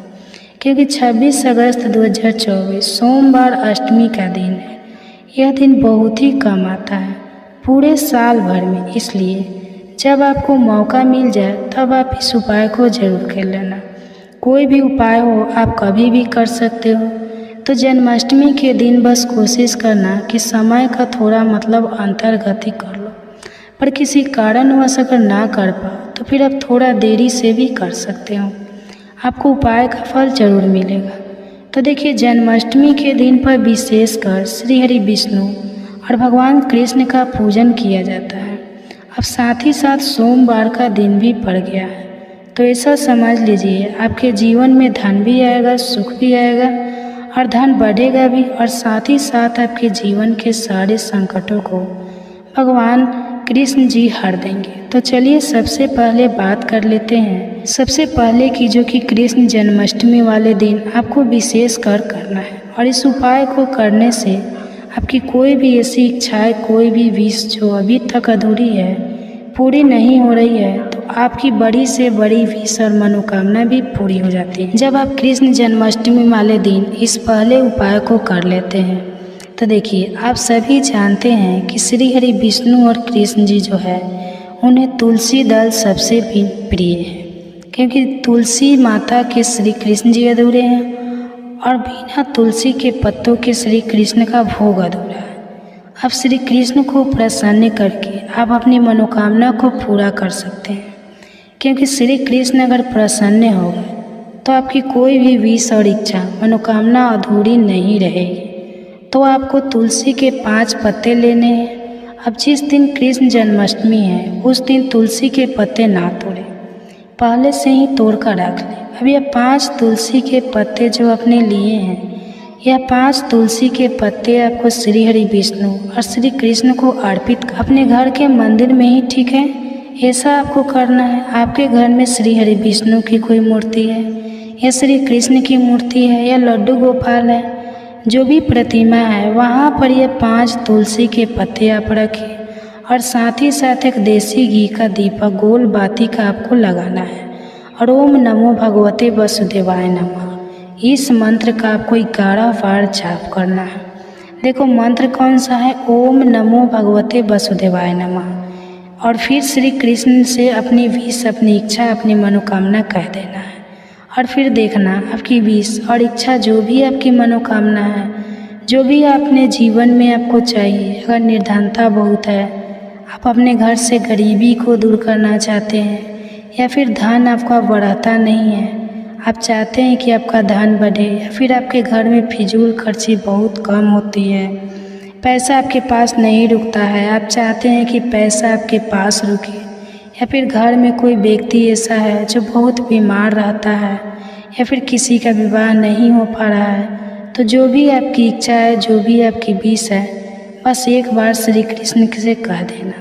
क्योंकि 26 अगस्त 2024 सोमवार अष्टमी का दिन है। यह दिन बहुत ही कम आता है पूरे साल भर में, इसलिए जब आपको मौका मिल जाए तब आप इस उपाय को जरूर कर लेना। कोई भी उपाय हो आप कभी भी कर सकते हो। तो जन्माष्टमी के दिन बस कोशिश करना कि समय का थोड़ा मतलब अंतर्गति कर लो, पर किसी कारणवश अगर ना कर पाओ तो फिर आप थोड़ा देरी से भी कर सकते हो, आपको उपाय का फल जरूर मिलेगा। तो देखिए, जन्माष्टमी के दिन पर विशेषकर श्री हरि विष्णु और भगवान कृष्ण का पूजन किया जाता है। अब साथ ही साथ सोमवार का दिन भी पड़ गया है, तो ऐसा समझ लीजिए आपके जीवन में धन भी आएगा, सुख भी आएगा और धन बढ़ेगा भी, और साथ ही साथ आपके जीवन के सारे संकटों को भगवान कृष्ण जी हर देंगे। तो चलिए सबसे पहले बात कर लेते हैं, सबसे पहले की जो कि कृष्ण जन्माष्टमी वाले दिन आपको विशेष कर करना है, और इस उपाय को करने से आपकी कोई भी ऐसी इच्छाएं, कोई भी विश जो अभी तक अधूरी है, पूरी नहीं हो रही है, तो आपकी बड़ी से बड़ी विश और मनोकामना भी पूरी हो जाती है जब आप कृष्ण जन्माष्टमी वाले दिन इस पहले उपाय को कर लेते हैं। तो देखिए, आप सभी जानते हैं कि श्री हरि विष्णु और कृष्ण जी जो है उन्हें तुलसी दल सबसे भी प्रिय है, क्योंकि तुलसी माता के श्री कृष्ण जी अधूरे हैं और बिना तुलसी के पत्तों के श्री कृष्ण का भोग अधूरा है। अब श्री कृष्ण को प्रसन्न करके आप अपनी मनोकामना को पूरा कर सकते हैं, क्योंकि श्री कृष्ण अगर प्रसन्न हो गए तो आपकी कोई भी विश और इच्छा, मनोकामना अधूरी नहीं रहेगी। तो आपको तुलसी के 5 पत्ते लेने हैं। अब जिस दिन कृष्ण जन्माष्टमी है उस दिन तुलसी के पत्ते ना तोड़ें, पहले से ही तोड़ कर रख लें। अब यह 5 तुलसी के पत्ते जो आपने लिए हैं, यह 5 तुलसी के पत्ते आपको श्री हरि विष्णु और श्री कृष्ण को अर्पित अपने घर के मंदिर में ही, ठीक है, ऐसा आपको करना है। आपके घर में श्री हरि विष्णु की कोई मूर्ति है या श्री कृष्ण की मूर्ति है या लड्डू गोपाल है, जो भी प्रतिमा है, वहाँ पर यह 5 तुलसी के पत्ते आप रखें और साथ ही साथ एक देसी घी का दीपक गोल बाती का आपको लगाना है और ओम नमो भगवते वसुदेवाय नमः, इस मंत्र का आपको 11 बार जाप करना है। देखो मंत्र कौन सा है, ओम नमो भगवते वसुदेवाय नमः, और फिर श्री कृष्ण से अपनी विश, अपनी इच्छा, अपनी मनोकामना कह देना है। और फिर देखना आपकी विश और इच्छा, जो भी आपकी मनोकामना है, जो भी आपने जीवन में आपको चाहिए, अगर निर्धनता बहुत है, आप अपने घर से गरीबी को दूर करना चाहते हैं, या फिर धन आपका बढ़ाता नहीं है, आप चाहते हैं कि आपका धन बढ़े, या फिर आपके घर में फिजूल खर्ची बहुत कम होती है, पैसा आपके पास नहीं रुकता है, आप चाहते हैं कि पैसा आपके पास रुके, या फिर घर में कोई व्यक्ति ऐसा है जो बहुत बीमार रहता है, या फिर किसी का विवाह नहीं हो पा रहा है, तो जो भी आपकी इच्छा है, जो भी आपकी विश है, बस एक बार श्री कृष्ण से कह देना,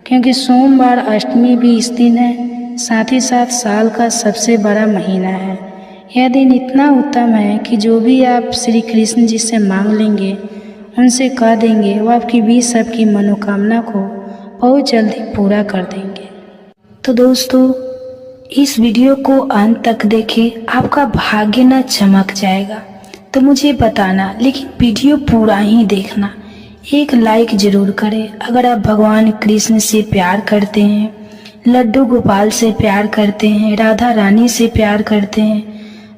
क्योंकि सोमवार अष्टमी भी इस दिन है, साथ ही साथ साल का सबसे बड़ा महीना है। यह दिन इतना उत्तम है कि जो भी आप श्री कृष्ण जी से मांग लेंगे, उनसे कह देंगे, वो आपकी विश, आपकी मनोकामना को बहुत जल्दी पूरा कर देंगे। तो दोस्तों, इस वीडियो को अंत तक देखें, आपका भाग्य न चमक जाएगा। तो मुझे बताना, लेकिन वीडियो पूरा ही देखना, एक लाइक जरूर करें। अगर आप भगवान कृष्ण से प्यार करते हैं, लड्डू गोपाल से प्यार करते हैं, राधा रानी से प्यार करते हैं,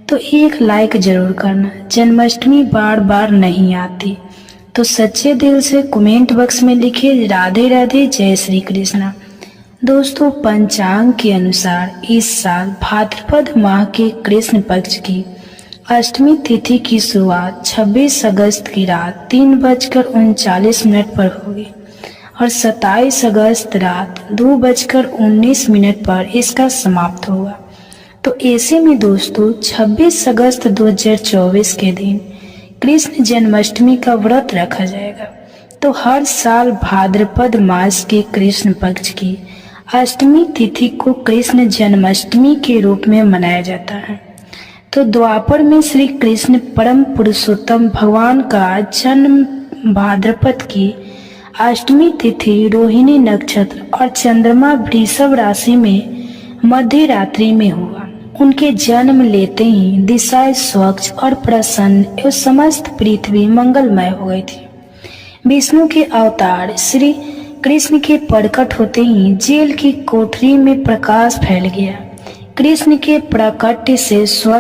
तो एक लाइक जरूर करना। जन्माष्टमी बार बार नहीं आती, तो सच्चे दिल से कमेंट बॉक्स में लिखे राधे राधे, जय श्री कृष्णा। दोस्तों, पंचांग के अनुसार इस साल भाद्रपद माह के कृष्ण पक्ष की अष्टमी तिथि की शुरुआत 26 अगस्त की रात 3:39 पर होगी और 27 अगस्त रात 2:19 पर इसका समाप्त होगा। तो ऐसे में दोस्तों, 26 अगस्त 2024 के दिन कृष्ण जन्माष्टमी का व्रत रखा जाएगा। तो हर साल भाद्रपद मास के कृष्ण पक्ष की अष्टमी तिथि को कृष्ण जन्माष्टमी के रूप में मनाया जाता है। तो द्वापर में श्री कृष्ण परम पुरुषोत्तम भगवान का जन्म भाद्रपद की अष्टमी तिथि रोहिणी नक्षत्र और चंद्रमा वृषभ राशि में मध्य रात्रि में हुआ। उनके जन्म लेते ही दिशाएं स्वच्छ और प्रसन्न एवं समस्त पृथ्वी मंगलमय हो गई थी। विष्णु के अवतार श्री कृष्ण के प्रकट होते ही जेल की कोठरी में प्रकाश फैल गया। कृष्ण के प्राकट्य से स्वर्ग